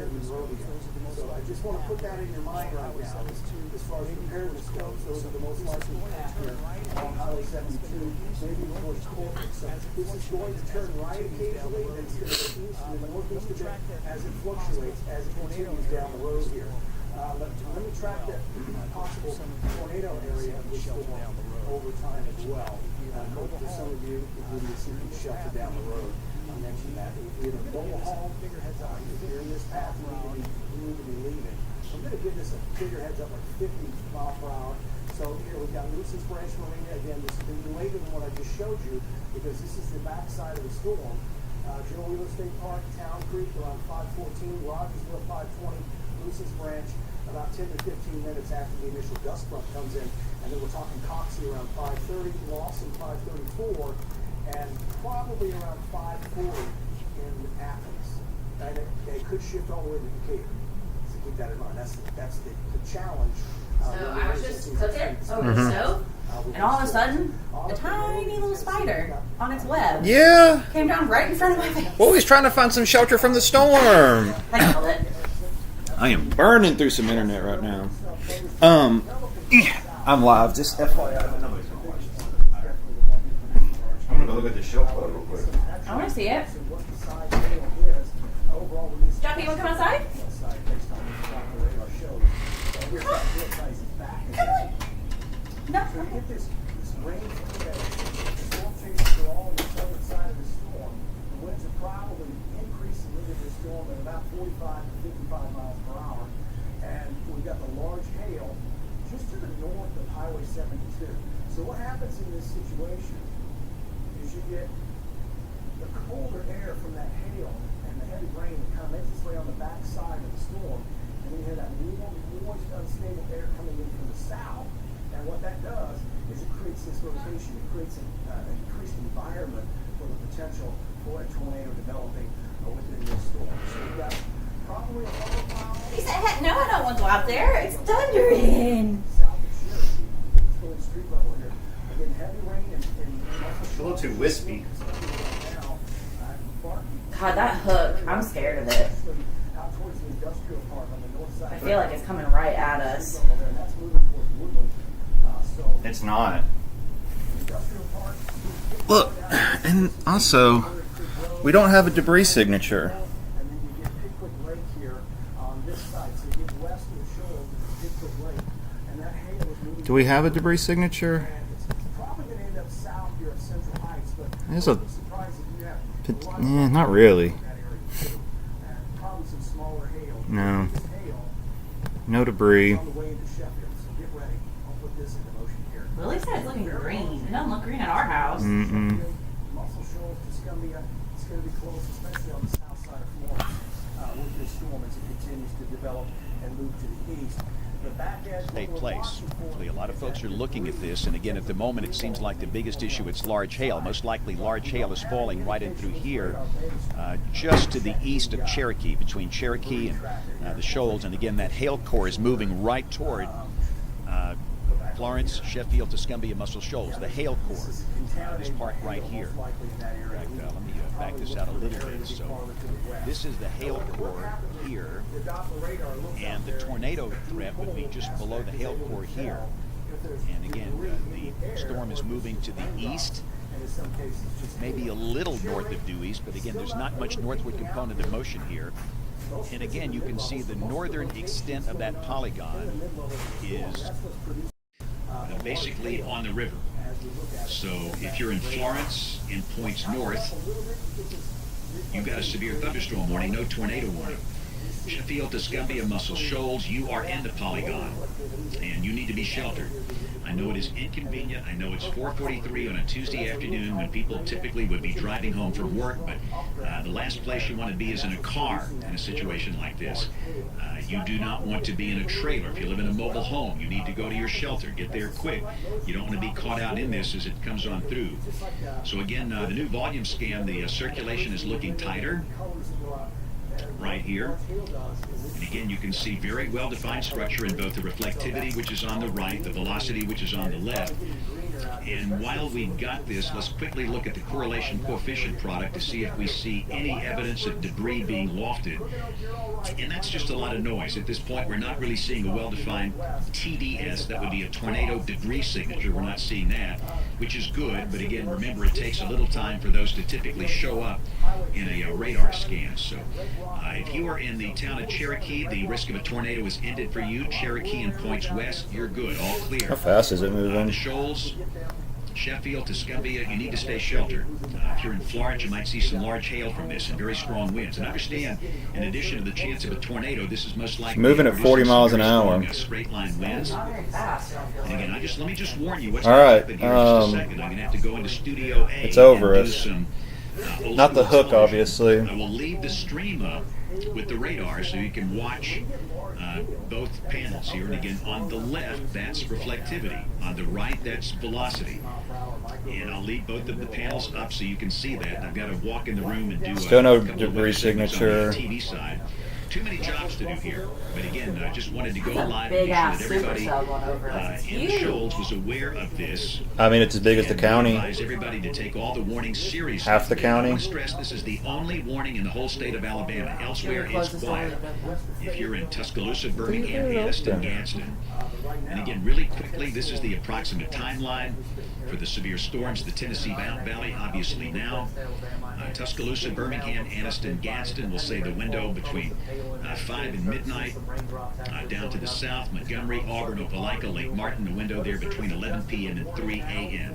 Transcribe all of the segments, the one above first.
in Monrovia. So I just want to put that in your mind right now. As far as preparedness goes, those are the most likely paths here on Highway 72, maybe towards Corpus. So this is going to turn right occasionally, and it's going to go east and then northeast a bit as it fluctuates, as it continues down the road here. Let me track that possible tornado area of this storm over time as well. Hope that some of you will be seeking shelter down the road. I mentioned that. If you're in a mobile home, if you're in this path, you need to be leaving. I'm going to give this a bigger heads up, like 50 miles per hour. So here we've got Lucis Branch Marina. Again, this is going to be later than what I just showed you because this is the backside of the storm. Joe Wheeler State Park, Town Creek around 5:14, Rogersville 5:20, Lucis Branch about 10 to 15 minutes after the initial gust front comes in. And then we're talking Coxie around 5:30, Lawson 5:34, and probably around 5:40 in Athens. And it could shift all the way to Decatur. So keep that in mind. That's the challenge. So I was just cooking over the stove, and all of a sudden, a tiny little spider on its web came down right in front of my face. Well, he's trying to find some shelter from the storm. I killed it. I am burning through some internet right now. I'm live, just FYI. I'm gonna go look at the shelf photo real quick. I want to see it. Jackie, you want to come outside? No. So you get this range that storm chasers are all on the southern side of the storm. The winds are probably increasing into the storm at about 45 to 55 miles per hour. And we've got the large hail just to the north of Highway 72. So what happens in this situation is you get the colder air from that hail and the heavy rain that kind of makes its way on the backside of the storm. And then you have that warm, moist, unstable air coming in from the south. And what that does is it creates this rotation. It creates an increased environment for the potential for a tornado developing within this storm. So we've got probably a volatile. He said, heck no, I don't want to go out there. It's thundering. South of Cherokee. Let's go in street level here. Again, heavy rain and A little too wispy. God, that hook, I'm scared of it. I feel like it's coming right at us. It's not. Look, and also, we don't have a debris signature. And then you get Pickwick Lake here on this side. So you get west of the shoals, Pickwick Lake. And that hail is moving. Do we have a debris signature? And it's probably going to end up south here at Central Heights. But There's I'm surprised if you have Yeah, not really. that area too. And probably some smaller hail. No. This hail No debris. is on the way into Sheffield. So get ready. I'll put this into motion here. Lily said it's looking green. It doesn't look green at our house. Mm-mm. Muscle Shoals to Scumbia. It's going to be close, especially on the south side of Florence, with this storm as it continues to develop and move to the east. The back edge Take we're place. watching for Hopefully, a lot of is folks that are looking at this, and again, at the moment, it seems like the biggest issue is large hail. Most likely, large hail is falling right in through here, just to the east of Cherokee, between Cherokee and the shoals. And again, that hail core is moving right toward Florence, Sheffield, Tuscumbia, Muscle Shoals. The hail core, this part right here. In fact, let me back this out a little bit. So this is the hail core here, and the tornado threat would be just below the hail core here. And again, the storm is moving to the east, maybe a little north of due east, but again, there's not much northward component of motion here. And again, you can see the northern extent of that polygon is basically on the river. So if you're in Florence and points north, you've got a severe thunderstorm warning, no tornado warning. Sheffield, Tuscumbia, Muscle Shoals, you are in the polygon, and you need to be sheltered. I know it is inconvenient. I know it's 4:43 on a Tuesday afternoon when people typically would be driving home from work, but the last place you want to be is in a car in a situation like this. You do not want to be in a trailer. If you live in a mobile home, you need to go to your shelter. Get there quick. You don't want to be caught out in this as it comes on through. So again, the new volume scan, the circulation is looking tighter right here. And again, you can see very well-defined structure in both the reflectivity, which is on the right, the velocity, which is on the left. And while we've got this, let's quickly look at the correlation coefficient product to see if we see any evidence of debris being lofted. And that's just a lot of noise. At this point, we're not really seeing a well-defined TDS. That would be a tornado degree signature. We're not seeing that, which is good. But again, remember, it takes a little time for those to typically show up in a radar scan. So if you are in the town of Cherokee, the risk of a tornado is ended for you. Cherokee and points west, you're good, all clear. How fast is it moving? The Shoals, Sheffield, Tuscumbia, you need to stay sheltered. If you're in Florence, you might see some large hail from this and very strong winds. And understand, in addition to the chance of a tornado, this is most likely It's moving at 40 miles an hour. Straight line winds. Not very fast. And again, let me just warn you what's All going to right, happen here in just a second. I'm going to have to go into Studio A. It's over and do us. some, old Not the school hook, television. obviously. I will leave the stream up with the radar so you can watch both panels here. And again, on the left, that's reflectivity. On the right, that's velocity. And I'll leave both of the panels up so you can see that. I've got to walk in the room and do Still no a couple of debris other segments on the signature. TV side. Too many jobs to do here. But again, I just wanted to go live and Big make sure ass that everybody supercell going over us. It's in the huge. Shoals was aware of this. I mean, it's as big as the And county. advise everybody to take all the warnings seriously. Half the county. I want to stress this is the only warning in the whole state of Alabama. Elsewhere, it's quiet. If you're in Tuscaloosa, Birmingham, Anniston, Gadsden. And again, really quickly, this is the approximate timeline for the severe storms. The Tennessee Valley, obviously now. Tuscaloosa, Birmingham, Anniston, Gadsden will say the window between 5 and midnight. Down to the south, Montgomery, Auburn, Opelika, Lake Martin, the window there between 11 p.m. and 3 a.m.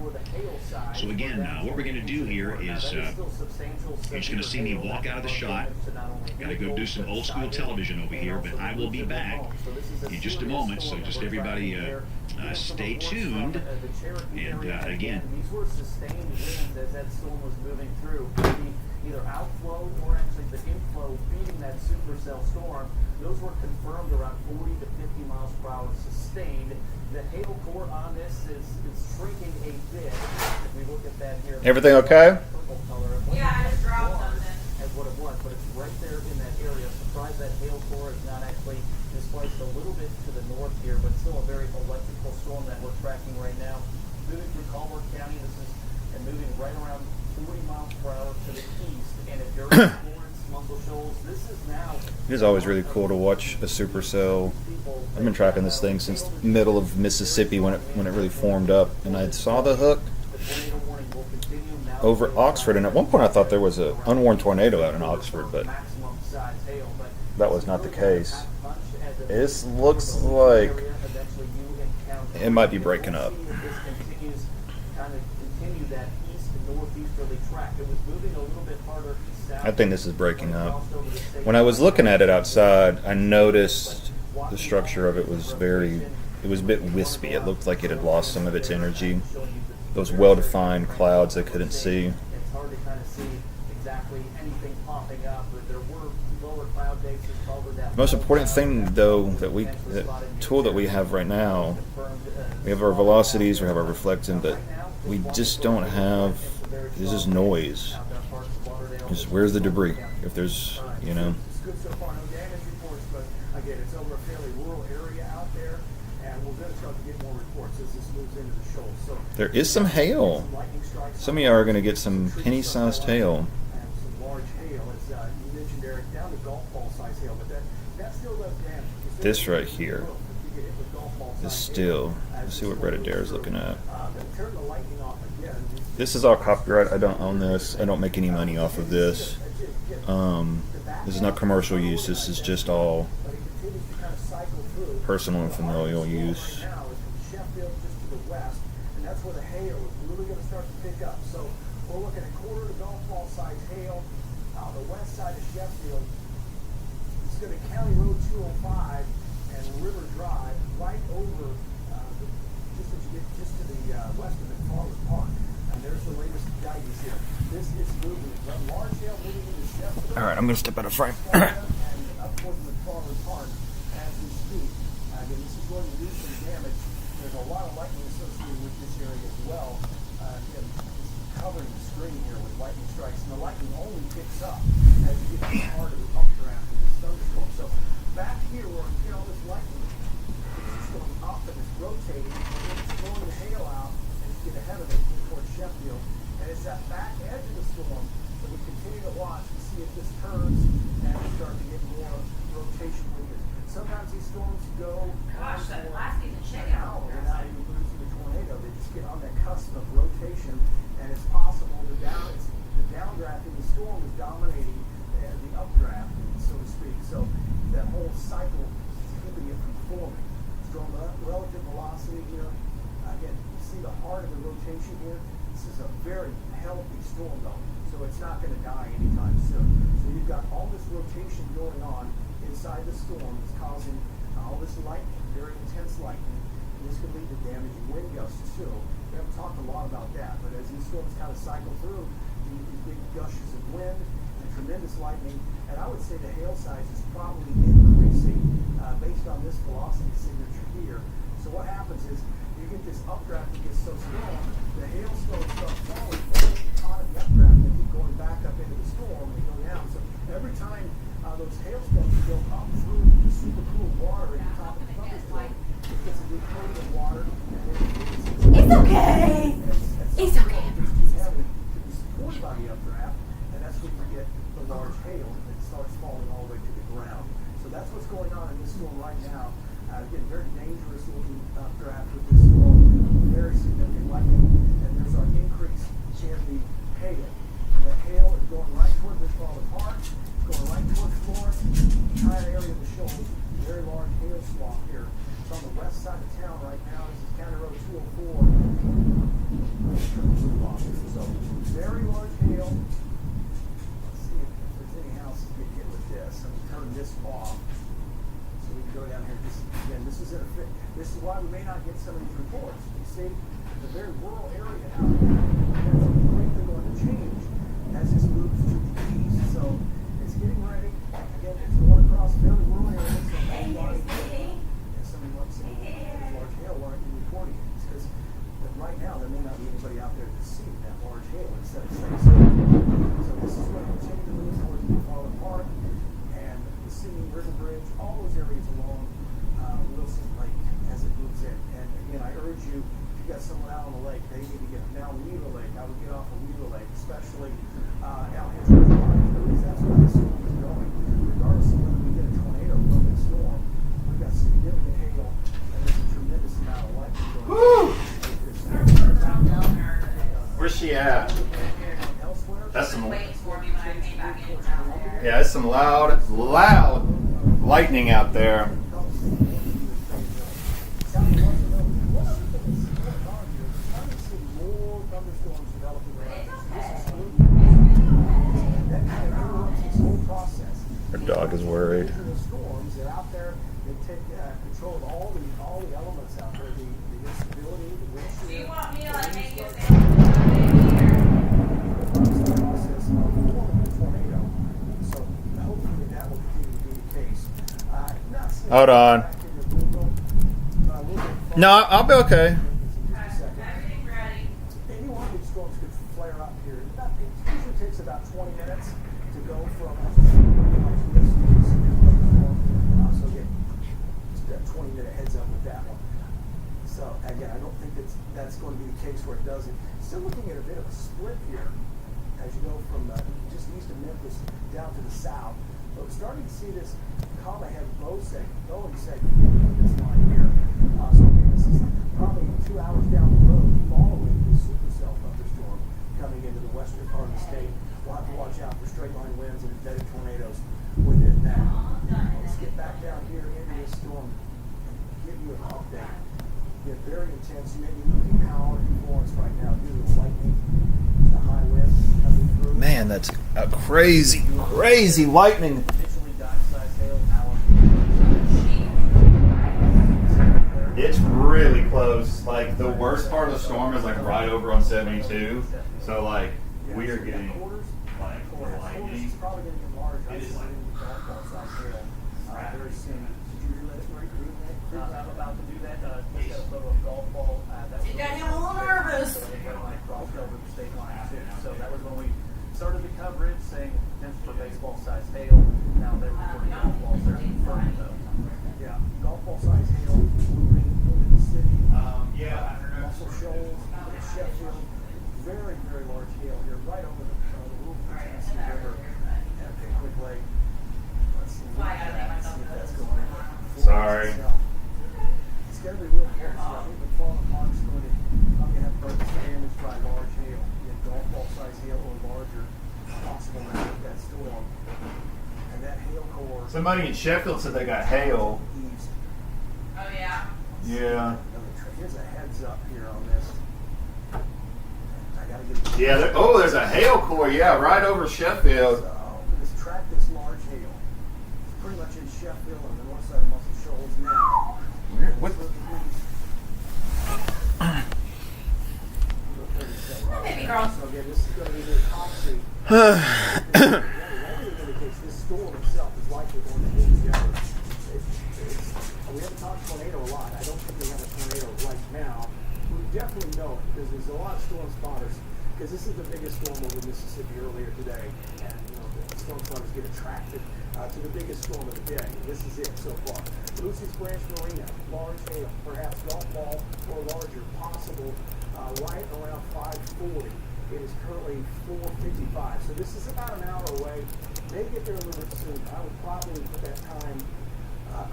So again, what we're going to do here is you're just going to see me walk out of the shot. Got to go do some old school television over here, but I will be back in just a moment. So just everybody stay tuned. And again, These were sustained winds as that storm was moving through. Either outflow or actually the inflow feeding that supercell storm. Those were confirmed around 40 to 50 miles per hour sustained. The hail core on this is shrinking a bit. If we look at that here. Everything okay? Purple color. Yeah, I just dropped something. As what it was, but it's right there in that area. Surprised that hail core is not actually displaced a little bit to the north here, but still a very electrical storm that we're tracking right now. Moving through Colbert County, this is and moving right around 40 miles per hour to the east. And if you're in Florence, Muscle Shoals, this is now. It is always really cool to watch a supercell. I've been tracking this thing since the middle of Mississippi when it really formed up, and I saw the hook over Oxford. And at one point, I thought there was an unwarned tornado out in Oxford, but that was not the case. It looks like it might be breaking up. I think this is breaking up. When I was looking at it outside, I noticed the structure of it was it was a bit wispy. It looked like it had lost some of its energy. Those well-defined clouds I couldn't see. It's hard to kind of see exactly anything popping up, but there were lower cloud bases over that. The most important thing, though, that tool that we have right now, we have our velocities, we have our reflectant, but we just don't have. This is noise. Where's the debris? If there's, It's good so far, no damage reports, but again, it's over a fairly rural area out there, and we're going to start to get more reports as this moves into the shoals. So there is some hail. lightning strikes. Some of y'all are going to get some penny-sized hail. And some large hail, as you mentioned, Eric, down to golf ball size hail, but that still does damage. This right here is still. Let's see what Brett Adair is looking at. Turn the lightning off again. This is all copyright. I don't own this. I don't make any money off of this. This is not commercial use. This is just all But it continues to kind of cycle through. personal and familial use. Now is from Sheffield just to the west, and that's where the hail is really going to start to pick up. So we're looking at quarter to golf ball size hail on the west side of Sheffield. It's going to County Road 205 and River Drive, right over just as you get just to the west of McFarland Park. And there's the latest guidance here. This is moving. Large hail moving into Sheffield. All right, I'm going to step out of frame. And up towards McFarland Park as we speak. Again, this is going to do some damage. There's a lot of lightning associated with this area as well. Again, just covering the screen here with lightning strikes. And the lightning only picks up as you get to the heart of the updraft of the snowstorm. So back here where we get all this lightning, it's just going up and it's rotating. And it's throwing the hail out. And it's going to turns and you start to get more rotation with it. Sometimes these storms go Gosh, that last season shit now without even producing a tornado. They just get on that cusp of rotation, and it's possible the downdraft in the storm is dominating the updraft, so to speak. So that whole cycle is keeping it from forming. Storm relative velocity here. Again, you see the heart of the rotation here. This is a very healthy storm though, so it's not going to die anytime soon. So you've got all this rotation going on inside the storm. It's causing all this lightning, very intense lightning. And this could lead to damaging wind gusts too. We haven't talked a lot about that, but as these storms kind of cycle through, these big gushes of wind and tremendous lightning, and I would say the hail size is probably increasing based on this velocity signature here. So what happens is you get this updraft that gets so strong, the hailstones start falling caught in the updraft and keep going back up into the storm and they go down. So every time those hailstones go up through the super cool water at the top of the thunderstorm, it gets a new coating of water and then It's okay. It's okay. It's having to be supported by the updraft, and that's when you get the large hail that starts falling all the way to the ground. So that's what's going on in this storm right now. Again, very dangerous looking updraft with this storm, very significant lightning, and there's our increase in the hail. And the hail is going right toward Richmond Park, going right toward Florence, entire area of the shoals, very large hail swath here. It's on the west side of town right now. This is County Road 204. So very large hail. Let's see if there's any house that can get with this. I'm going to turn this off. So we can go down here. This is why we may not get some of these reports. You see, the very rural area out there, that's quickly going to change as this moves to the east. So it's getting ready. Again, it's going across very rural areas. So that's why somebody wants to large hail aren't reporting it. It's because right now there may not be anybody out there to see that large hail instead of saying so. So this is going to continue to move towards Buffalo Park and the Singing River Bridge, all those areas along Wilson Lake as it moves in. And again, I urge you, if you got someone out on the lake, they need to get now Weaver Lake. I would get off of Weaver Lake, especially out here to the because that's where the storm is going. Regardless of whether we get a tornado from this storm, we've got significant hail and there's a tremendous amount of lightning going on. Where's she at? That's some. Yeah, that's some loud lightning out there. Our dog is worried. Storms that out there, they take control of all the elements out there, the instability, the wind shear. Do you want me to like make you Process of forming a tornado. So hopefully that will continue to be the case. Not seeing Hold on. back in the window, but I will get No, I'll be okay. everything ready? Any one of these storms could flare up here. It usually takes about 20 minutes to go from so again, just a 20-minute heads up with that one. So again, I don't think that's going to be the case where it doesn't. Still looking at a bit of a split here as you go from just east of Memphis down to the south. But we're starting to see this comma head Boeing segment in this line here. So again, this is probably 2 hours down the road following this supercell thunderstorm coming into the western part of the state. We'll have to watch out for straight line winds and embedded tornadoes within that. Let's get back down here into this storm and give you an update. Get very intense. You may be losing power in Florence right now due to the lightning, the high winds coming through. Man, that's a crazy lightning. Initially dime-sized hail, now It's really close. Like the worst part of the storm is like right over on 72. So like we are getting like lightning. It's probably going to get large. I just like golf ball size hail very soon. Did you realize I'm about to do that? Just got a photo of golf ball. You got him a little nervous. Crossed over the state line too. So that was when we started the coverage saying potential for baseball size hail. Now they're reporting golf balls. They're confirmed though. Yeah, golf ball size hail moving into the city. Muscle Shoals, Sheffield. Very, very large hail here, right over the roof of the Tennessee River. And quickly Somebody in Sheffield said they got hail. Oh yeah. Yeah. Here's a heads up here on this. I gotta get Yeah. There's a hail core. Yeah, right over Sheffield. this track this large hail. It's pretty much in Sheffield on the north side of Muscle Shoals now. What? Baby girl. So again, this is going to be the concrete. Everything indicates this storm itself is likely going to hold together. We haven't talked tornado a lot. I don't think we have a tornado right now. We definitely know it because there's a lot of storm spotters. Because this is the biggest storm over Mississippi earlier today, and the storm spotters get attracted to the biggest storm of the day. This is it so far. Lucy's Branch Marina, large hail, perhaps golf ball or larger, possible right around 5:40. It is currently 4:55, so this is about an hour away. May get there a little bit soon. I would probably put that time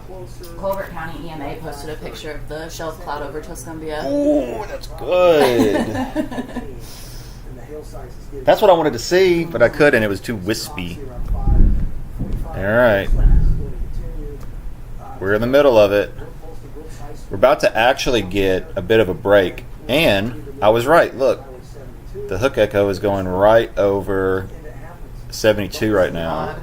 closer. Colbert County EMA posted a picture of the shelf cloud over Tuscumbia. Ooh, that's good. And the hail size is getting That's what I wanted to see, but I couldn't. It was too wispy. All right. We're in the middle of it. We're about to actually get a bit of a break. And I was right. Look, the hook echo is going right over 72 right now.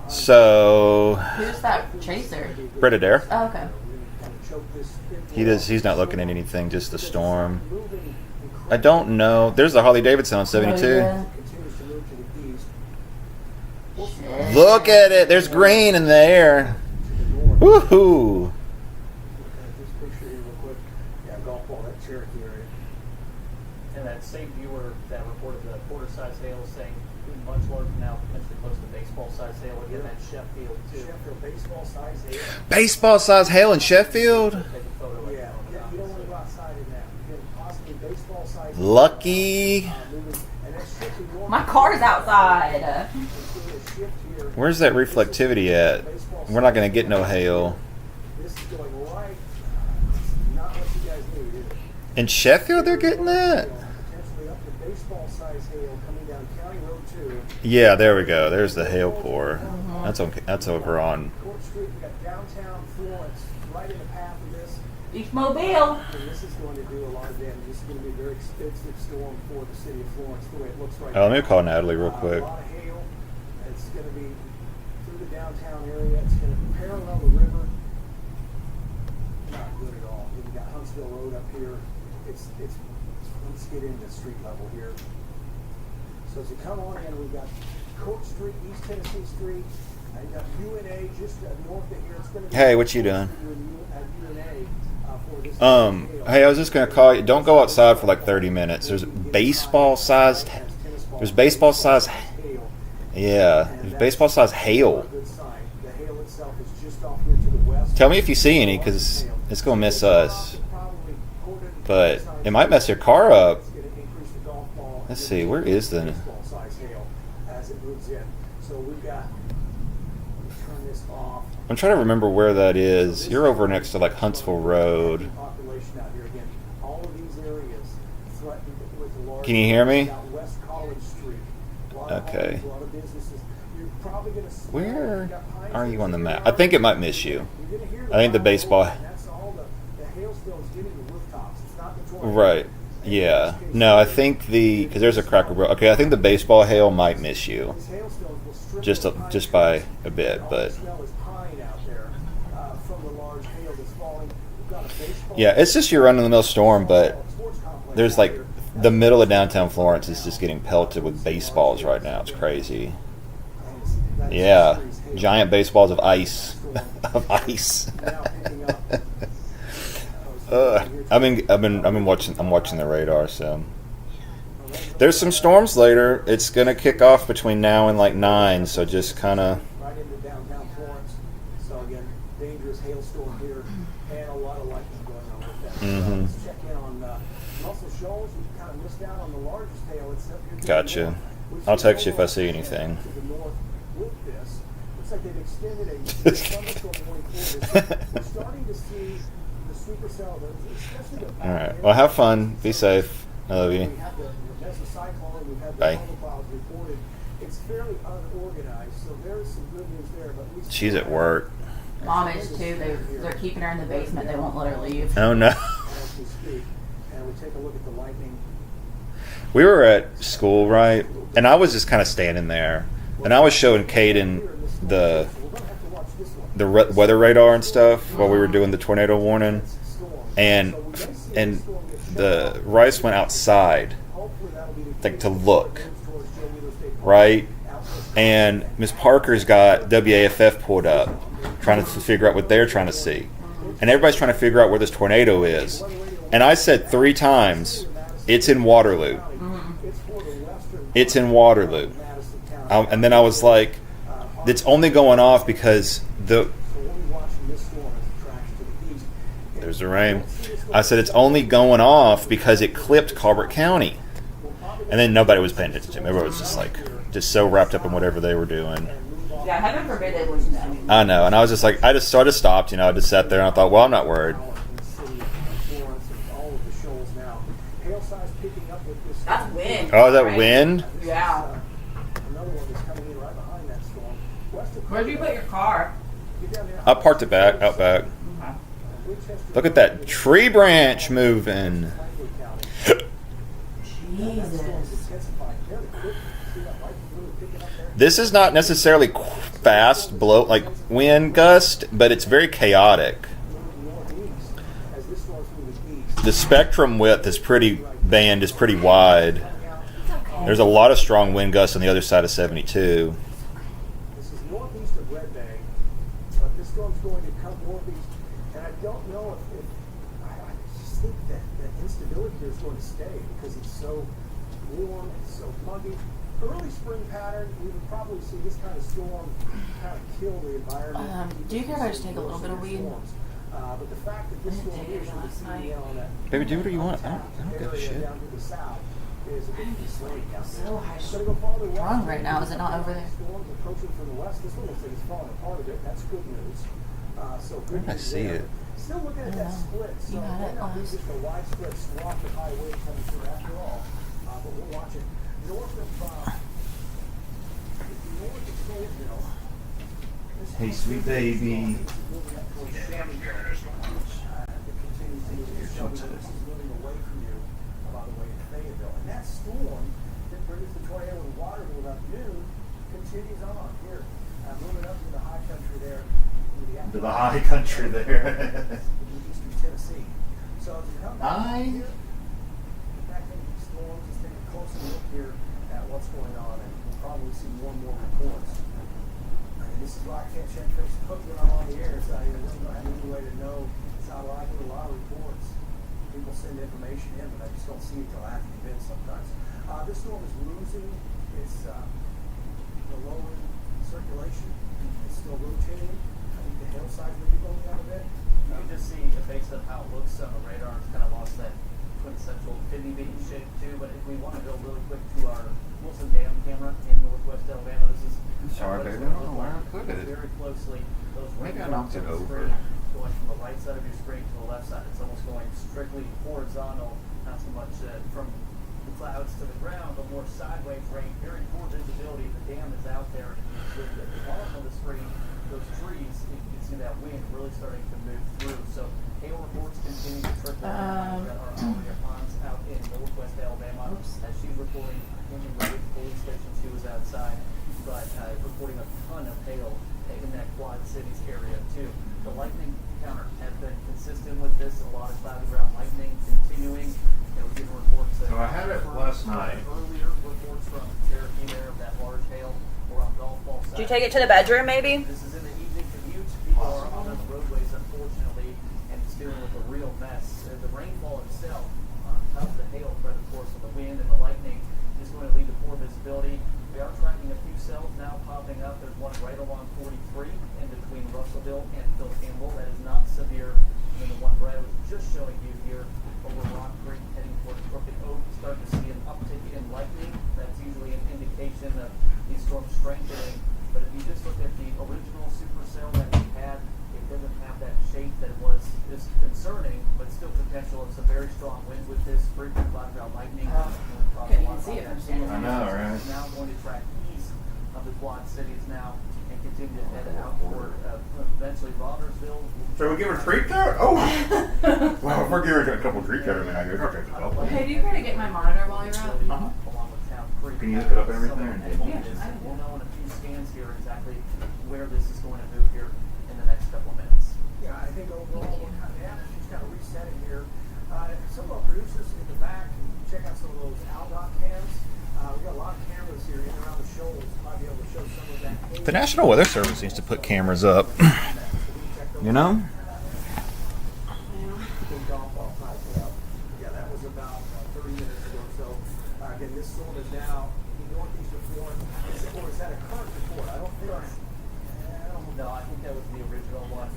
So, Who's that chaser? Brett Adair. Oh, okay. He's not looking at anything, just the storm. I don't know. There's the Harley Davidson on 72. Oh, yeah. Look at it. There's green in the air. Woohoo. This picture here real quick. Yeah, golf ball, that Cherokee area. And that same viewer that reported the quarter-size hail saying much larger now, potentially close to baseball-size hail. Again, that Sheffield, too. Sheffield baseball size hail. Baseball size hail in Sheffield. Take a photo of it. Yeah, you don't want to go outside in that. You can possibly baseball size. Lucky. And that's shifting north. My car's outside. It's going to shift here. Where's that reflectivity at? We're not going to get no hail. This is going right. Not what you guys need, is it? In Sheffield, they're getting that? Potentially up to baseball size hail coming down County Road 2. Yeah, there we go. There's the hail core. That's okay. That's over on. Court Street, we got downtown Florence right in the path of this. Beach Mobile. And this is going to do a lot of damage. This is going to be a very expensive storm for the city of Florence, the way it looks right now. Oh, let me call Natalie real quick. A lot of hail. It's going to be through the downtown area. It's going to parallel the river. Not good at all. You've got Huntsville Road up here. Let's get into street level here. So as you come on in, we've got Court Street, East Tennessee Street. And you got UNA just north of here. It's going to be Hey, what you doing? at UNA for this Hey, I was just gonna call you. Don't go outside for like 30 minutes. There's baseball sized. There's baseball sized. Yeah, there's baseball sized hail. Good sign. The hail itself is just off here to the west. Tell me if you see any, because it's gonna miss us. But it might mess your car up. Let's see, where is the? Baseball size hail as it moves in. So we've got. Turn this off. I'm trying to remember where that is. You're over next to like Huntsville Road. Population out here again. All of these areas threatened with a large. Can you hear me? Out West College Street. A lot of Okay. homes, a lot of businesses. You're probably gonna. Where are you on the map? I think it might miss you. You're gonna hear I think the baseball. That's all the hailstones getting the rooftops. It's not the tornado. Right. Yeah. No, I think because there's a Cracker Barrel. Okay, I think the baseball hail might miss you, These hailstones will strip just the pine just by trees. a bit. All But the smell is pine out there from the large hail that's falling. We've got a baseball. yeah, it's just your run-of-the-mill storm. But sports complex there's out like here. the middle of downtown Florence is just getting pelted with baseballs right now. It's crazy. That's Yeah, series hail. giant baseballs of ice, of ice. Now picking up. I've been watching. I'm watching the radar. So there's some storms later. It's gonna kick off between now and like 9. So just kind of. Right into downtown Florence. So again, dangerous hailstorm here, and a lot of lightning going on with that. Mhm. Let's check in on Muscle Shoals. We kind of missed out on the largest hail. It's up here. to the Gotcha. north. We've I'll seen text you if I see overall anything. To the north with this, looks like they've extended a thunderstorm going forward. We're starting to see the supercell, especially the. All right. Well, have fun. Be safe. I love you. We have the mesocyclone, we've had the Bye. clouds reported. It's fairly unorganized, so there's some good news there. But She's at work. Mom is too. They're keeping her in the basement. They won't let her leave. Oh no. As we speak, and we take a look at the lightning. We were at school, right? And I was just kind of standing there, and I was showing Caden the weather radar and stuff while we were doing the tornado warning, and the Rice went outside, like to look, right? And Miss Parker's got WAFF pulled up, trying to figure out what they're trying to see, and everybody's trying to figure out where this tornado is. And I said 3 times, it's in Waterloo. It's in Waterloo. And then I was like, it's only going off because there's the rain. I said it's only going off because it clipped Colbert County. And then nobody was paying attention to me. Everybody was just so wrapped up in whatever they were doing. Yeah, heaven forbid they listen to me. I know. And I was just like, I just stopped, I just sat there and I thought, well, I'm not worried. That's wind. Oh, is that right? wind? Yeah. Where'd you put your car? I parked it out back. Look at that tree branch moving. Jesus. This is not necessarily fast wind gust, but it's very chaotic. The spectrum width is pretty wide. There's a lot of strong wind gusts on the other side of 72. This is northeast of Red Bay, but this storm's going to come northeast, and I don't know if I just think that instability here is going to stay because it's so warm, it's so muggy. Early spring pattern, we would probably see this kind of storm kind of kill the environment. Do you care if I just take a little bit of weed? But the fact that this I didn't storm take it is last night. on that Baby, do whatever you want. I don't give a shit. down to the south is a bit misleading. So high. Gonna go farther west. Wrong right now, is it not over there? Storms approaching from the west. This one looks like it's falling apart a bit. That's good news. So good I news see there. it. Still looking at that split. So You had it it may not be last. just a widespread swath of high waves coming through after all. But we'll watch it. North of Salisbury. Hey, sweet baby. And that storm that produced the tornado in Waterloo about noon continues on here, moving up to the high country there. To the high country there. Eastern Tennessee. So as you come back here, back into these storms, just take a closer look here at what's going on, and we'll probably see more and more reports. And this is why I can't check Facebook when I'm on the air. So I don't have any way to know. It's not like a lot of reports. People send information in, but I just don't see it till after the event sometimes. This storm is losing its lowering circulation. It's still rotating. I think the hillsides may be going down a bit. You can just see, based on how it looks on the radar, it's kind of lost that quintessential kidney bean shape too. But if we want to go really quick to our Wilson Dam camera in northwest Alabama, this is Sorry, what it's baby. gonna I don't know look where I like. put it. Very closely. Those Maybe I raindrops knocked it on the over. screen going from the right side of your screen to the left side. It's almost going strictly horizontal, not so much from the clouds to the ground, but more sideways rain. Very poor visibility. The dam is out there. With the bottom of the screen, those trees, you can see that wind really starting to move through. So hail reports continue to trickle in that are already ponds out in northwest Alabama. As she's reporting in the Ridge police station, she was outside, but reporting a ton of hail in that Quad Cities area too. The lightning counter has been consistent with this. A lot of cloudy ground lightning continuing. We're getting reports. So I had it last night. Earlier reports from Cherokee there of that large hail around Golf Ball. Did you take it to the bedroom, maybe? This is in the evening commute. People are on the roadways, unfortunately, and it's dealing with a real mess. The rainfall itself, on top of the hail, threat, of course, of the wind and the lightning, is going to lead to poor visibility. We are tracking a few cells now popping up. There's one right along 43 in between Russellville and Phil Campbell. That is not severe. And then the one Brad was just showing you here over Rock Creek heading towards Crooked Oak. Starting to see an uptick in lightning. That's usually an indication of these storms strengthening. But if you just look at the original supercell that we had, it doesn't have that shape that was just concerning, but still potential of some very strong winds with this frequent cloud ground lightning. Couldn't even see it from standing I know, right? Now going to track east of the Quad Cities now and continue to head out toward eventually Rogersville. So we give her a treat there? Oh! Well, if we're giving her a couple treats out of it, I guess I'll take a couple. Hey, do you try to get my monitor while you're out? Along with Town Creek. Can you look it up and everything? We'll know in a few scans here exactly where this is going to move here in the next couple of minutes. Yeah, I think overall we're kind of, yeah, she's kind of resetting here. Some of our producers in the back can check out some of those Aldot cams. We've got a lot of cameras here in and around the shoals. Might be able to show some of that. The National Weather Service needs to put cameras up. You know? Yeah, that was about 30 minutes ago. So again, this storm is now northeast of Florida. Or is that a current report? I don't think. No, I think that was the original one.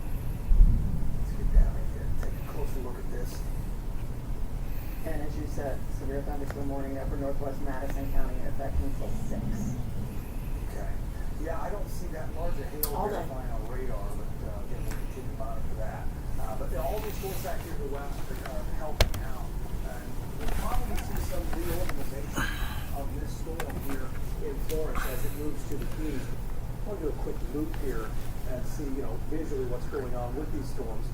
Let's get down in here and take a closer look at this. And as you said, severe thunderstorm warning upper northwest Madison County in effect until 6. Okay. Yeah, I don't see that larger hail All day. verifying on radar, but again, we'll continue to monitor that. But all these storms back here to the west are helping out. And we'll probably see some reorganization of this storm here in Florence as it moves to the east. I want to do a quick loop here and see, visually what's going on with these storms.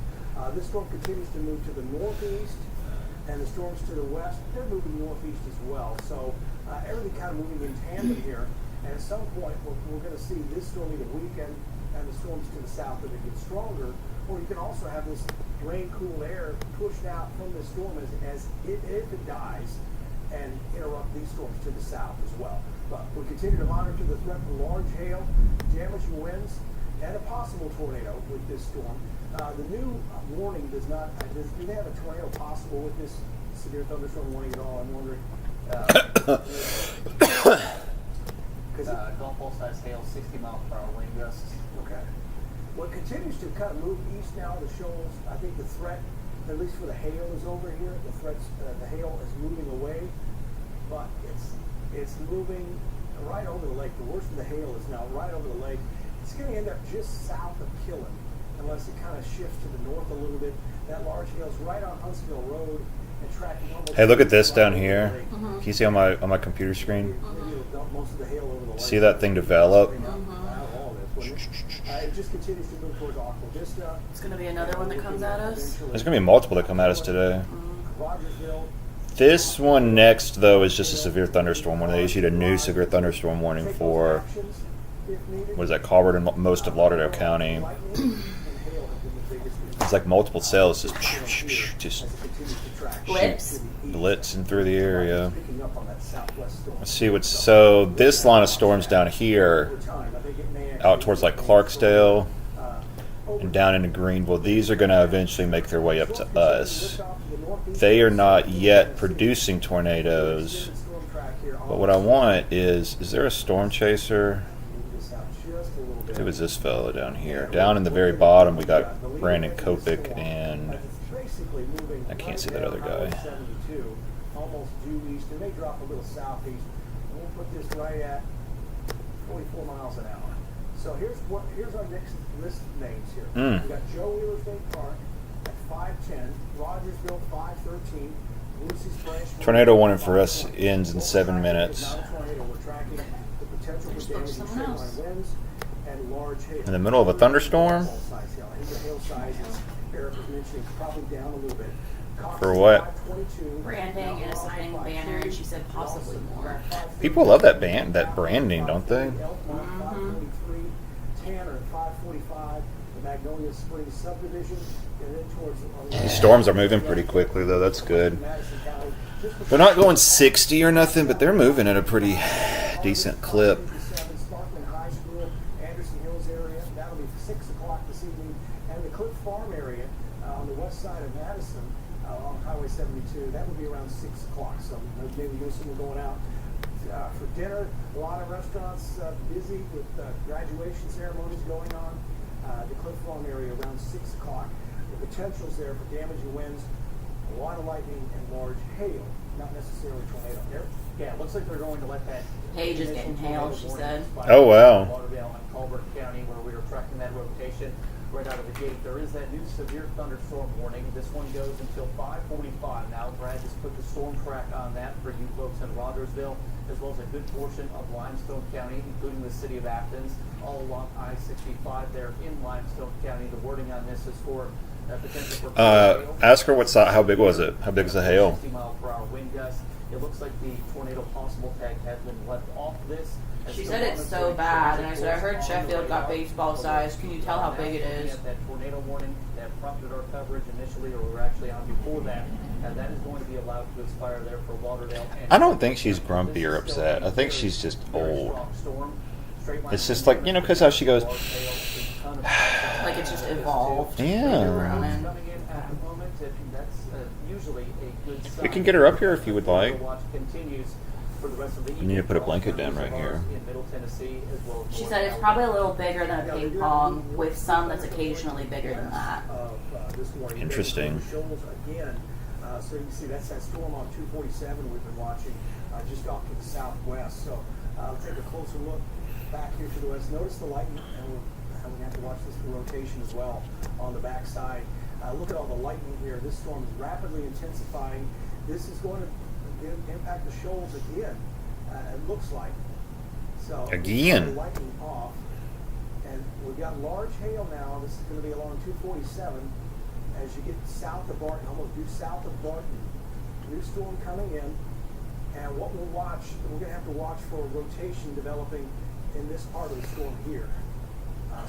This storm continues to move to the northeast, and the storms to the west, they're moving northeast as well. So everything kind of moving in tandem here. And at some point, we're going to see this storm either weaken and the storms to the south that get stronger, or you can also have this rain-cooled air pushed out from this storm as if it dies and interrupt these storms to the south as well. But we continue to monitor the threat from large hail, damaging winds, and a possible tornado with this storm. The new warning does not, do they have a tornado possible with this severe thunderstorm warning at all? I'm wondering. Golf ball size hail, 60 mile per hour wind gusts. Okay. Well, it continues to kind of move east now, the shoals. I think the threat, at least for the hail, is over here. The hail is moving away, but it's moving right over the lake. The worst of the hail is now right over the lake. It's going to end up just south of Killen, unless it kind of shifts to the north a little bit. That large hail is right on Huntsville Road and tracking almost. Hey, look at this down right here. over the lake. Can you see on my computer screen? Maybe it'll dump most of the hail over the lake. See that thing develop? It just continues to move towards Aqua Vista. It's going to be another one that comes at us. There's going to be multiple that come at us today. Rogersville. This one next, though, is just a severe thunderstorm warning. They issued a new severe thunderstorm warning for, what is that, Colbert and most of Lauderdale County. It's like multiple cells just Blips. blitzing through the area. Let's see what's, so this line of storms down here, out towards like Clarksdale and down into Greenville, these are going to eventually make their way up to us. They are not yet producing tornadoes, but what I want is there a storm chaser? It was this fellow down here. Down in the very bottom, we got Brandon Kopic, and I can't see that other guy. Almost due east. It may drop a little southeast. And we'll put this right at 44 miles an hour. So here's our next list of names here. We got Joe Wheeler State Park at 510, Rogersville 513, Lucy's Branch. Tornado warning for us ends in 7 minutes. We're tracking the potential for damaging trendline winds and large hail. In the middle of a thunderstorm? I think the hail size, as Eric was mentioning, is probably down a little bit. For what? Branding and assigning banner, and she said possibly more. People love that branding, don't they? Tanner 545, the Magnolia Springs subdivision, and then towards These storms are moving pretty quickly, though. That's good. They're not going 60 or nothing, but they're moving at a pretty decent clip. Sparkman High School, Anderson Hills area. That'll be 6 o'clock this evening, and the Cliff Farm area on the west side of Madison, on Highway 72. That would be around 6 o'clock. So maybe there's someone going out for dinner. A lot of restaurants busy with graduation ceremonies going on. The Cliff Farm area around 6 o'clock. The potential's there for damaging winds, a lot of lightning, and large hail. Not necessarily tornado. Yeah, it looks like they're going to let that. Paige is getting hail, she said. Oh, wow. Lauderdale and Colbert County, where we were tracking that rotation. right out of the gate. There is that new severe thunderstorm warning. This one goes until 5:45. Now, Brad just put the storm track on that for you folks in Rogersville, as well as a good portion of Limestone County, including the city of Athens, all along I-65 there in Limestone County. The wording on this is for potential for hail. Ask her how big was it? How big is the hail? 60-mile-per-hour wind gusts. It looks like the tornado possible tag has been left off this. She said it's so bad, and I said, I heard Sheffield got baseball size. Can you tell how big it is? That tornado warning that prompted our coverage initially, or we were actually on before that, and that is going to be allowed to expire there for Lauderdale. I don't think she's grumpy or upset. I think she's just old. It's just like, because how she goes, Like it's just evolved. yeah. Usually a good sign. We can get her up here if you would like. Watch continues for the rest of the You need to put a blanket down right here. in Middle Tennessee, as well as She said it's probably a little bigger than a ping pong, with some that's occasionally bigger than that. Interesting. Shoals again. So you can see that's that storm on 247 we've been watching just off to the southwest. So take a closer look back here to the west. Notice the lightning, and we have to watch this for rotation as well on the backside. Look at all the lightning here. This storm is rapidly intensifying. This is going to impact the shoals again. It looks like. So Again. the lightning off, and we've got large hail now. This is going to be along 247 as you get south of Barton, almost due south of Barton. New storm coming in, and what we'll watch, we're going to have to watch for rotation developing in this part of the storm here.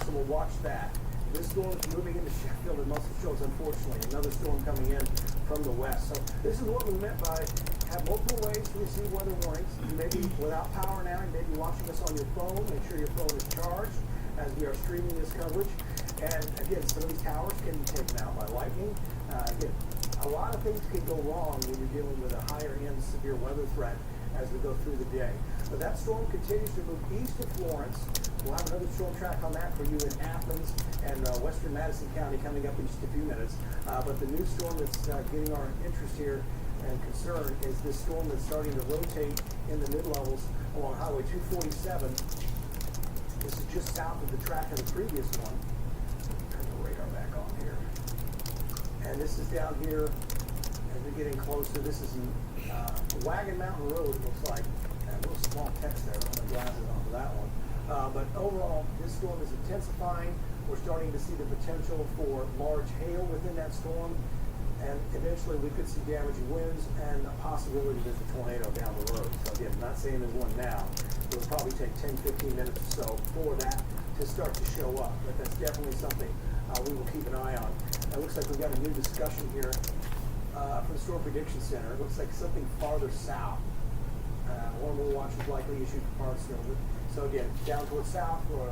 So we'll watch that. This storm is moving into Sheffield and Muscle Shoals, unfortunately. Another storm coming in from the west. So this is what we meant by have multiple ways to receive weather warnings. You may be without power now. You may be watching this on your phone. Make sure your phone is charged as we are streaming this coverage. And again, some of these towers can be taken out by lightning. Again, a lot of things can go wrong when you're dealing with a higher end severe weather threat as we go through the day. But that storm continues to move east of Florence. We'll have another storm track on that for you in Athens and western Madison County coming up in just a few minutes. But the new storm that's getting our interest here and concern is this storm that's starting to rotate in the mid-levels along Highway 247. This is just south of the track of the previous one. Turn the radar back on here. And this is down here as we're getting closer. This is Wagon Mountain Road, it looks like. A little small text there, I'm going to glass it off of that one. But overall, this storm is intensifying. We're starting to see the potential for large hail within that storm. And eventually we could see damaging winds and a possibility there's a tornado down the road. So again, I'm not saying there's one now. It'll probably take 10, 15 minutes or so for that to start to show up. But that's definitely something we will keep an eye on. It looks like we've got a new discussion here from the Storm Prediction Center. It looks like something farther south. One more watch is likely issued for Parksville. So again, down towards south for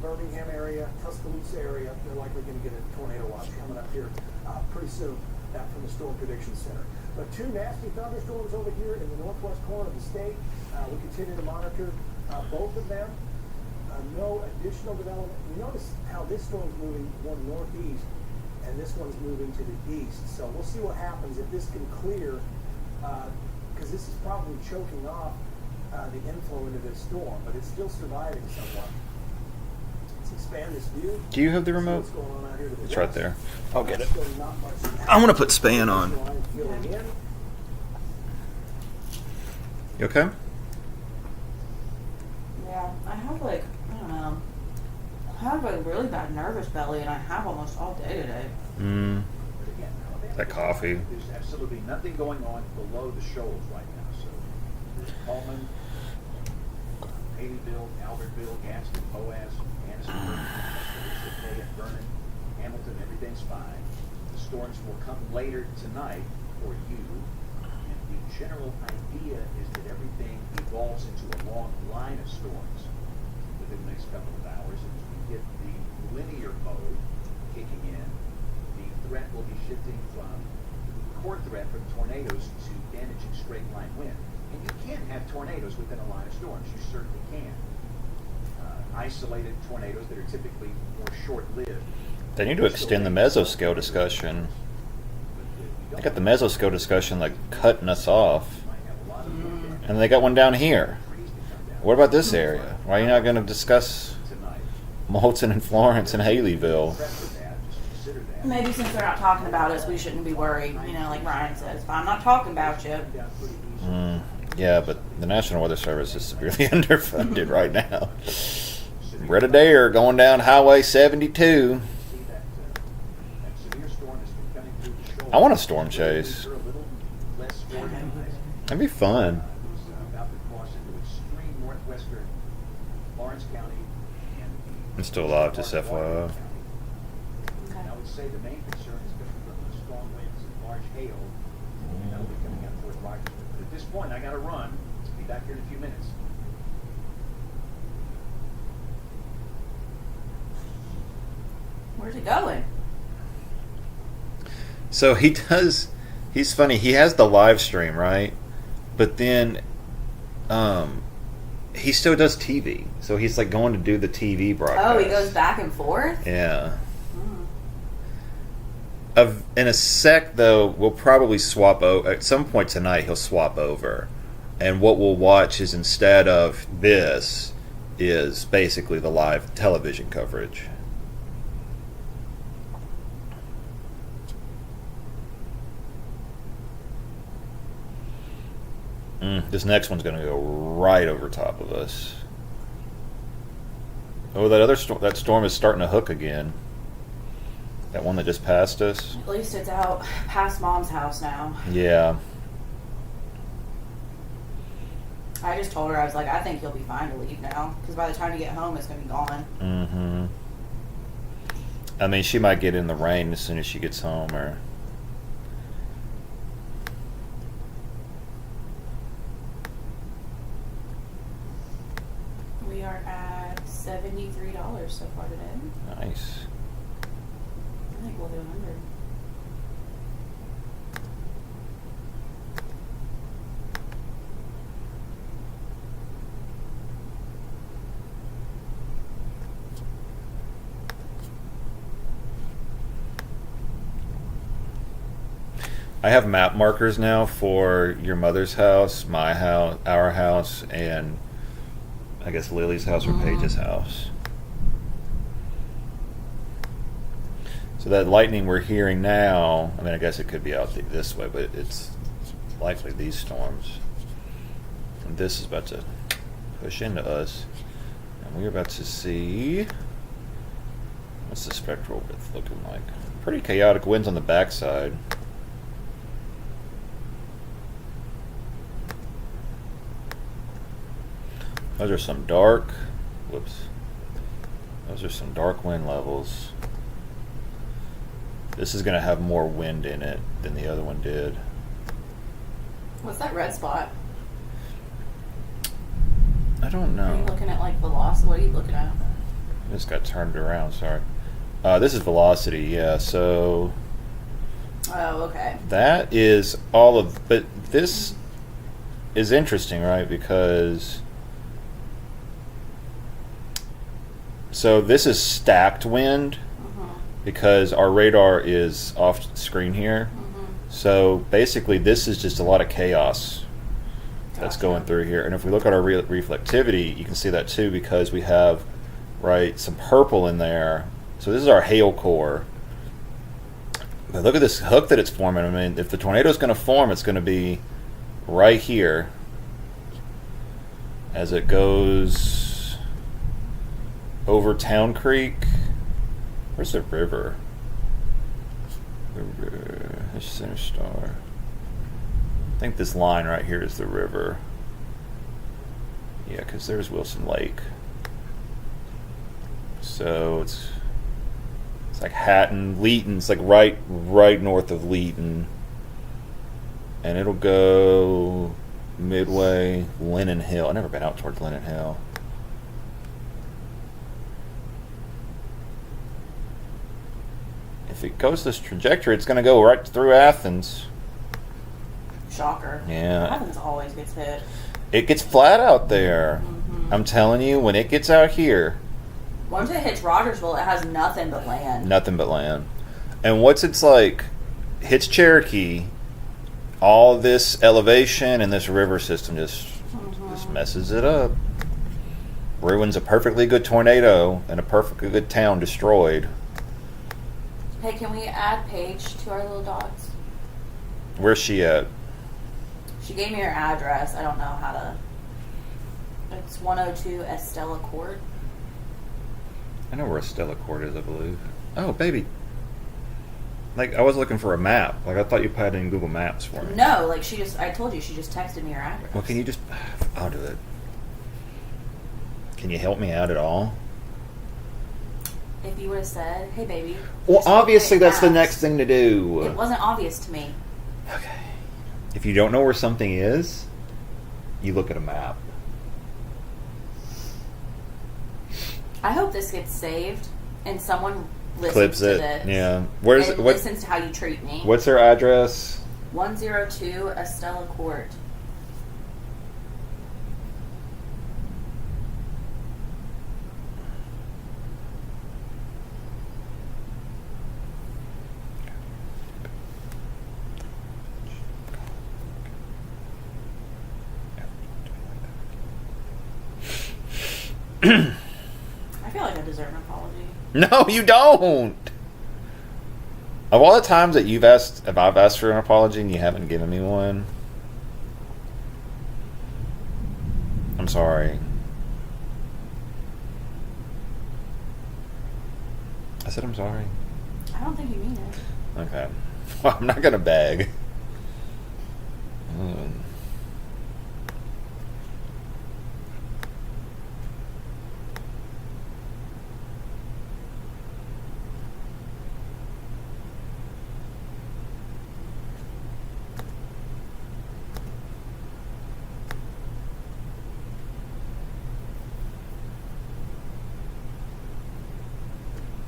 Birmingham area, Tuscaloosa area, they're likely going to get a tornado watch coming up here pretty soon from the Storm Prediction Center. But two nasty thunderstorms over here in the northwest corner of the state. We continue to monitor both of them. No additional development. You notice how this storm's moving more northeast and this one's moving to the east. So we'll see what happens if this can clear, because this is probably choking off the inflow into this storm, but it's still surviving somewhat. Let's expand this view. Do you have the remote? What's going on out here to the It's right west. there. I'll get it. Still not much I want to put Span on. filling in. You okay? Yeah, I have I don't know. I have a really bad nervous belly, and I have almost all day today. That coffee. There's absolutely nothing going on below the shoals right now. So there's Coleman, Haleyville, Albertville, Gaston, Boaz, Anniston, Vernon, Hamilton, everything's fine. The storms will come later tonight for you. And the general idea is that everything evolves into a long line of storms within the next couple of hours. And as we get the linear mode kicking in, the threat will be shifting from core threat from tornadoes to damaging straight line wind. And you can have tornadoes within a line of storms. You certainly can. Isolated tornadoes that are typically more short-lived. They need to extend the mesoscale discussion. They got the mesoscale discussion cutting us off. And they got one down here. What about this area? Why are you not going to discuss Moulton and Florence and Haleyville. Prep for that, just consider that. Maybe since they're not talking about us, we shouldn't be worried. You know, like Ryan says, if I'm not talking about you. Down pretty easy. Yeah, but the National Weather Service is severely underfunded right now. Red Adair going down Highway 72. See that severe storm has been coming through the shoulder. I want a storm chase. They're a little less organized. That'd be fun. It's about to cross into extreme northwestern Lawrence County and the I'm still alive, just FYI. Washington County. And I would say the main concern is coming from the strong winds and large hail, and that'll be coming out toward Rochester. But at this point, I got to run. I'll be back here in a few minutes. Where's it going? So he's funny. He has the live stream, right? But then he still does TV. So he's like going to do the TV broadcast. Oh, he goes back and forth? Yeah. In a sec, though, we'll probably swap over. At some point tonight, he'll swap over. And what we'll watch is, instead of this, is basically the live television coverage. This next one's going to go right over top of us. Oh, that storm is starting to hook again. That one that just passed us. At least it's out past Mom's house now. Yeah. I just told her, I was like, I think you'll be fine to leave now. Because by the time you get home, it's going to be gone. Mm-hmm. I mean, she might get in the rain as soon as she gets home, or... We are at $73 so far today. Nice. I think we'll do 100. I have map markers now for your mother's house, my house, our house, and I guess Lily's house or Paige's house. So that lightning we're hearing now, I mean, I guess it could be out this way, but it's likely these storms. And this is about to push into us. And we're about to see, what's the spectral width looking like? Pretty chaotic winds on the backside. Those are some dark, those are some dark wind levels. This is going to have more wind in it than the other one did. What's that red spot? I don't Are you know. looking at like velocity? What are you looking at? I just got turned around, sorry. This is velocity, yeah, so Oh, okay. that is all of, but this is interesting, right? Because, so this is stacked wind because our radar is off screen here. So basically this is just a lot of chaos that's going through here. And if we look at our reflectivity, you can see that too, because we have, right, some purple in there. So this is our hail core. But look at this hook that it's forming. I mean, if the tornado is going to form, it's going to be right here as it goes over Town Creek. Where's the river? There's Center Star. I think this line right here is the river. Yeah, because there's Wilson Lake. So it's like Hatton, Leeton. It's like right north of Leeton, and it'll go midway Lennon Hill. I've never been out towards Lennon Hill. If it goes this trajectory, it's going to go right through Athens. Shocker. Yeah. Athens always gets hit. It gets flat out there. I'm telling you, when it gets out here, Once it hits Rogersville, it has nothing but land. nothing but land. And what's it's like, hits Cherokee, all this elevation and this river system just messes it up. ruins a perfectly good tornado and a perfectly good town destroyed. Hey, can we add Paige to our little dogs? Where's she at? She gave me her address. I don't know how to. It's 102 Estella Court. I know where Stella Court is, I believe. Oh, baby. Like, I was looking for a map. Like, I thought you put it in Google Maps for me. No, like I told you, she just texted me her address. Well, can you just... I'll do it. Can you help me out at all? If you would have said, hey, baby. Well, just look obviously at that's the maps. next thing to do. It wasn't obvious to me. Okay. If you don't know where something is, you look at a map. I hope this gets saved and someone listens Clips to it. this. Yeah. Where's and what? listens to how you treat me. What's her address? 102 Estella Court. I feel like I deserve an apology. No, you don't. Of all the times that I've asked for an apology and you haven't given me one, I'm sorry. I said I'm sorry. I don't think you mean it. Okay. Well, I'm not gonna beg.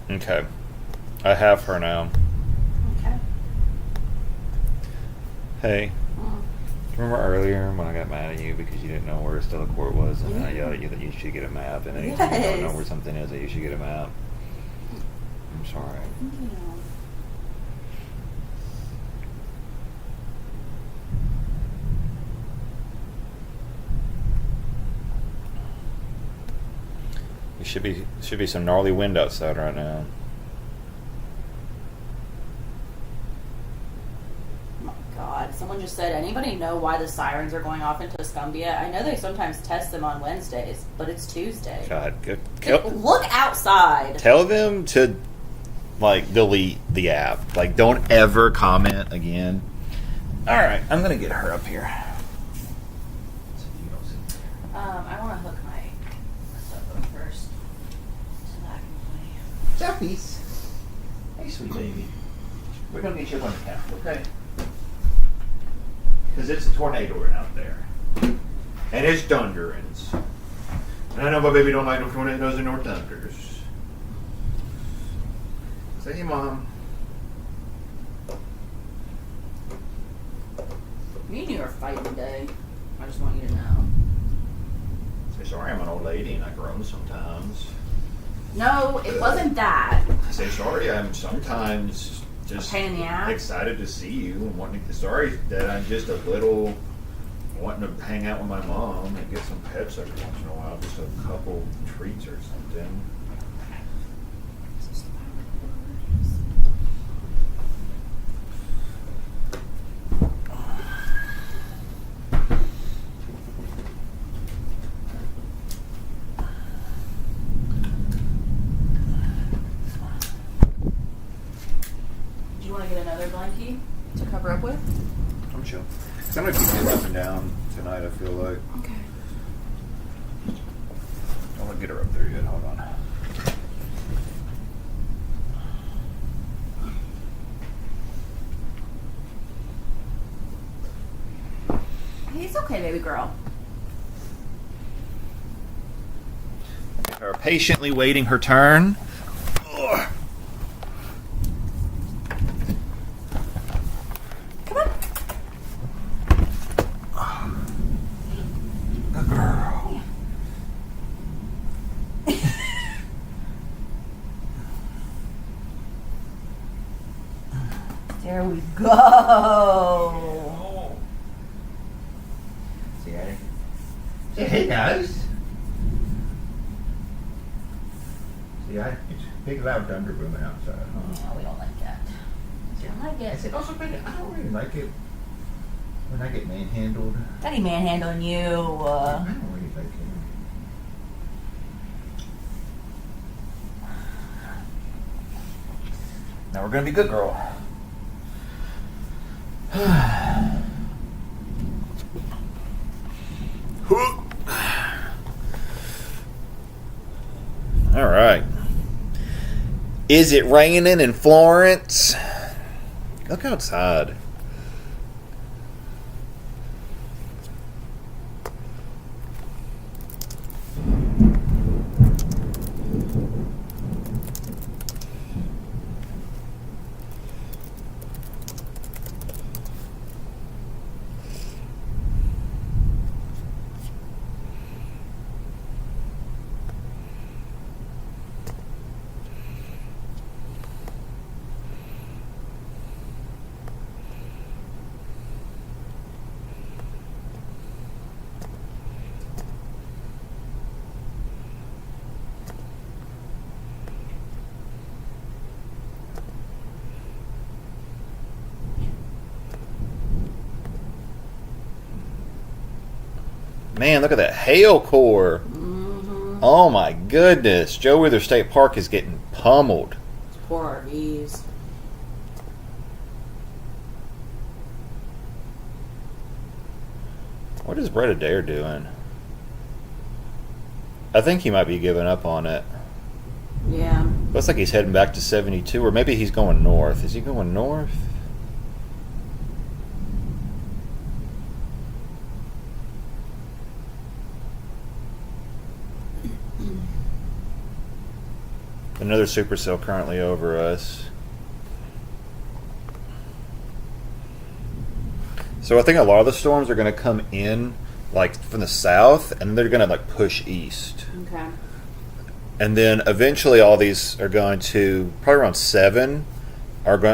Okay. I have her now. Okay. Hey. Remember earlier when I got mad at you because you didn't know where Stella Court was, and then I yelled at you that you should get a map, and anytime you don't know where something is, that you should get a map. I'm sorry. Should be some gnarly wind outside right now. Oh my God. Someone just said, anybody know why the sirens are going off in Tuscumbia? I know they sometimes test them on Wednesdays, but it's Tuesday. God, Look outside. tell them to delete the app. Don't ever comment again. All right, I'm gonna get her up here. I want to hook my stuff up first. So that I can play. Jeffies. Hey, sweet baby. We're gonna get you up on the couch, okay? Because it's a tornado out there, and it's thunderings. And I know my baby don't like no tornadoes and no thunders. Say, hey, Mom. Me and you are fighting today. I just want you to know. Say, sorry, I'm an old lady and I groan sometimes. No, it wasn't that. Say, sorry, I'm sometimes just Pain in the ass? excited to see you and wanting to, sorry that I'm just a little wanting to hang out with my mom and get some pets every once in a while, just a couple treats or something. Do you want to get another blankie to cover up with? I'm chill. I'm gonna keep getting up and down tonight, I feel like. Okay. I don't want to get her up there yet. Hold on. Hey, it's okay, baby girl. Her patiently waiting her turn. Ugh. Come on. Good girl. There we go. See, Daddy? Say, hey, guys. Yeah, it's big loud thunder booming outside. Yeah, we don't like that. We don't like I it. said, also, but I don't really like it when I get manhandled. Daddy manhandling you. I don't really like it. Now we're gonna be good, girl. All right. Is it raining in Florence? Look outside. Man, look at that hail core. Mm-hmm. Oh my goodness. Joe Wither State Park is getting pummeled. Poor RVs. What is Brett Adair doing? I think he might be giving up on it. Yeah. Looks like he's heading back to 72, or maybe he's going north. Is he going north? Another supercell currently over us. So I think a lot of the storms are going to come in like from the south, and they're going to like push east. Okay. And then eventually all these are going to, probably around 7,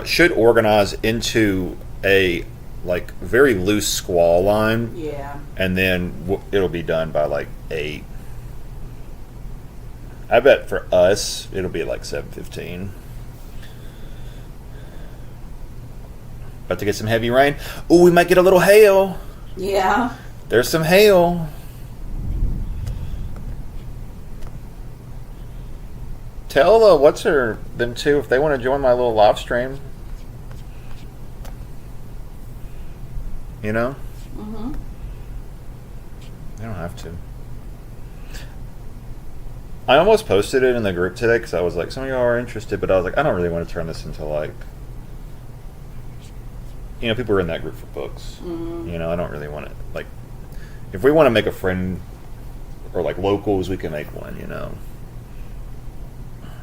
should organize into a like very loose squall line. Yeah. And then it'll be done by like 8. I bet for us it'll be like 7:15. About to get some heavy rain. Ooh, we might get a little hail. Yeah. There's some hail. Tell them two if they want to join my little live stream. You know? Mm-hmm. They don't have to. I almost posted it in the group today because I was like, some of y'all are interested, but I was like, I don't really want to turn this into like, you know, people are in that group for books. Mm-hmm. You know, I don't really want to, like, if we want to make a friend or like locals, we can make one, you know.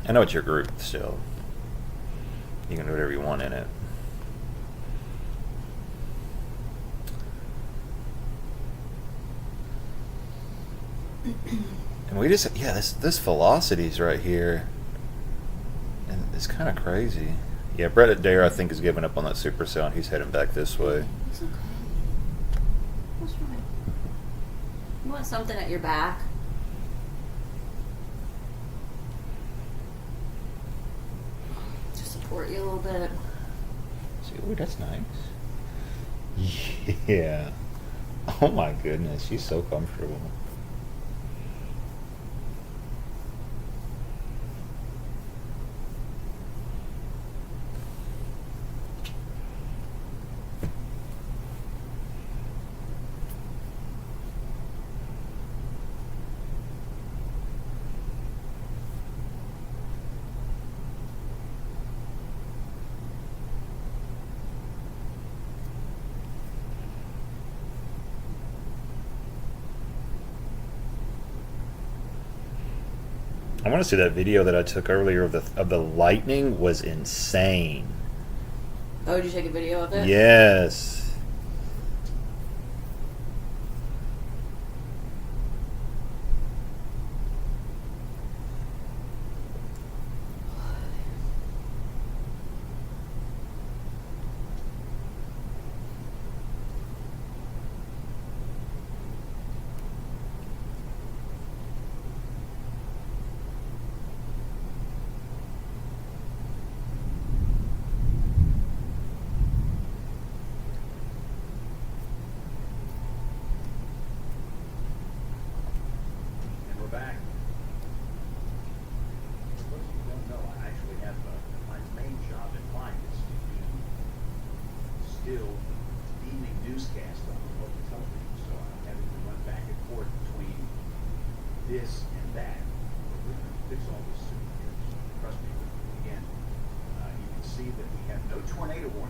I know it's your group still. You can do whatever you want in it. And we just, yeah, this velocity's right here. And it's kind of crazy. Yeah, Brett Adair, I think, is giving up on that supercell, and he's heading back this way. It's okay. What's wrong? You want something at your back? To support you a little bit. See, ooh, that's nice. Yeah. Oh my goodness, she's so comfortable. I want to see that video that I took earlier of the lightning. Was insane. Oh, did you take a video of it? Yes.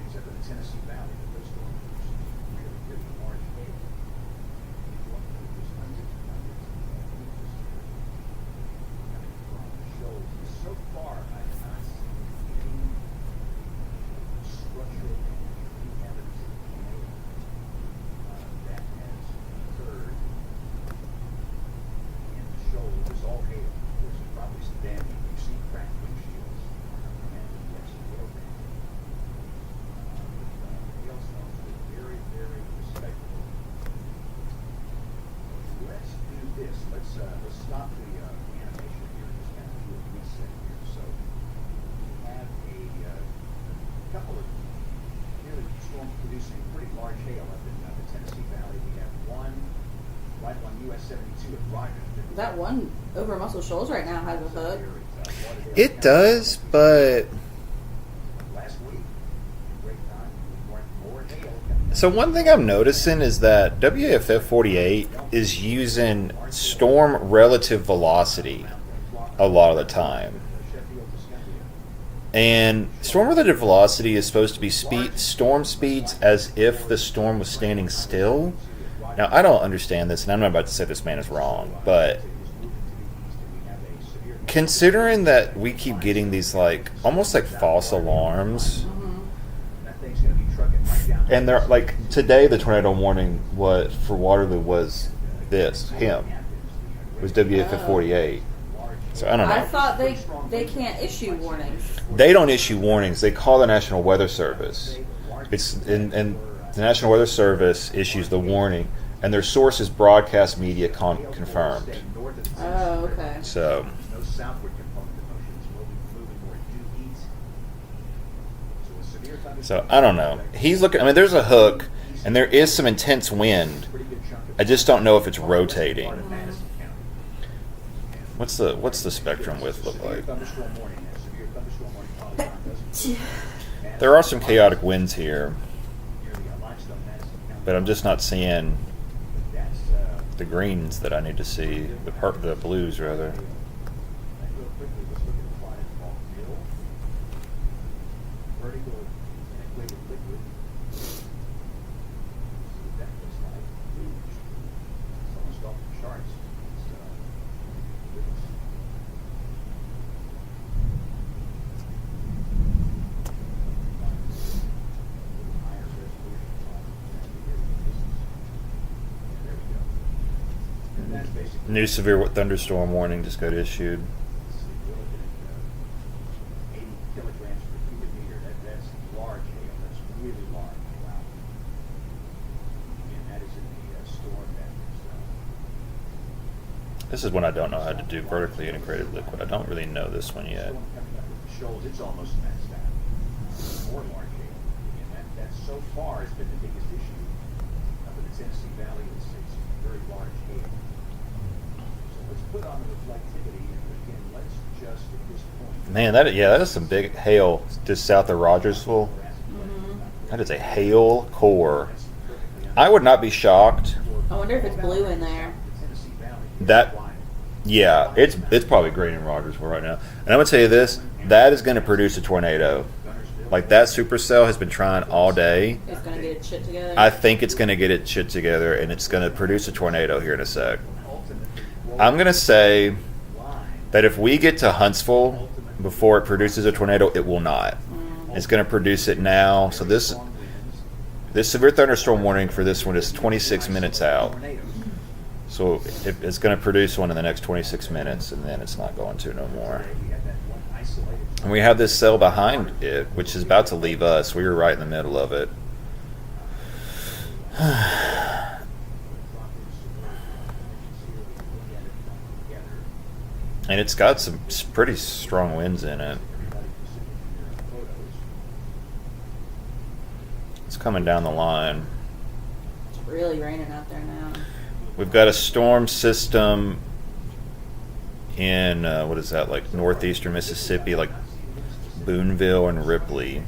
is up in the Tennessee Valley that those storms really, really large hail. There's hundreds and hundreds of inches coming from the shoals. So far, I have not seen any structural damage, any evidence of tornado that has occurred in the shoals. It's all hail. There's probably some damage. We've seen cracked windshields, and we have some hail damage. Hailstones are very, very respectable. Let's do this. Let's stop the animation here. Just kind of do a reset here. So we have a couple of really storms producing pretty large hail up in the Tennessee Valley. We have one right along US 72 at Rogers. That one over Muscle Shoals right now has a hook. It does, but Last week, great time. We want more hail coming. so one thing I'm noticing is that WAFF 48 is using storm relative velocity a lot of the time. And storm relative velocity is supposed to be storm speeds as if the storm was standing still. Now, I don't understand this, and I'm not about to say this man is wrong, but considering that we keep getting these like almost like false alarms, and they're like today the tornado warning was for Waterloo was WFF 48. So I don't know. I thought they can't issue warnings. They don't issue warnings. They call the National Weather Service. And the National Weather Service issues the warning, and their source is broadcast media confirmed. Oh, okay. So No southward component of motions will be moving more due east. So a severe thunderstorm. So I don't know. He's looking. I mean, there's a hook, and there is some intense wind. I just don't know if it's rotating. What's the spectrum width look like? Thunderstorm warning. A severe thunderstorm warning polygon doesn't There are some chaotic winds here, near the limestone Madison County. but I'm just not seeing That's the greens that I need to see. The blues rather. real quickly. Let's look at the fly ball mill. Vertical integrated liquid. See what that looks like. It's almost off the charts. It's, goodness. Higher resolution on there we go. And that's basically New severe thunderstorm warning just got issued. 80 kilograms per cubic meter. That's large hail. That's really large. Wow. Again, that is in the storm that is This is one I don't know how to do. Vertically integrated liquid. I don't really know this one yet. storm coming up with the shoals. It's almost maxed out. More large hail. Again, that so far has been the biggest issue up in the Tennessee Valley. It's very large hail. So let's put on the reflectivity, and again, let's just at this point. Man, that is some big hail just south of Rogersville. That is a hail core. I would not be shocked. I wonder if it's blue in there. That, yeah, it's probably green in Rogersville right now. And I'm gonna tell you this: that is going to produce a tornado. Like that supercell has been trying all day. It's gonna get its shit together. I think it's going to get its shit together, and it's going to produce a tornado here in a sec. I'm going to say that if we get to Huntsville before it produces a tornado, it will not. It's going to produce it now. So this severe thunderstorm warning for this one is 26 minutes out. So it's going to produce one in the next 26 minutes, and then it's not going to no more. And we have this cell behind it, which is about to leave us. We were right in the middle of it. And it's got some pretty strong winds in it. It's coming down the line. It's really raining out there now. We've got a storm system in, what is that, like northeastern Mississippi, like Boonville and Ripley,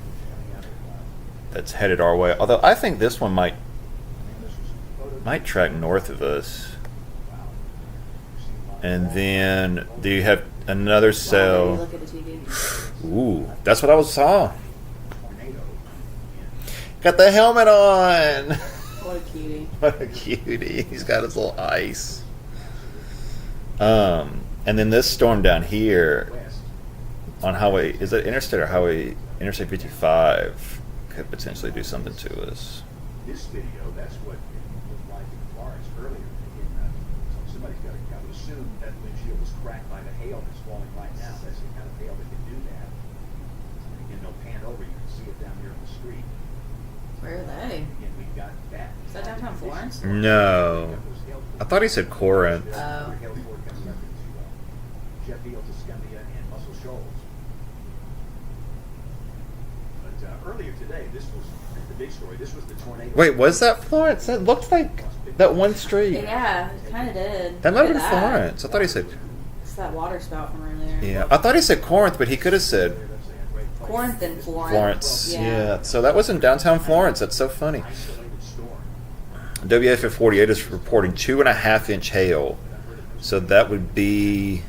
that's headed our way. Although I think this one might track north of us. And then do you have another cell? Look at the TV. Ooh, that's what I saw. Got the helmet on. What a cutie. What a cutie. He's got his little ice. And then this storm down here on highway, is it interstate or highway, Interstate 55 could potentially do something to us. This video, that's what it looked like in Florence earlier. Somebody's got to, I would assume that windshield was cracked by the hail that's falling right now. That's the kind of hail that can do that. And again, they'll pan over, you can see it down here on the street. Where are they? Again, we've got that. Is that downtown Florence? No. I thought he said Corinth. Oh. Sheffield, Tuscumbia, and Muscle Shoals. But earlier today, this was the big story. This was the tornado. Wait, was that Florence? That looked like that one street. Yeah, it kind of did. That might have Look been at that. Florence. I thought he said. It's that water spout from earlier. Yeah, I thought he said Corinth, but he could have said Corinth and Florence. Florence. Yeah. So that wasn't downtown Florence. That's so funny. WF at 48 is reporting 2.5-inch hail. So that would be.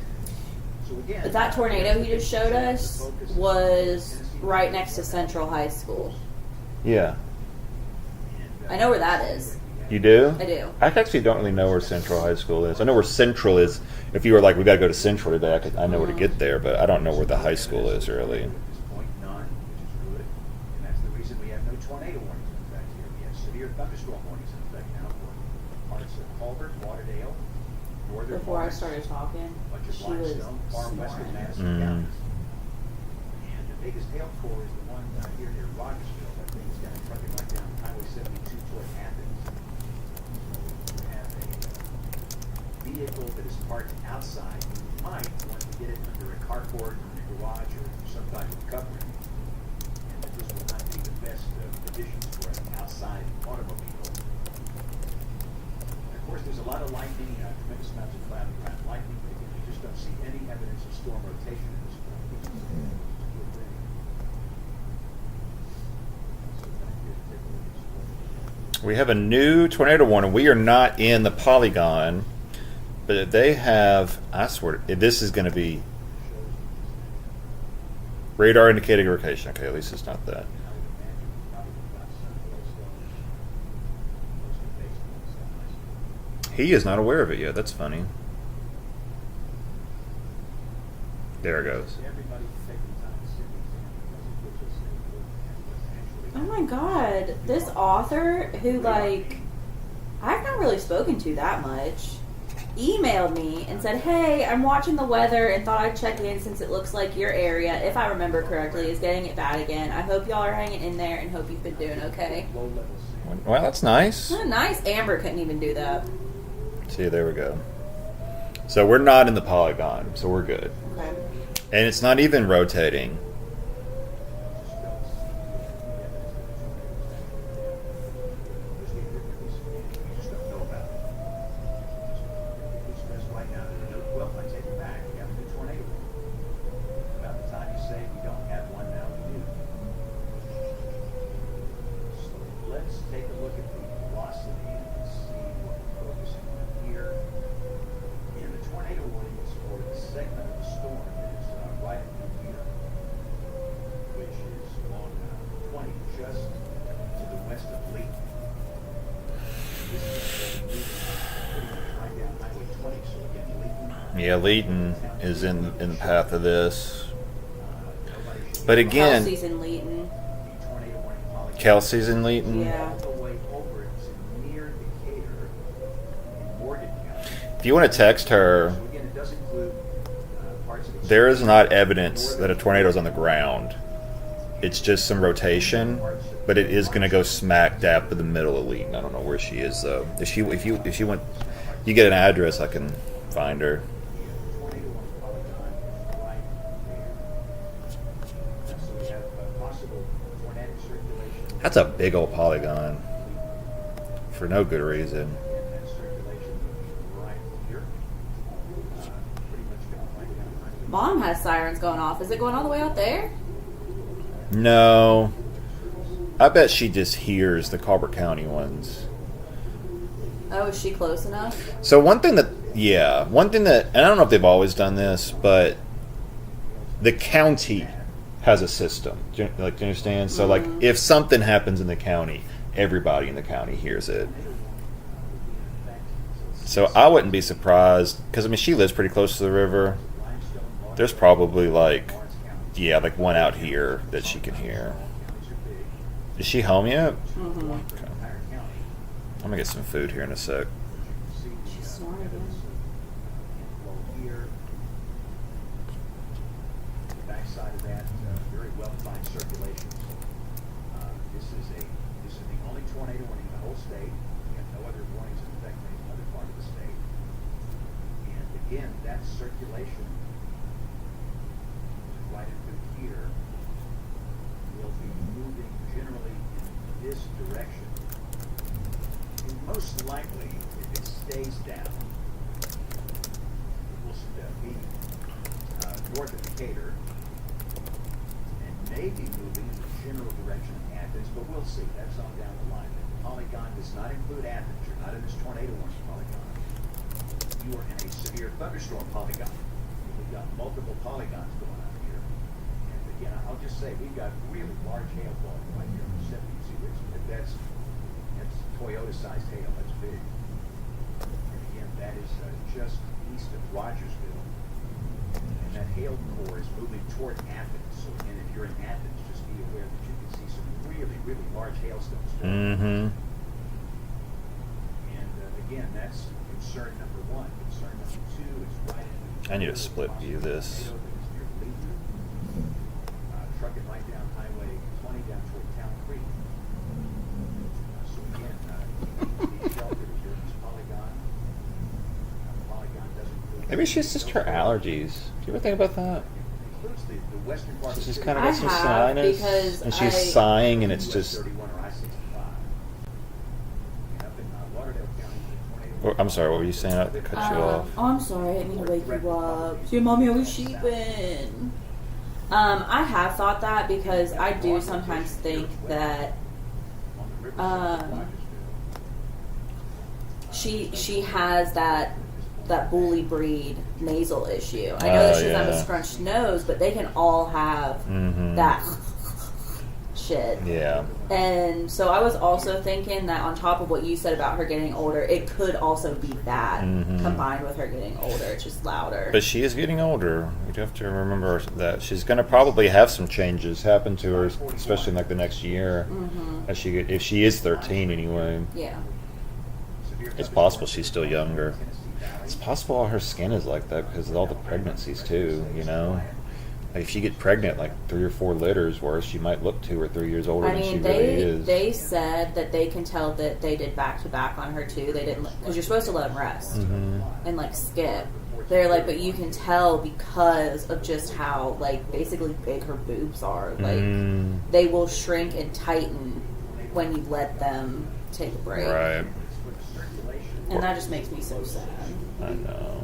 But that tornado he just showed us was right next to Central High School. Yeah. I know where that is. You do? I do. I actually don't really know where Central High School is. I know where Central is. If you were like, we got to go to Central today, I know where to get there, but I don't know where the high school is really. Point none, which is good. And that's the reason we have no tornado warnings in effect here. We have severe thunderstorm warnings in effect now for parts of Culver, Lauderdale, northern Before I Lawrence, started talking, much of she was Limestone, far west of snoring. Madison County. And the biggest hail core is the one here near Rogersville. That thing's got it trucking right down Highway 72 toward Athens. We have a vehicle that is parked outside. You might want to get it under a carport or in a garage or some type of covering. And that this will not be the best conditions for an outside automobile. And of course, there's a lot of lightning, tremendous amounts of cloud and ground lightning. But we just don't see any evidence of storm rotation at this point, which is a good thing. So back here to take a look at storm. We have a new tornado warning. We are not in the polygon, but they have, I swear, this is going to be radar indicating location. Okay, at least it's not that. I would imagine probably about some hailstones, most of baseball stuff. He is not aware of it yet. That's funny. There it goes. Everybody take the time to sit because it gives us a look at what's actually Oh my god, this author who, like, I've not really spoken to that much, emailed me and said, hey, I'm watching the weather and thought I'd check in since it looks like your area, if I remember correctly, is getting it bad again. I hope y'all are hanging in there and hope you've been doing okay. low level sand. Well, that's nice. Oh, nice. Amber couldn't even do that. See, there we go. So we're not in the polygon, so we're good. Okay. And it's not even rotating. Yeah, Leeton is in the path of this. But again, Kelsey's in Leeton. Kelsey's in Leeton. Yeah. If you want to text her, there is not evidence that a tornado is on the ground. It's just some rotation, but it is going to go smack dab in the middle of Leeton. I don't know where she is though. If she went, you get an address, I can find her. That's a big old polygon for no good reason. Mom has sirens going off. Is it going all the way out there? No. I bet she just hears the Colbert County ones. Oh, is she close enough? So one thing that, and I don't know if they've always done this, but the county has a system. Do you understand? So like, if something happens in the county, everybody in the county hears it. So I wouldn't be surprised, because I mean, she lives pretty close to the river. There's probably like one out here that she can hear. Is she home yet? Mm-hmm. Okay. I'm gonna get some food here in a sec. She's snoring again. Backside of that, very well-defined circulation. This is the only tornado warning in the whole state. We have no other warnings in effect in any other part of the state. And again, that circulation right through here will be moving generally in this direction. And most likely, if it stays down, it will be north of Decatur, and maybe moving in the general direction of Athens, but we'll see. That's on down the line. The polygon does not include Athens. You're not in this tornado warning polygon. You are in a severe thunderstorm polygon. We've got multiple polygons going on here. And again, I'll just say, we've got really large hail falling right here on the 70. See, that's Toyota-sized hail. That's big. And again, that is just east of Rogersville. And that hail core is moving toward Athens. So again, if you're in Athens, just be aware that you can see some really, really large hailstones. Mm-hmm. And again, that's concern number one. Concern number two is right in the I need a split view of this. Trucking right down Highway 20 down toward Town Creek. So again, the shelter is here in this polygon. The polygon doesn't include. Maybe she's just her allergies. Do you ever think about that? Includes the western part She's of just the kind of I got some have, sinus, because and she's I- sighing, and it's just. 31 or I-65. And up in Lauderdale County, the tornado. I'm sorry, what were you saying? I cut you off. Oh, I'm sorry. I didn't mean to wake you up. Your mommy always sheeping. I have thought that, because I do sometimes think that On the riverside of um, Rogersville. she has that bully breed nasal issue. I know that she doesn't have a yeah. scrunched nose, but they can all have Mhm. that shit. Yeah. And so I was also thinking that on top of what you said about her getting older, it could also be that Mhm. combined with her getting older. It's just louder. But she is getting older. We do have to remember that she's going to probably have some changes happen to her, especially in like the next year. As if she is 13 anyway. Yeah. It's possible she's still younger. It's possible all her skin is like that because of all the pregnancies too, you know? Like if you get pregnant like 3 or 4 litters worth, she might look 2 or 3 years older I than she mean, really is. they said that they can tell that they did back to back on her too. They didn't, because you're supposed to let them rest and like skip. They're like, but you can tell because of just how like basically big her boobs are. Like they will shrink and tighten when you let them take a break. Right. And that just makes me so sad. I know.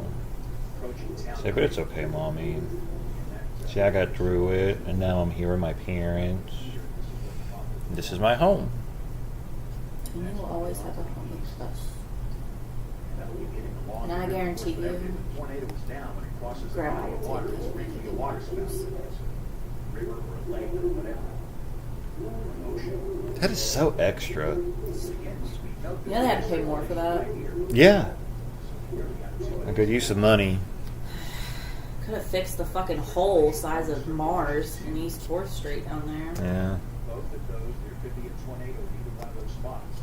Say, but it's okay, Mommy. See, I got through it, and now I'm here with my parents. This is my home. And you will always have a home with us. And I guarantee you, Tornado was down when it crosses the Grandma body of will water. take It's you. briefly a water spout. It's a river or a lake or whatever. Or an ocean. That is so extra. Again, we know you know they had to pay more for that. Yeah. A good use of money. Could have fixed the fucking hole size of Mars in East 4th Street down there. Yeah. both of those, there could be a tornado in either one of those spots.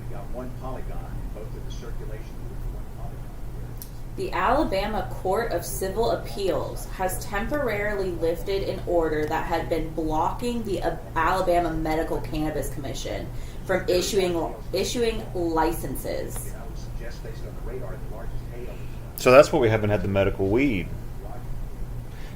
We got one polygon in both of the circulations with one polygon. The Alabama Court of Civil Appeals has temporarily lifted an order that had been blocking the Alabama Medical Cannabis Commission from issuing licenses. I would suggest based on the radar, the largest hail is So that's why we haven't had the medical weed.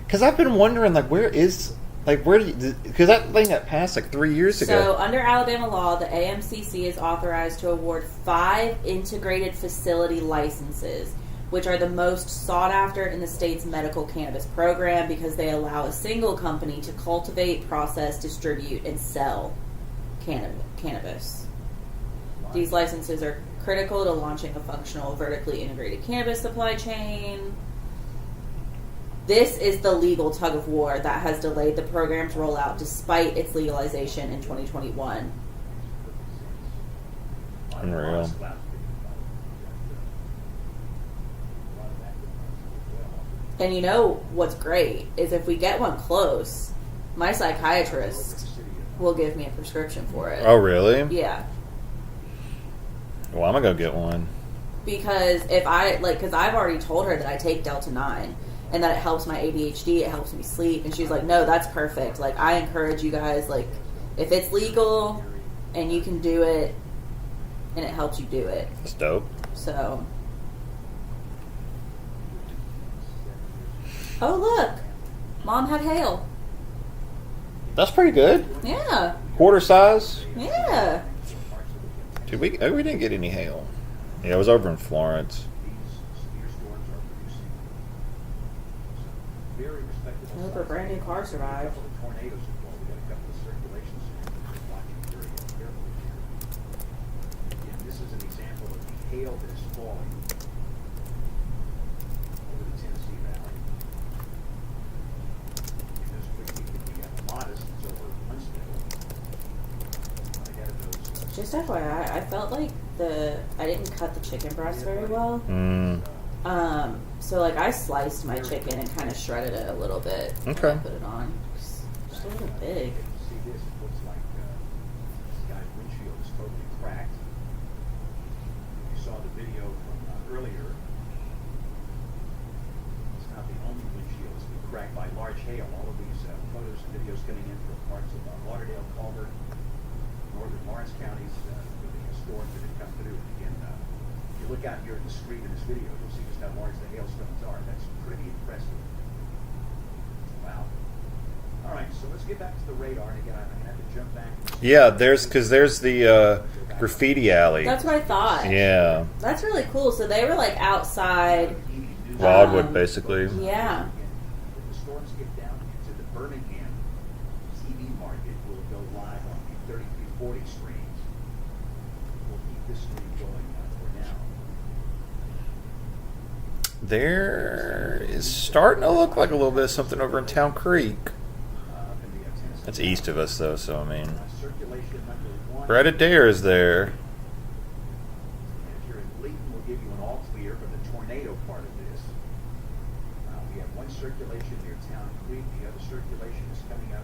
Because I've been wondering, like, because that thing got passed like 3 years So, ago. under Alabama law, the AMCC is authorized to award 5 integrated facility licenses, which are the most sought after in the state's medical cannabis program because they allow a single company to cultivate, process, distribute, and sell cannabis. These licenses are critical to launching a functional, vertically integrated cannabis supply chain. This is the legal tug of war that has delayed the program's rollout despite its legalization in 2021. Unreal. And you know what's great is if we get one close, my psychiatrist will give me a prescription for it. Oh, really? Yeah. Well, I'm gonna go get one. Because if I, like, because I've already told her that I take Delta 9 and that it helps my ADHD, it helps me sleep. And she's like, no, that's perfect. Like, I encourage you guys, like, if it's legal and you can do it and it helps you do it. That's dope. So. Oh, look. Mom had hail. That's pretty good. Yeah. Quarter size. Yeah. Dude, we didn't get any hail. Yeah, it was over in Florence. I hope a brand new car survived. This is an example of the hail that is falling over the Tennessee Valley. And those quickly could be modest. It's over Huntsville. Ahead of those. Just FYI, I felt like I didn't cut the chicken breast very well. So like I sliced my chicken and kind of shredded it a little bit. Okay. And put it on. It's just a little big. See this? It looks like this guy's windshield is totally cracked. You saw the video from earlier. It's not the only windshield that's been cracked by large hail. All of these photos and videos coming in from parts of Lauderdale, Culver, northern Lawrence counties, with the storms that have come through. Again, if you look out here at the screen in this video, you'll see just how large the hailstones are. That's pretty impressive. Wow. All right, so let's get back to the radar. And again, I'm going to have to jump back. Yeah, there's the graffiti alley. That's what I thought. Yeah. That's really cool. So they were like outside. Wildwood, basically. Yeah. If the storms get down into the Birmingham TV market, we'll go live on the 3340 screens. We'll keep this screen going for now. There is starting to look like a little bit of something over in Town Creek. That's east of us, though, so I mean. Circulation number 1. Brett Adair is there. And if you're in Leeton, we'll give you an all clear for the tornado part of this. We have one circulation near Town Creek. The other circulation is coming up,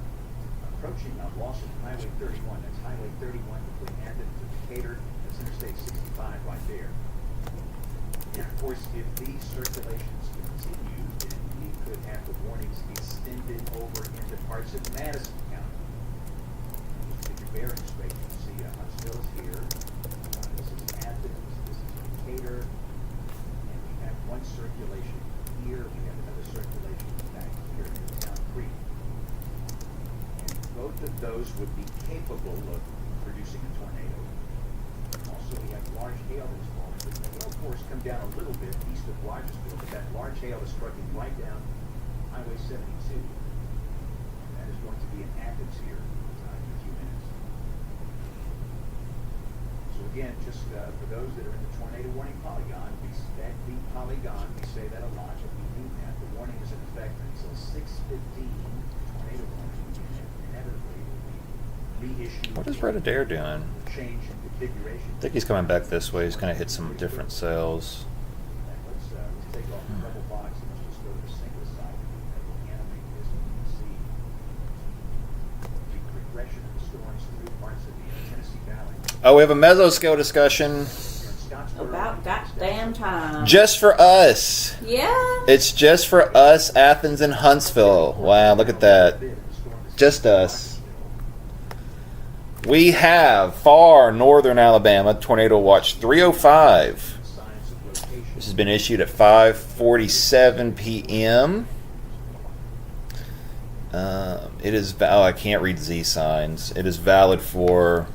approaching Lawson Highway 31. That's Highway 31 between Athens and Decatur. That's Interstate 65 right there. And of course, if these circulations continue, then we could have the warnings extended over into parts of Madison County. Just get your bearings straight. You can see Huntsville is here. This is Athens. This is Decatur. And we have one circulation here. We have another circulation back here in Town Creek. And both of those would be capable of producing a tornado. Also, we have large hail that's falling. The hail force come down a little bit east of Rogersville, but that large hail is striking right down Highway 72. And that is going to be in Athens here in a few minutes. So again, just for those that are in the tornado warning polygon, we say that a lot, but we mean that. The warning is in effect until 6:15. Tornado warning inevitably will be reissued. What is Brett Adair doing? Change in configuration. I think he's coming back this way. He's going to hit some different cells. Let's take off the double box and let's just go to the single side. We'll animate this and you can see the progression of the storms through parts of the Tennessee Valley. Oh, we have a mesoscale discussion. Here in Scottsboro, About goddamn time. Just for us. Yeah. It's just for us, Athens and Huntsville. Wow, look at that. Just us. We have far northern Alabama tornado watch 305. This has been issued at 5:47 p.m. It is. Oh, I can't read Z signs. It is valid for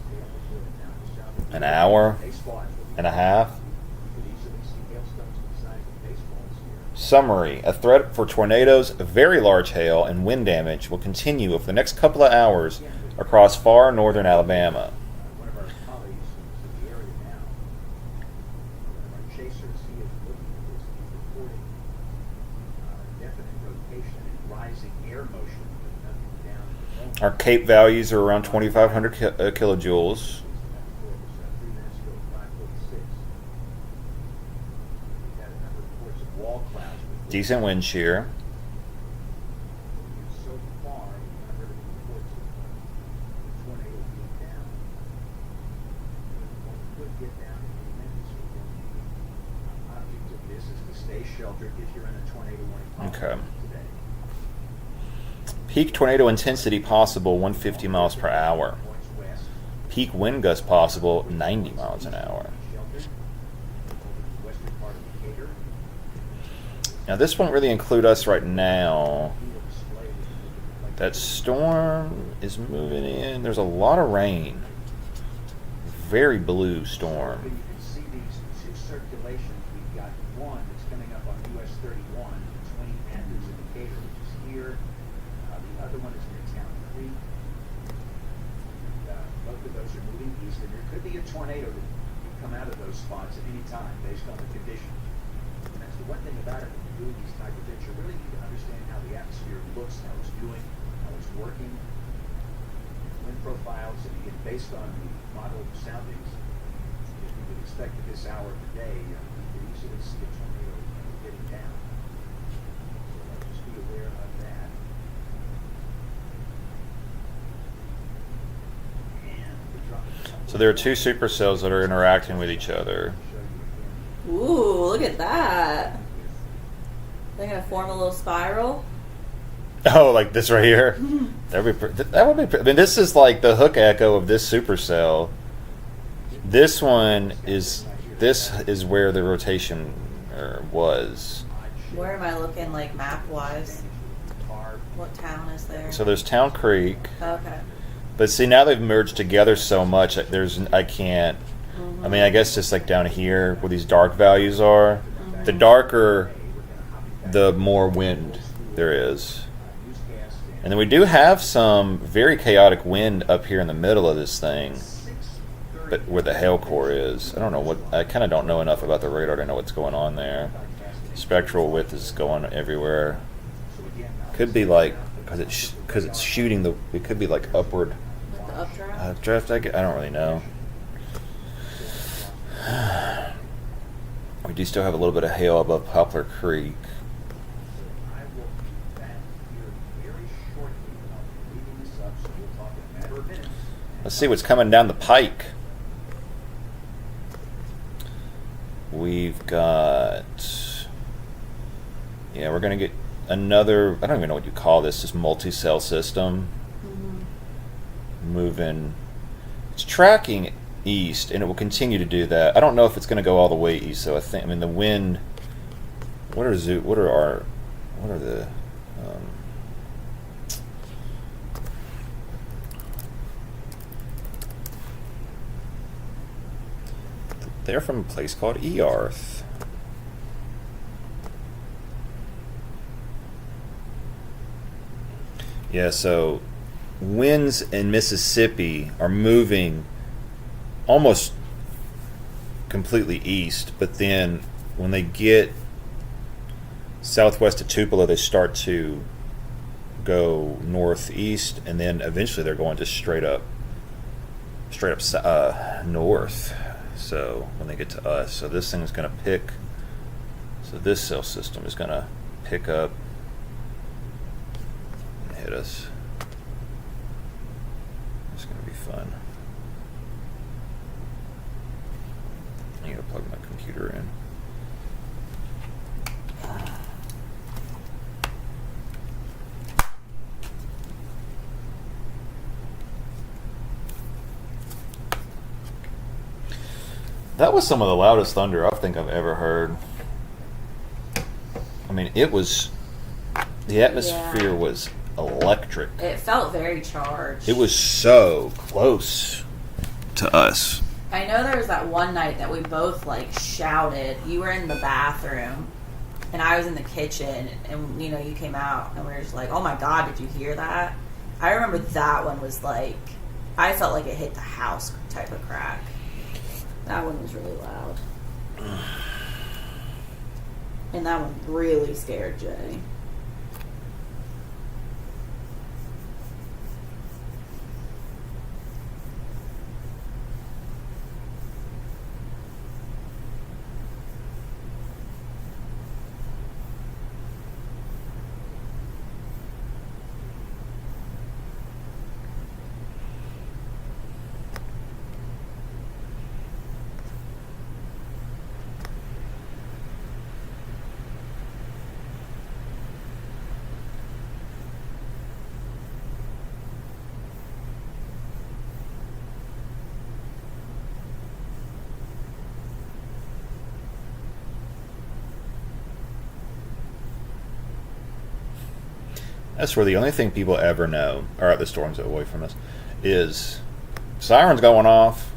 an hour and a half. Summary: a threat for tornadoes, very large hail, and wind damage will continue over the next couple of hours across far northern Alabama. One of our colleagues who's in the area now, one of our chasers, he is looking at this, he's reporting definite rotation precipitation and rising air motion with nothing down at the moment. Our Cape values are around 2,500 kilojoules. Decent wind shear. So far, we've not heard of reports of the tornado being down. One could get down in minutes. Object of this is to stay sheltered if you're in a tornado warning Okay. today. Peak tornado intensity possible 150 miles per hour. Points west, Peak wind gust possible 90 miles an hour. sheltered over the western part of Decatur. Now this won't really include us right now. View of display with That storm is moving in. There's a lot of rain. Very blue storm. You can see these two circulations. We've got one that's coming up on US 31 between Andrews and Decatur, which is here. The other one is near Town Creek. Both of those are moving east, and there could be a tornado that could come out of those spots at any time based on the conditions. And that's the one thing about it when you're doing these type of things. You really need to understand how the atmosphere looks, how it's doing, how it's working, wind profiles, and again, based on the model soundings, if we would expect at this hour of the day, we could easily see a tornado getting down. So let's just be aware of that. And we're dropping. So there are two supercells that are interacting with each other. Ooh, look at that. They're gonna form a little spiral. Oh, like this right here. That would be. I mean, this is like the hook echo of this supercell. This one is. This is where the rotation was. Where am I looking, like map wise? What town is there? So there's Town Creek, Okay. but see now they've merged together so much. I can't. I mean, I guess just like down here where these dark values are, the darker, the more wind there is. And then we do have some very chaotic wind up here in the middle of this thing, but where the hail core is. I don't know what. I kind of don't know enough about the radar to know what's going on there. Spectral width is going everywhere. Could be like because it's shooting the. It could be like upward Like the updraft? draft. I don't really know. We do still have a little bit of hail above Poplar Creek. I will be back here very shortly. I'll be leaving this up, so we'll talk in a matter of minutes. Let's see what's coming down the pike. We've got. Yeah, we're going to get another. I don't even know what you call this multi-cell system. Moving. It's tracking east, and it will continue to do that. I don't know if it's going to go all the way east, so I mean, the wind. What are the. They're from a place called Earth. Yeah, so winds in Mississippi are moving almost completely east, but then when they get southwest of Tupelo, they start to go northeast, and then eventually they're going just straight up north. So when they get to us, so this thing is going to pick. So this cell system is going to pick up and hit us. It's going to be fun. I need to plug my computer in. That was some of the loudest thunder I think I've ever heard. I mean, it was. The atmosphere was electric. It felt very charged. It was so close to us. I know there was that one night that we both like shouted. You were in the bathroom, and I was in the kitchen, and you came out, and we were just like, "Oh my god, did you hear that?" I remember that one was like, I felt like it hit the house type of crack. That one was really loud, and that one really scared Jay. That's where the only thing people ever know, or the storms away from us, is sirens going off.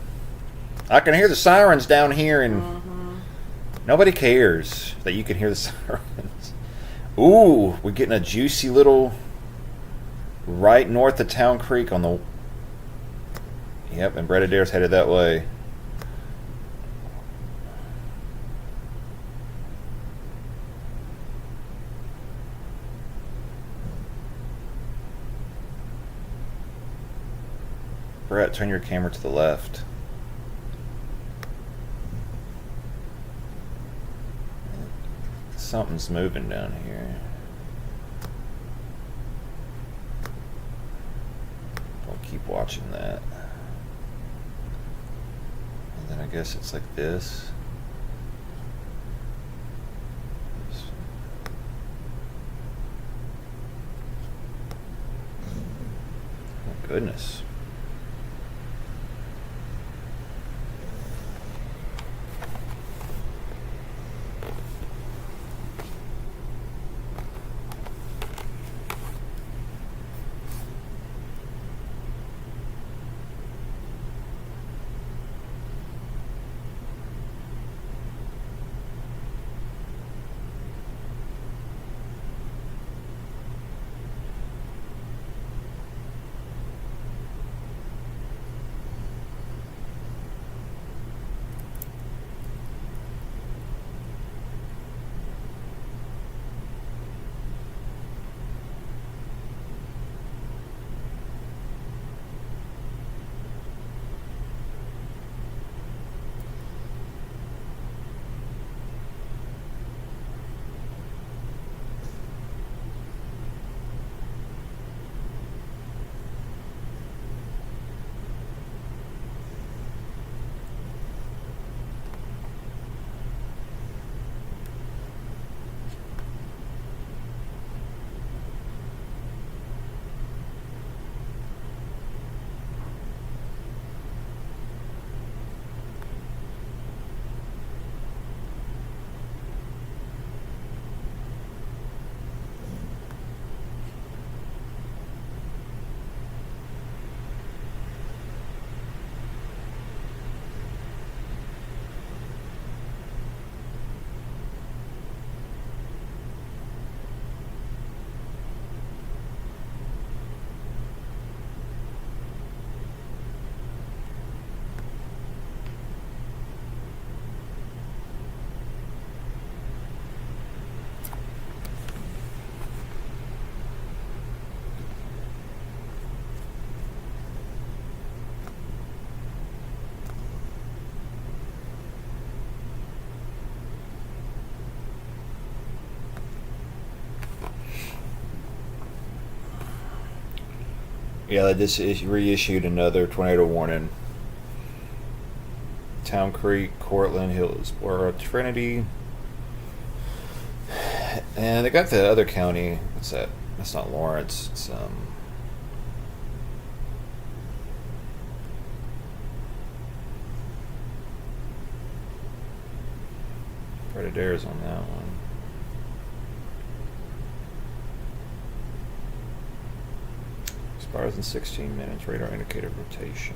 I can hear the sirens down here, and nobody cares that you can hear the sirens. Ooh, we're getting a juicy little right north of Town Creek on the... Yep, and Brett Adair's headed that way. Brett, turn your camera to the left. Something's moving down here. I'll keep watching that. And then I guess it's like this. Oh, goodness. Yeah, they just reissued another tornado warning. Town Creek, Cortland, Hillsborough, Trinity. And they got the other county. What's that? That's not Lawrence. It's Brett Adair's on that one. Expires in 16 minutes. Radar indicator rotation.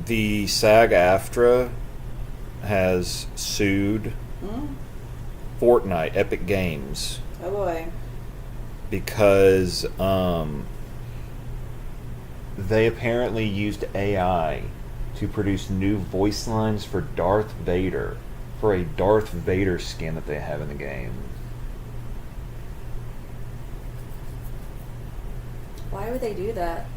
The SAG-AFTRA has sued Fortnite, Epic Games. Oh boy. Because they apparently used AI to produce new voice lines for Darth Vader, for a Darth Vader skin that they have in the game. Why would they do that?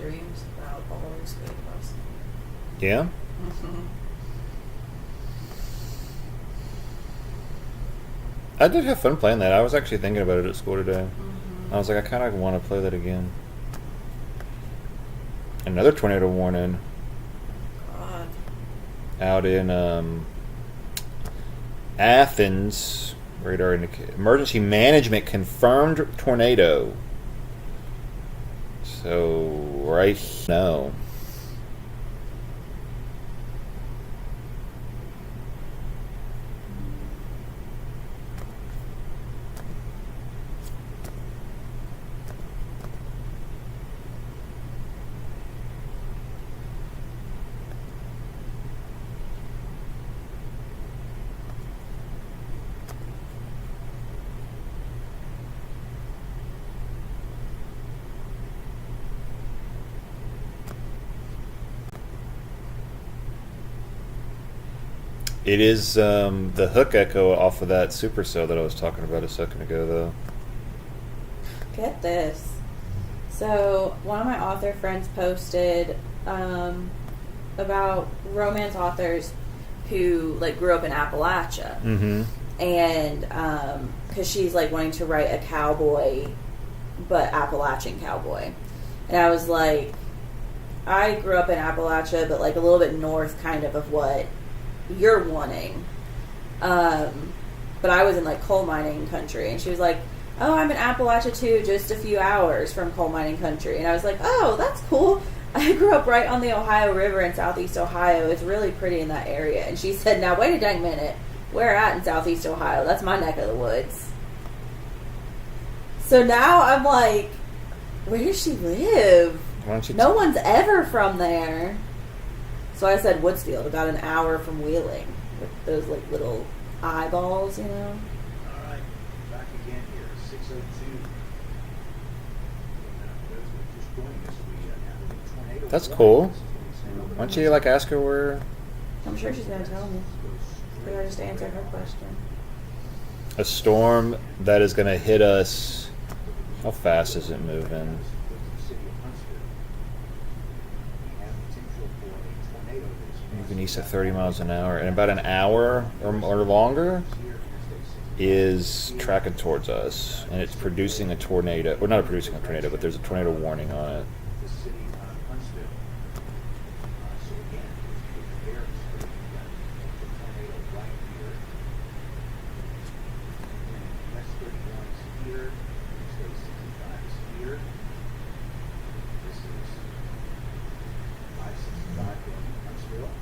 dreams about all those escape last night. Yeah. I did have fun playing that. I was actually thinking about it at school today. I was like, I kind of want to play that again. Another tornado warning God. out in Athens. Radar indicator. Emergency management confirmed tornado. So right now. It is the hook echo off of that supercell that I was talking about a second ago, though. Get this. So, one of my author friends posted about romance authors who like grew up in Appalachia, and because she's like wanting to write a cowboy, but Appalachian cowboy, and I was like, I grew up in Appalachia, but like a little bit north, kind of what you're wanting, but I was in like coal mining country, and she was like, oh, I'm in Appalachia too, just a few hours from coal mining country. And I was like, oh, that's cool. I grew up right on the Ohio River in southeast Ohio. It's really pretty in that area. And she said, now wait a dang minute, where at in southeast Ohio? That's my neck of the woods. So now I'm like, where does she live? Why don't you No one's ever from there. So I said Woodsfield, about an hour from Wheeling, with those like little eyeballs, you know. All right, back again here, 6:02. Those that are just joining us, we have a tornado. That's cool. Why don't you like ask her where? I'm sure she's gonna tell me. But I just answered her question. A storm that is going to hit us. How fast is it moving? Moving east at 30 miles an hour. In about an hour or longer is tracking towards us. And it's producing a tornado. Well, not producing a tornado, but there's a tornado warning on it. The city of Huntsville. So again, there is the tornado right here. And West 31 is here. Interstate 65 is here. This is I-65 going to Huntsville.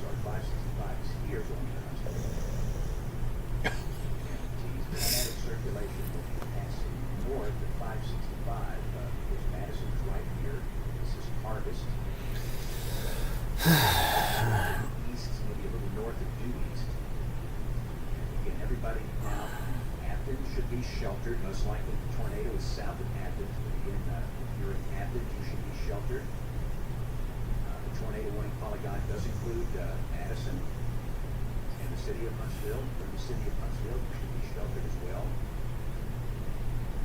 Sorry, 565 is here going to Huntsville. And the magnetic circulation will be passing north at 565. Because Madison's right here. This is Harvest. East, maybe a little north of due east. And again, everybody now, Athens should be sheltered. Most likely the tornado is south of Athens. But again, if you're in Athens, you should be sheltered. The tornado warning polygon does include Madison and the city of Huntsville. From the city of Huntsville, you should be sheltered as well.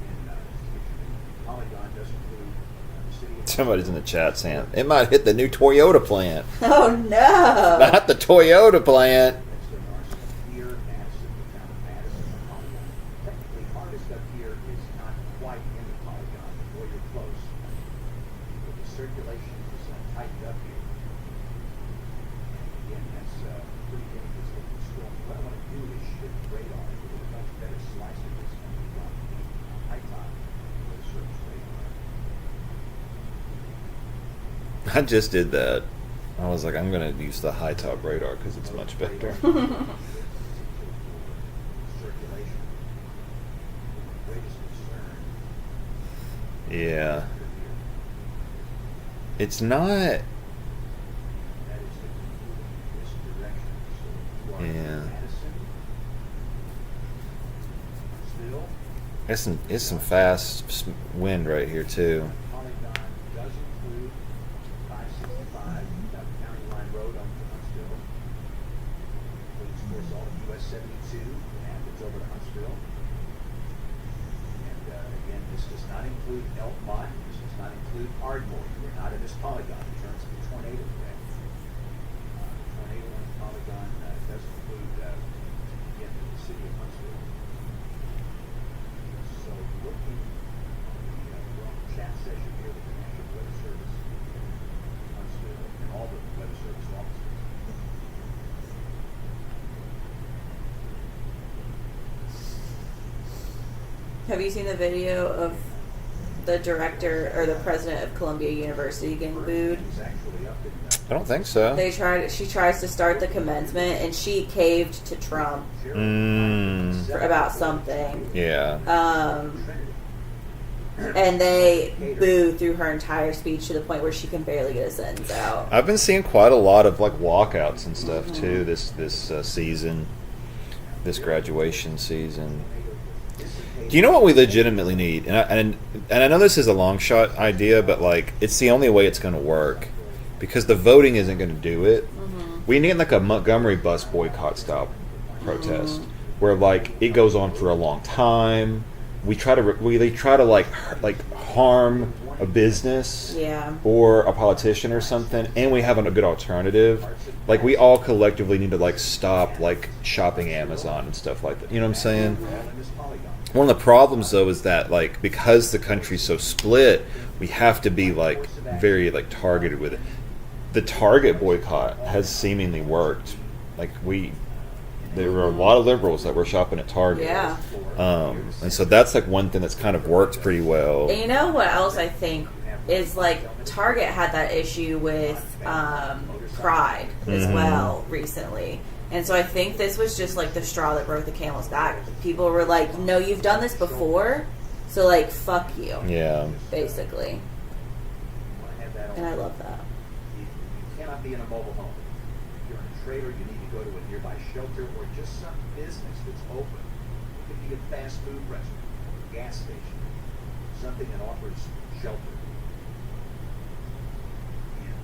And the polygon does include the city of Somebody's in the chat saying it might hit the new Toyota plant. Oh no! Not the Toyota plant. Next to Arson here, Madison, the town of Madison, the polygon. Technically, Harvest up here is not quite in the polygon, or you're close. But the circulation is tightened up here. And again, that's pretty dangerous looking storm. What I want to do is shift radar to get a much better slice of this and we want the high top with a surface radar. I just did that. I was like, I'm going to use the high top radar because it's much better. Circulation. The greatest concern Yeah. It's not. that is to move in this direction. So you are in Yeah. Madison, Huntsville. It's some fast wind right here, too. Polygon does include 565, County Line Road up to Huntsville. Includes, of course, all of US 72, from Athens over to Huntsville. And Again, this does not include Elkmont, this does not include Ardmore. We're not in this polygon in terms of the tornado threat. Tornado on the polygon does include, again, the city of Huntsville. So looking at the chat session here with the National Weather Service, Huntsville, and all the Weather Service officers. Have you seen the video of the director or the president of Columbia University getting booed? He's actually up in I don't think so. She tries to start the commencement and she caved to Trump about something. Yeah. And they boo through her entire speech to the point where she can barely get a sentence out. I've been seeing quite a lot of like walkouts and stuff too this season, this graduation season. Do you know what we legitimately need? And I know this is a long shot idea, but like it's the only way it's going to work because the voting isn't going to do it. We need like a Montgomery bus boycott style protest where like it goes on for a long time. They try to like harm a business or a politician or something, and we have a good alternative. Like we all collectively need to like stop like shopping Amazon and stuff like that. You know what I'm saying? One of the problems though is that like because the country's so split, we have to be like very like targeted with it. The Target boycott has seemingly worked. Like there were a lot of liberals that were shopping at Target. Yeah. And so that's like one thing that's kind of worked pretty well. And you know what else I think is like Target had that issue with Pride as well recently. And so I think this was just like the straw that broke the camel's back. People were like, no, you've done this before, so like, fuck you. Yeah. Basically. And I love that. You cannot be in a mobile home. If you're a trader, you need to go to a nearby shelter or just some business that's open. It could be a fast food restaurant, a gas station, something that offers shelter. And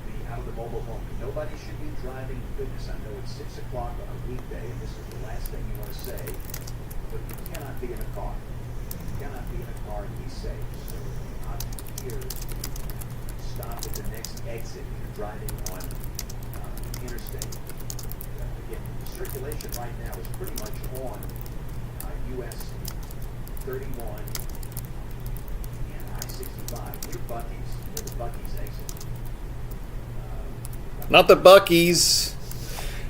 be out of the mobile home. Nobody should be driving. Goodness, I know it's 6 o'clock on a weekday, and this is the last thing you want to say, but you cannot be in a car. You cannot be in a car and be safe. So the option here is stop at the next exit if you're driving on interstate. Again, the circulation right now is pretty much on US 31 and I-65 near Buc-ee's, where the Buc-ee's exit. Not the Buc-ee's.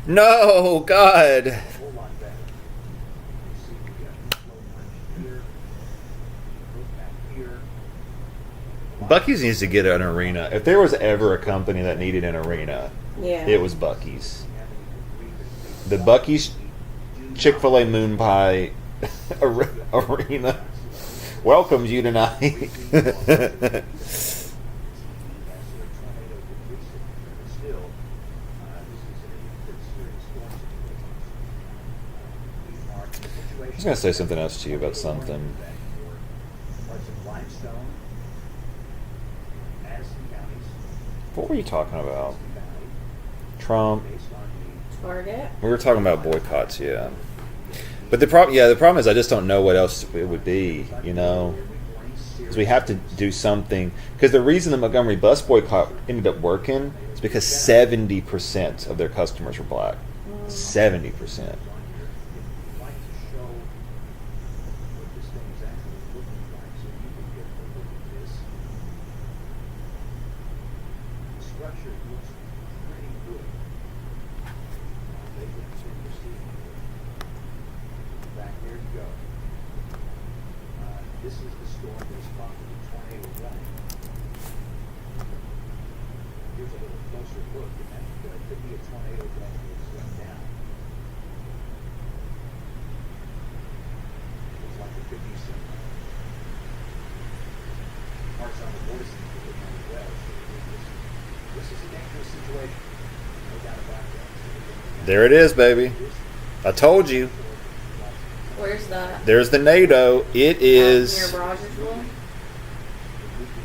No, God. A whole lot better. You see the flow lines here, look back here. Buc-ee's needs to get an arena. If there was ever a company that needed an arena, it was Buc-ee's. The Buc-ee's Chick-fil-A Moon Pie Arena welcomes you tonight. I was going to say something else to you about something. What were you talking about? Trump. Target? We were talking about boycotts, yeah. But the problem is I just don't know what else it would be, you know? Because we have to do something. Because the reason the Montgomery bus boycott ended up working is because 70% of their customers were black. 70%. This is the storm that is prompted the tornado warning. Here's a little closer look, and that could be a tornado that is down. Looks like there could be some parts on the border as well. So this is a dangerous situation. No doubt about that. There it is, baby. I told you. Where's that? There's the NATO. It is Near Rogersville?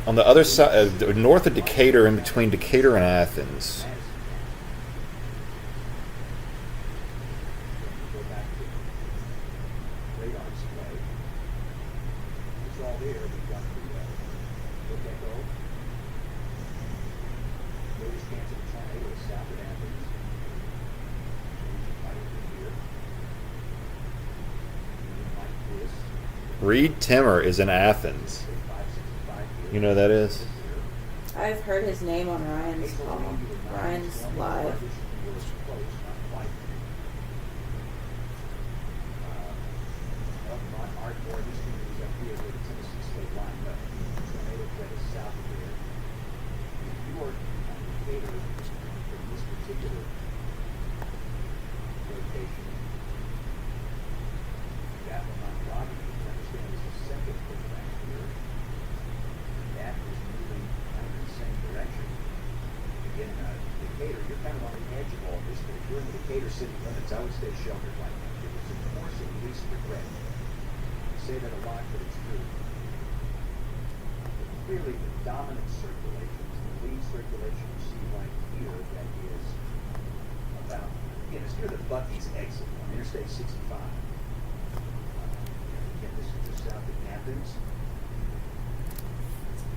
on the other side, north of Decatur, in between Decatur and Athens. chance of a tornado is south of Athens. Right over here. Like this. Reed Timmer is in Athens. 565 here. You know who that is? I've heard his name on Ryan's call. Ryan's live. You're kind of on the edge of all this, but if you're in the Decatur city limits, I would stay sheltered like that. It was a course of least regret. I say that a lot, but it's true. Clearly, the dominant circulations, the lead circulation you see right here, that is about, again, it's near the Buc-ee's exit on Interstate 65. Again, this is just south of Athens.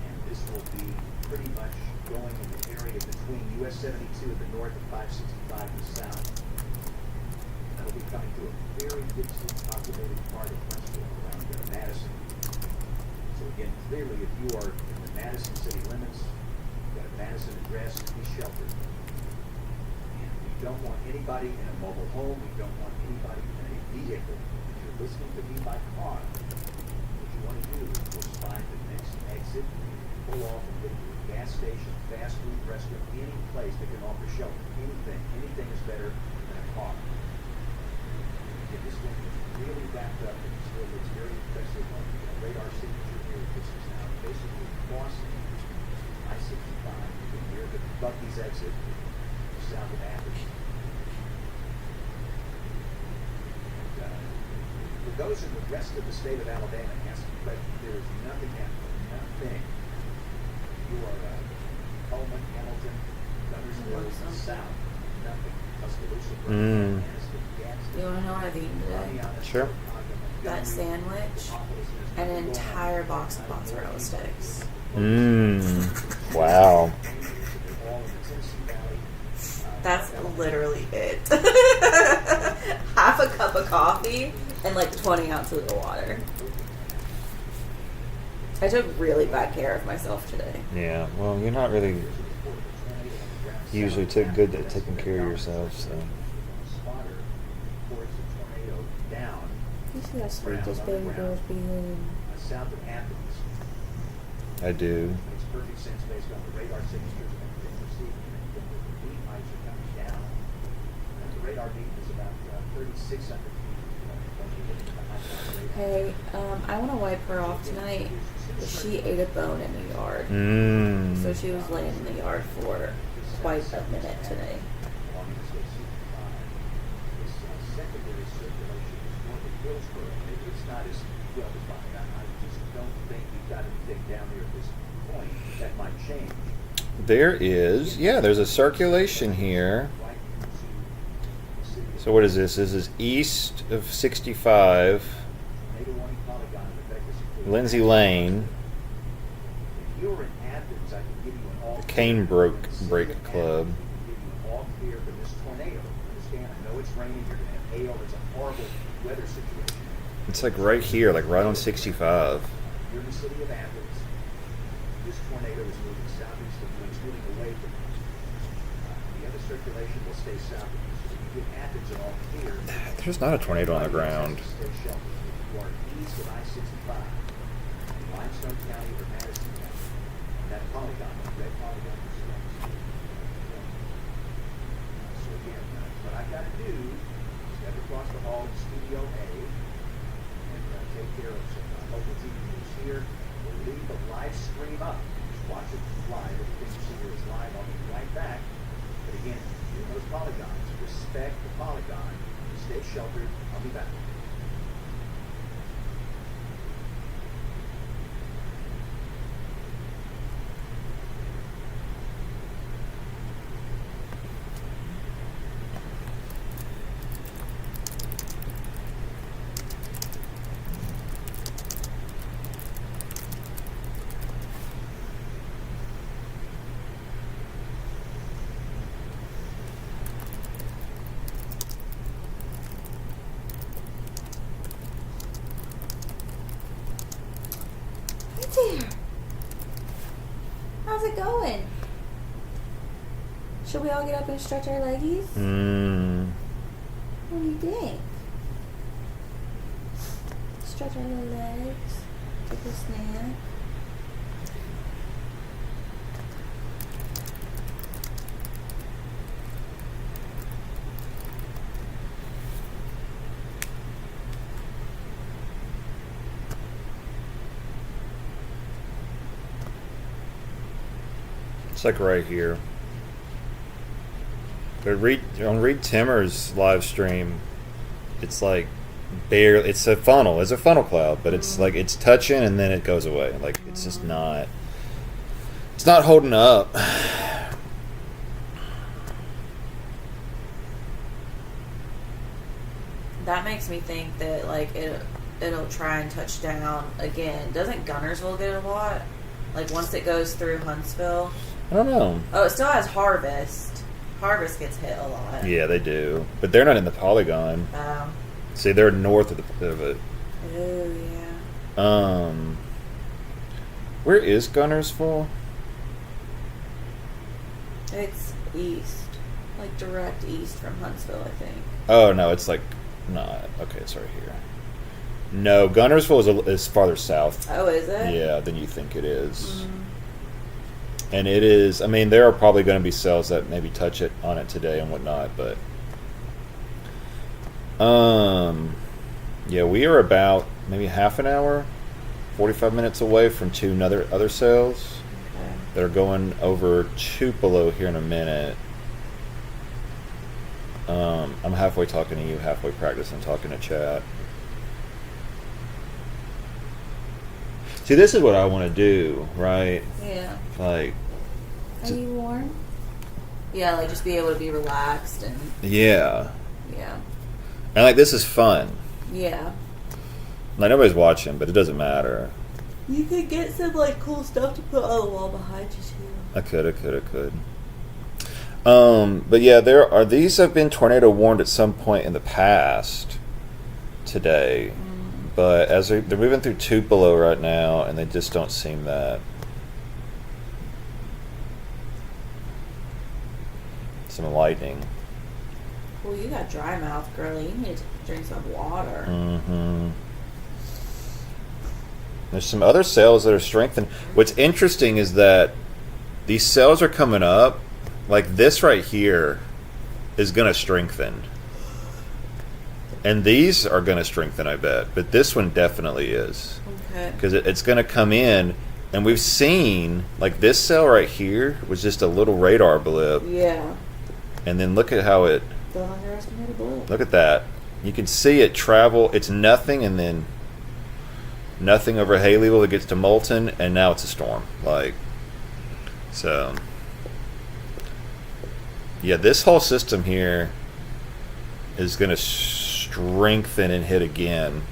And this will be pretty much going in the area between US 72 in the north and 565 in the south. That'll be coming to a very densely populated part of Huntsville around Madison. So again, clearly, if you are in the Madison city limits, you've got a Madison address, be sheltered. And we don't want anybody in a mobile home. We don't want anybody in a vehicle. If you're listening to me by car, what you want to do is just find the next exit, pull off and get to a gas station, fast food restaurant, any place that can offer shelter. Anything is better than a car. Again, this one is really wrapped up and it still looks very impressive on the radar signature here. This is now basically crossing I-65 near the Buc-ee's exit, south of Athens. And, for those in the rest of the state of Alabama asking questions, there is nothing happening. Nothing. You are Coleman, Hamilton, Gunnersville, south. Nothing. Tuscaloosa, Birmingham, Anniston, Gadsden. You want to know what I've eaten today? Sure. That sandwich and an entire box of mozzarella sticks. Wow. That's literally it. Half a cup of coffee and like 20 ounces of water. I took really bad care of myself today. Yeah. Well, you're not really usually too good at taking care of yourself, so. You see how sweet this baby girl's being. South of Athens. I do. Makes perfect sense based on the radar signatures and everything we see. The beam heights are coming down. And the radar beam is about 3,600 feet. Hey, I want to wipe her off tonight. She ate a bone in the yard. So she was laying in the yard for quite a minute today. Along Interstate 65, this secondary circulation is north of Hillsborough. Maybe it's not as well defined. I just don't think we've got anything down there at this point that might change. There is. Yeah, there's a circulation here. Right into the city of So what is this? This is east of 65, Tornado Warning Polygon in effect is included. Lindsay Lane, If you're in Athens, I can give you an all the Cane Break Club. I can give you an all clear for this tornado. Understand? I know it's raining. You're going to have hail. It's a horrible weather situation. It's like right here, like right on 65. You're in the city of Athens. This tornado is moving southeast of you. It's moving away from you. The other circulation will stay south of you. So if you get Athens and all clear, There's not a tornado on the ground. stay sheltered. If you are east of I-65, in Limestone County or Madison County, that polygon, that red polygon, is so again, what I've got to do is step across the hall to Studio A and take care of some local TV news here. We'll leave the live stream up. Just watch it live. Everything you see here is live. I'll be right back. But again, in those polygons, respect the polygon. Stay sheltered. I'll be back. Should we all get up and stretch our leggies? What do you think? Stretch our little legs. Take a snack. It's like right here. But on Reed Timmer's live stream, it's like barely. It's a funnel. It's a funnel cloud, but it's like it's touching and then it goes away. Like it's just not. It's not holding up. That makes me think that like it'll try and touch down again. Doesn't Gunnersville get it a lot? Like once it goes through Huntsville. I don't know. Oh, it still has Harvest. Harvest gets hit a lot. Yeah, they do, but they're not in the polygon. See, they're north of it. Oh yeah. Where is Gunnersville? It's east, like direct east from Huntsville, I think. Oh no, it's like not. Okay, it's right here. No, Gunnersville is farther south. Oh, is it? Yeah, than you think it is. And it is. I mean, there are probably going to be cells that maybe touch it on it today and whatnot, but yeah, we are about maybe half an hour, 45 minutes away from two other cells that are going over Tupelo here in a minute. I'm halfway talking to you, halfway practicing talking to chat. See, this is what I want to do, right? Yeah. Like, Are you warm? Yeah, like just be able to be relaxed and yeah. yeah. And like, this is fun. Yeah. Like, nobody's watching, but it doesn't matter. You could get some like cool stuff to put on the wall behind you too. I could. But yeah, these have been tornado warned at some point in the past today. But as they're moving through Tupelo right now, and they just don't seem that. Some lightning. Well, you got dry mouth, girlie. You need to drink some water. There's some other cells that are strengthened. What's interesting is that these cells are coming up. Like this right here is going to strengthen. And these are going to strengthen, I bet. But this one definitely is. Okay. Because it's going to come in. And we've seen, like this cell right here was just a little radar blip. Yeah. And then look at how it... Don't underestimate a blip. Look at that. You can see it travel. It's nothing and then nothing over Haleyville. It gets to Moulton. And now it's a storm. Like, so... Yeah, this whole system here is going to strengthen and hit again.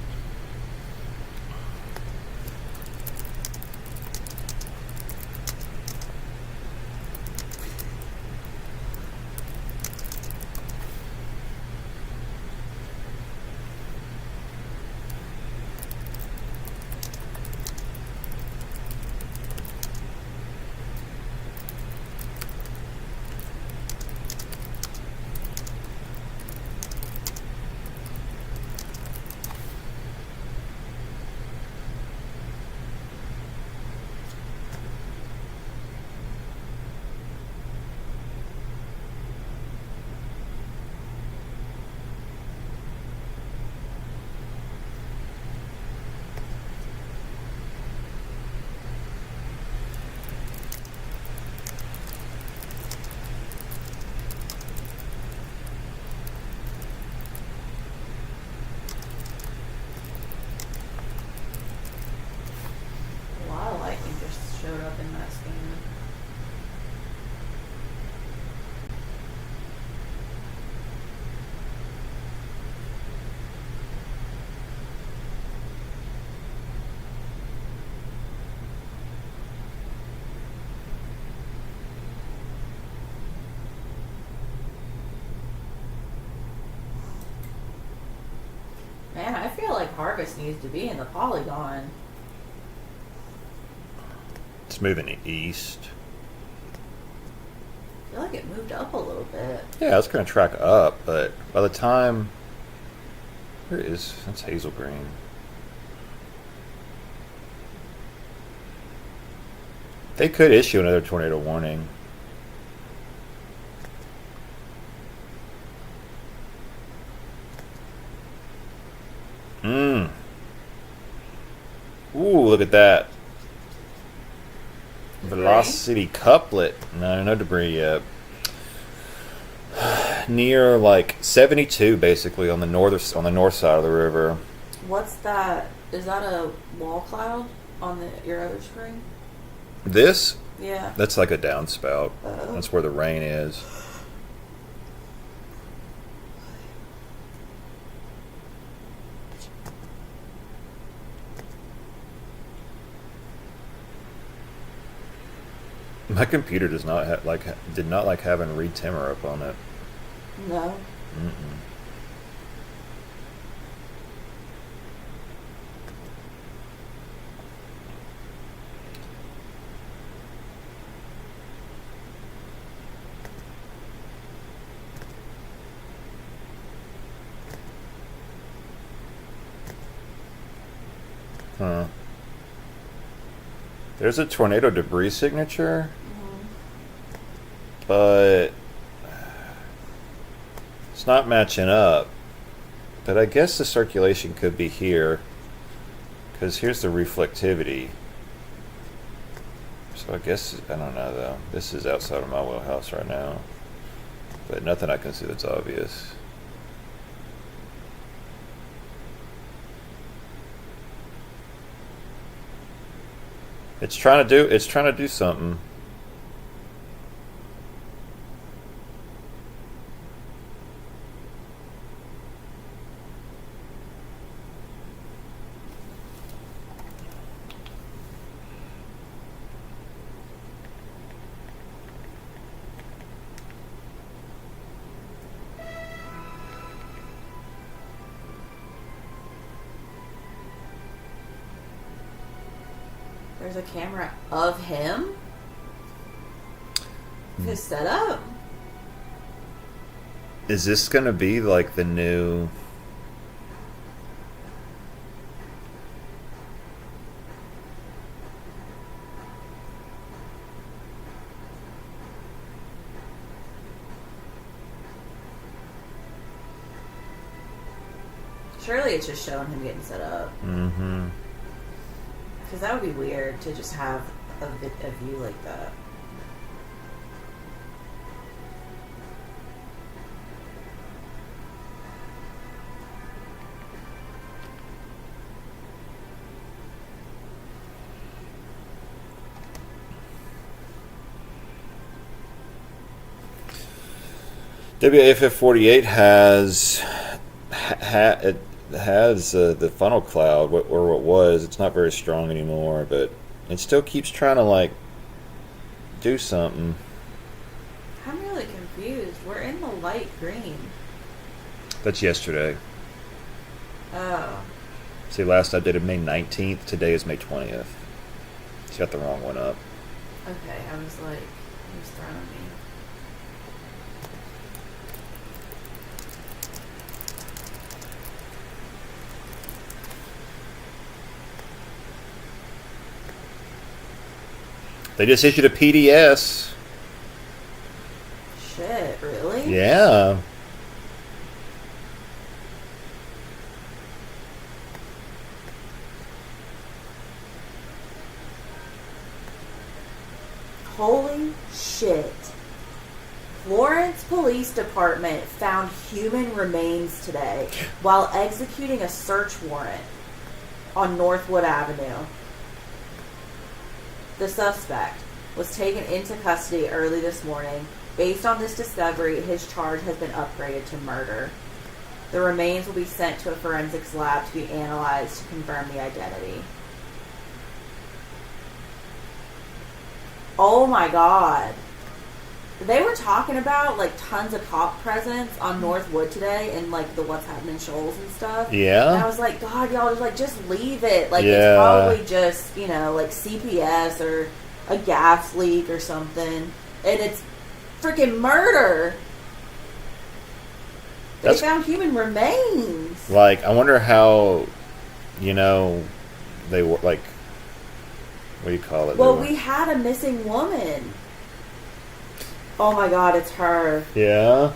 Man, I feel like Harvest needs to be in the polygon. It's moving east. I feel like it moved up a little bit. Yeah, it's going to track up, but by the time... That's Hazel Green. They could issue another tornado warning. Ooh, look at that. Velocity couplet. No debris yet. Near like 72, basically on the north side of the river. What's that? Is that a wall cloud on your other screen? This? Yeah. That's like a downspout. Oh. That's where the rain is. My computer did not like having Reed Timmer up on it. No. Mm-mm. Huh. There's a tornado debris signature, but it's not matching up. But I guess the circulation could be here, because here's the reflectivity. So I guess, I don't know though. This is outside of my wheelhouse right now, but nothing I can see that's obvious. It's trying to do something. There's a camera of him? His setup? Is this going to be like the new... Surely it's just showing him getting set up. Mm-hmm. Because that would be weird to just have a view like that. WAFF-48 has the funnel cloud, or what was. It's not very strong anymore, but it still keeps trying to like do something. I'm really confused. We're in the light green. That's yesterday. Oh. See, last I did it May 19th. Today is May 20th. She got the wrong one up. Okay, I was like, he was throwing me. They just issued a PDS. Shit, really? Yeah. Holy shit. Florence Police Department found human remains today while executing a search warrant on Northwood Avenue. The suspect was taken into custody early this morning. Based on this discovery, his charge has been upgraded to murder. The remains will be sent to a forensics lab to be analyzed to confirm the identity. Oh my god. They were talking about like tons of cop presence on Northwood today and like the What's Happening Shoals and stuff. Yeah. And I was like, God, y'all just leave it. Like Yeah. it's probably just, like CPS or a gas leak or something. And freaking murder. They That's- found human remains. Like, I wonder how, they were like. What do you call it? Well, They were- we had a missing woman. Oh my God, it's her. Yeah.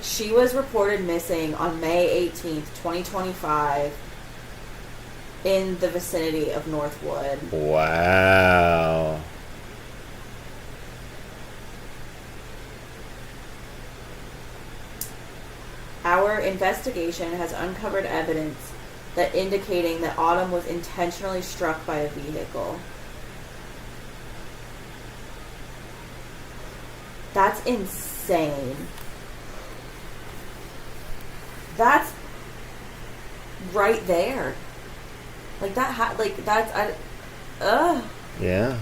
She was reported missing on May 18th, 2025 in the vicinity of Northwood. Wow. Our investigation has uncovered evidence that indicating that Autumn was intentionally struck by a vehicle. That's insane. That's right there. Like that. That's. Yeah.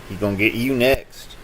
He gonna get you next.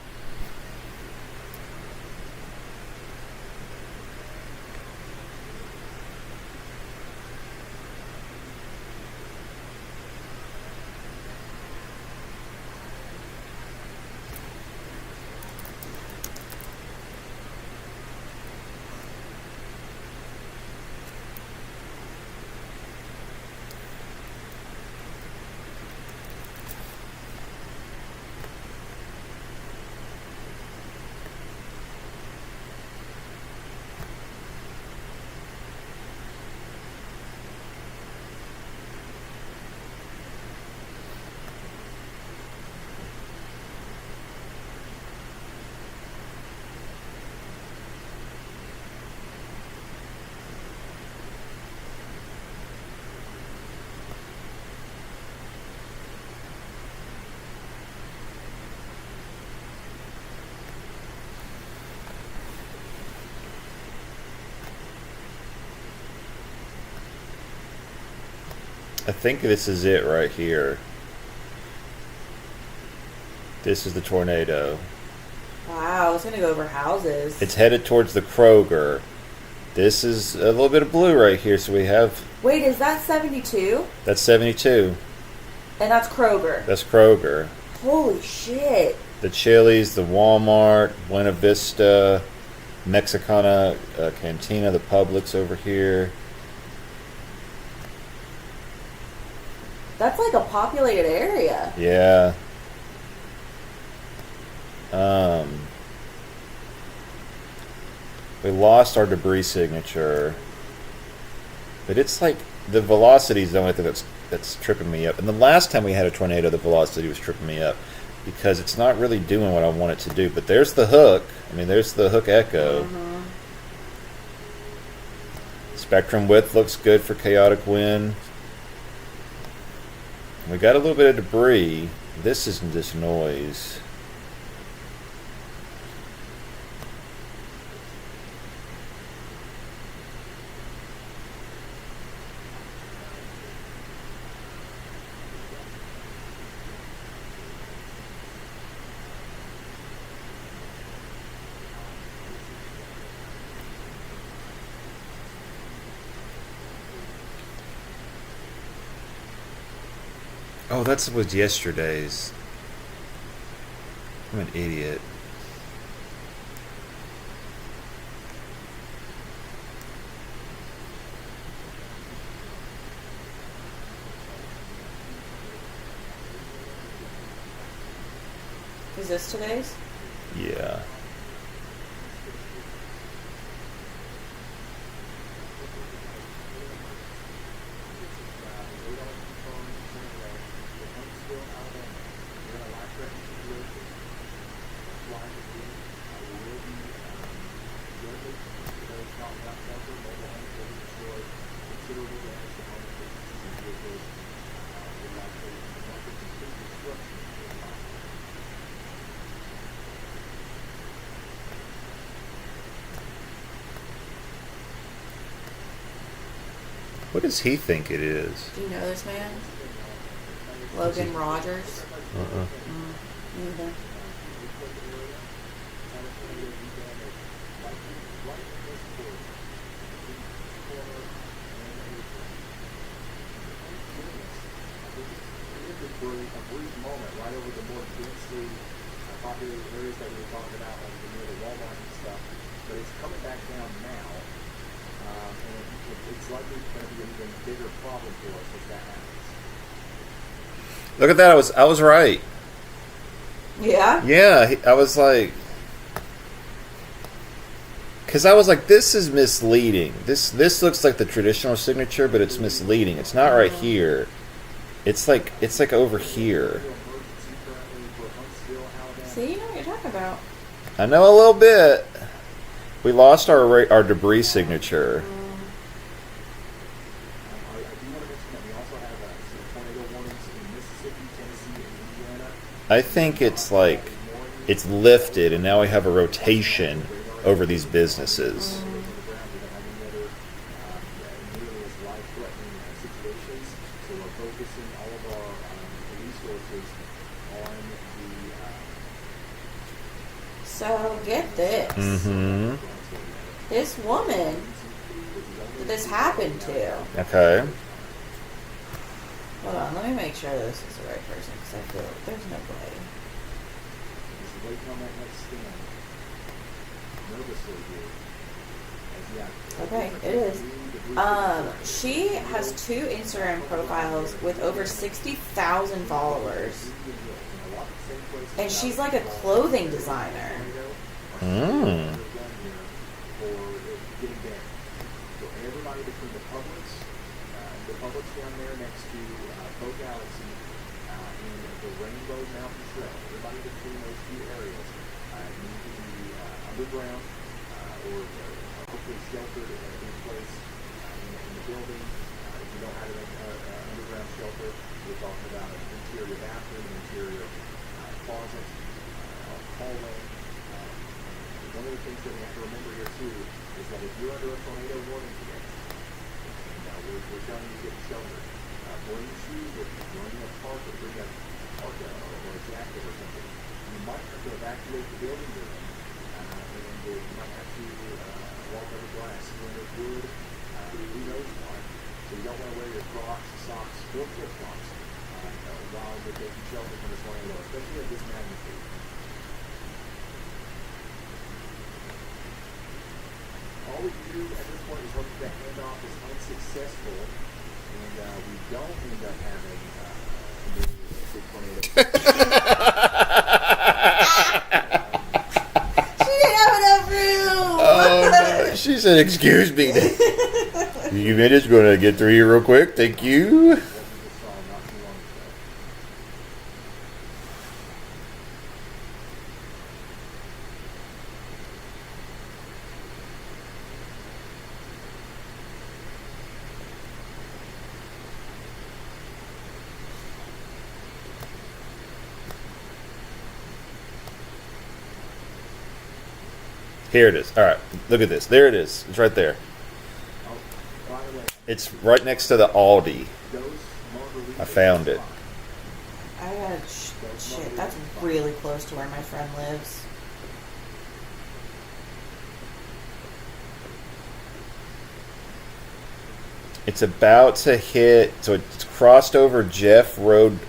I think this is it right here. This is the tornado. Wow, it's gonna go over houses. It's headed towards the Kroger. This is a little bit of blue right here, so we have... Wait, is that 72? That's 72. And that's Kroger. That's Kroger. Holy shit. The Chili's, the Walmart, Buena Vista, Mexicana Cantina, the Publix over here. That's like a populated area. Yeah. We lost our debris signature. But it's like the velocity is the only thing that's tripping me up. And the last time we had a tornado, the velocity was tripping me up because it's not really doing what I want it to do. But there's the hook. I mean, there's the hook echo. Mm-hmm. Spectrum width looks good for chaotic wind. We got a little bit of debris. This isn't just noise. Oh, that was yesterday's. I'm an idiot. Is this today's? Yeah. What does he think it is? Do you know this man? Logan Rogers? Uh-uh. Neither. For a brief moment, right over the more densely popular areas that we were talking about, like near the Walmart and stuff. But it's coming back down now, and it's likely going to be an even bigger problem for us as that happens. Look at that. I was right. Yeah. Yeah, I was like, because I was like, this is misleading. This looks like the traditional signature, but it's misleading. It's not right here. It's like over here. See, you know what you're talking about. I know a little bit. We lost our debris signature. I do want to mention that we also have some tornado warnings in Mississippi, Tennessee, and Indiana. I think it's like it's lifted, and now we have a rotation over these businesses. So get this. Mm-hmm. This woman that this happened to. Okay. Hold on, let me make sure this is the right person because I feel like there's no way. Okay, it is. She has 2 Instagram profiles with over 60,000 followers. And she's like a clothing designer. Mm. Everybody between the Publix down there next to Bow Galaxy and the Rainbow Mountain Trail, everybody between those 2 areas need to be underground or hopefully sheltered in place in the building. If you don't have an underground shelter, we're talking about an interior bathroom, an interior closet, hallway. One of the things that we have to remember here too is that if you're under a tornado warning today, we're telling you to get sheltered. Bring shoes with you. Going in a park or bring a parka or a jacket or something. You might have to evacuate the building you're in, and you might have to walk over glass, splintered wood, who knows what. So you don't want to wear your Crocs, socks, or flip-flops while you're taking shelter from the tornado, especially at this magnitude. All we can do at this point is hope that handoff is unsuccessful and we don't end up having a big tornado. She didn't have enough room! Oh, no. She said, "Excuse me. You minutes going to get through here real quick. Thank you." Here it is. All right, look at this. There it is. It's right there. It's right next to the Aldi. I found it. I got shit. That's really close to where my friend lives. It's about to hit. So it's crossed over Jeff Road,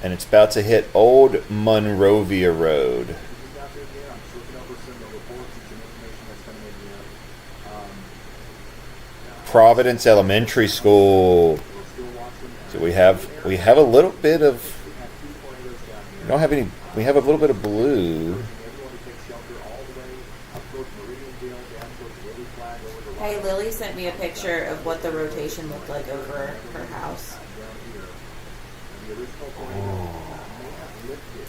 and it's about to hit Old Monrovia Road. Providence Elementary School. So we have a little bit of. We don't have any. We have a little bit of blue. Hey, Lily sent me a picture of what the rotation looked like over her house.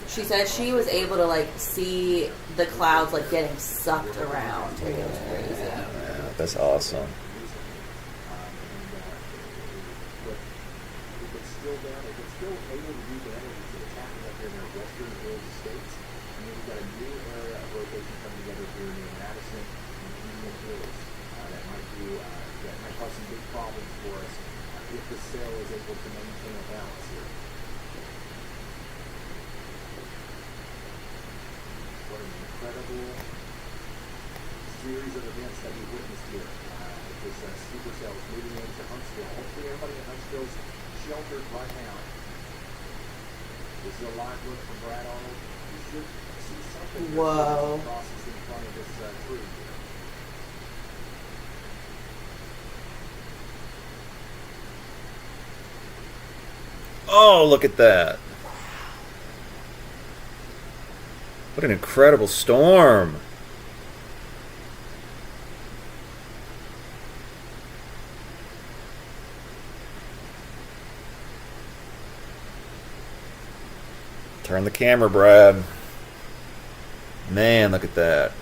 She said she was able to like see the clouds like getting sucked around. It was crazy. Yeah, that's awesome. Series of events that we witnessed here. This supercell is moving into Huntsville. Hopefully everybody in Huntsville's sheltered right now. This is a live look from Brad Arnold. You should there's Whoa. crosses in front of this tree here. Oh, look at that. What an incredible storm. Turn the camera, Brad. Man, look at that.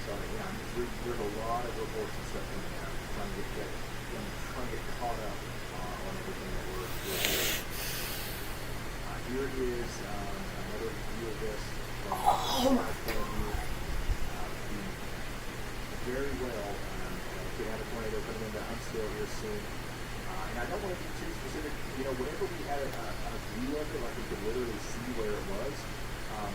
So yeah, there's a lot of reports and stuff coming out. I'm trying to get caught up on everything that we're doing. Here is another view of this from the point of view. Very well, could have a tornado coming into Huntsville here soon. And I don't want to be too specific. You know, whenever we had a view of it, like we could literally see where it was, I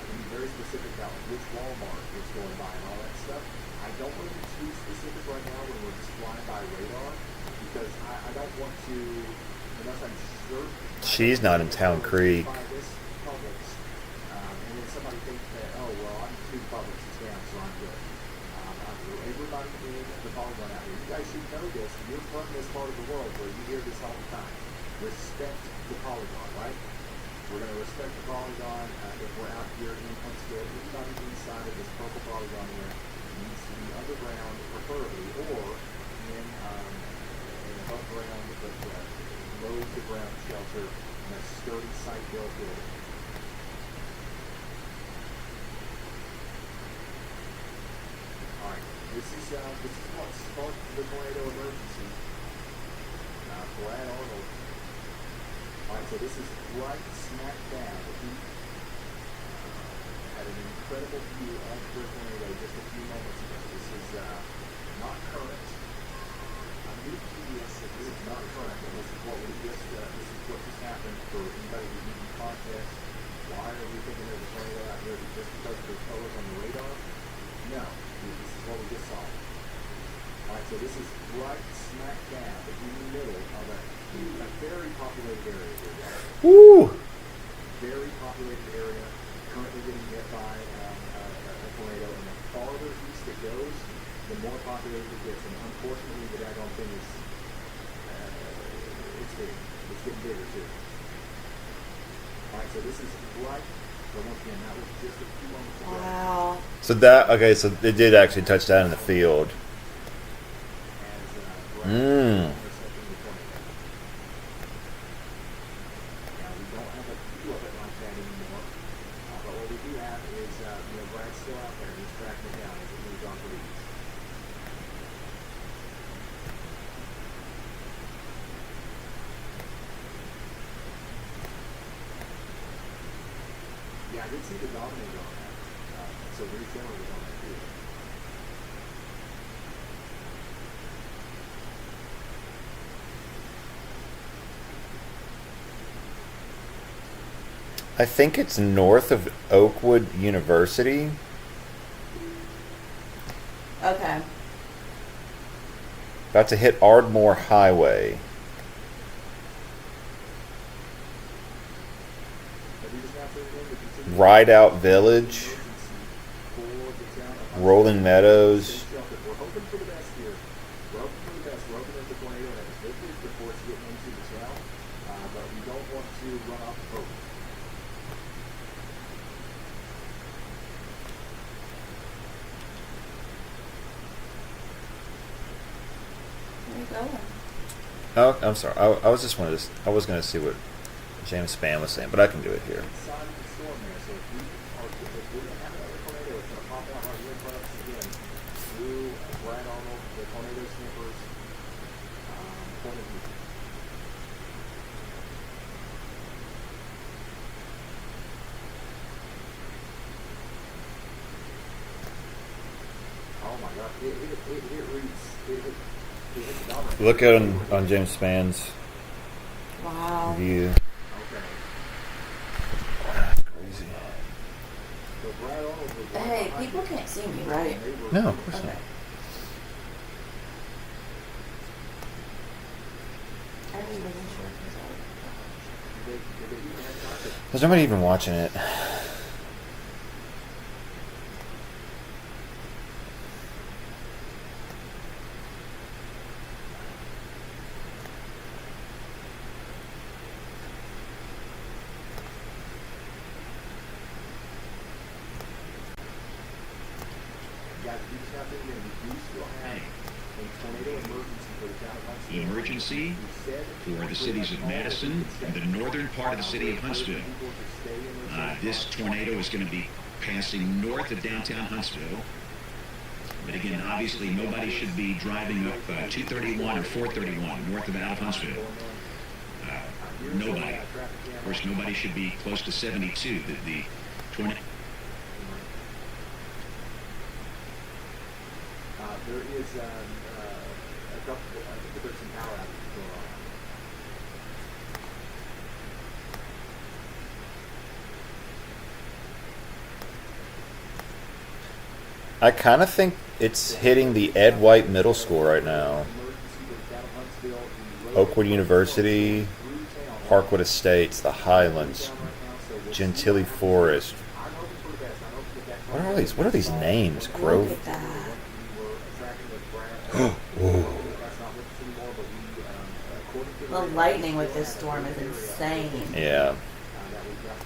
can be very specific about which Walmart was going by and all that stuff. I don't want to be too specific right now when we're just flying by radar, because I don't want to, unless I'm sure. She's not in Town Creek. By this Publix, and then somebody thinks that, oh, well, I'm too Publix, it's down, so I'm good. Everybody in the polygon out here, you guys should know this. You're from this part of the world where you hear this all the time. Respect the polygon, right? We're going to respect the polygon if we're out here in Huntsville. Anybody inside of this purple polygon here needs to be underground, preferably, or in an above ground but low to ground shelter in a sturdy site-built building. This is what sparked the tornado emergency. Brad Arnold. Alright, so this is right smack dab. He had an incredible view of the tornado just a few moments ago. This is not current. I'm new to this. This is not current, but this is what just happened for anybody who's in contest. Why are we thinking there's a tornado out here just because of the colors on the radar? No. This is what we just saw. Alright, so this is right smack dab in the middle of a very populated area here, guys. Woo! Very populated area, currently getting hit by a tornado, and the farther east it goes, the more populated it gets. And unfortunately, the daggone thing is, it's big. It's getting bigger too. Alright, so this is right. So once again, that was just a few moments ago. Wow. So so it did actually touch down in the field. As Mm. intercepting the tornado. Now we don't have a view of it like that anymore, but what we do have is, Brad's still out there. He's tracking it down as it moves off the east. Yeah, I did see the Dominator on that. So Bruce Jenner was on that too. I think it's north of Oakwood University. Okay. About to hit Ardmore Highway. But we just have to remember Rideout Village. Rolling Meadows. We're hoping for the best here. We're hoping for the best. We're hoping that the tornado has lifted before it's getting into the town, but we don't want to run off the hope. Where are you going? Oh, I'm sorry. I was just wanted to. I was going to see what James Spann was saying, but I can do it here. Inside of the storm there, so if we're going to have another tornado, it's going to pop out right here in front of us again through Brad Arnold, the tornado snippers point of view. Oh my God! It reads. It hit the Dominator. Look at on James Spann's Wow. view. Okay. That's crazy. So Brad Arnold was right Hey, behind people me, can't see me, right? and they were- No, of course Okay. not. I was making sure because There's nobody even watching it. Guys, if you just have to remember, we do still have a tornado emergency for the town of Huntsville. Emergency We said for the cities of Madison and the northern part of the city of Huntsville. This tornado is going to be passing north of downtown Huntsville. But again, obviously, nobody should be driving up 231 or 431 north of out of Huntsville. Nobody. Of course, nobody should be close to 72. The tornado. There is a couple, there's some power outages going on. I kind of think it's hitting the Ed White Middle School right now. Oakwood University, Parkwood Estates, the Highlands, Gentilly Forest. What are these names? Look Grove. at that. The lightning with this storm is insane. Yeah. That we've got to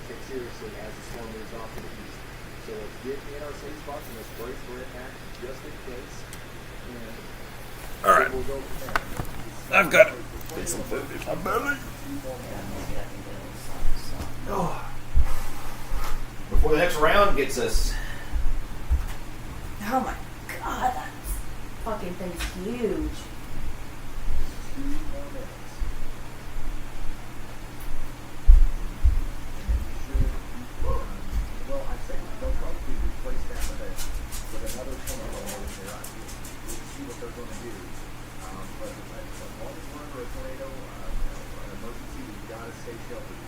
take seriously as the storm moves off to the east. So let's get in our safe spots and let's brace for impact just in case. And All right. we'll go from there. I've got some food in my belly. Before the next round gets us. Oh my god, that fucking thing's huge. Well, I think they'll probably replace that with another tornado over there. We'll see what they're going to do. But as long as we're under a tornado, an emergency, we've got to stay sheltered.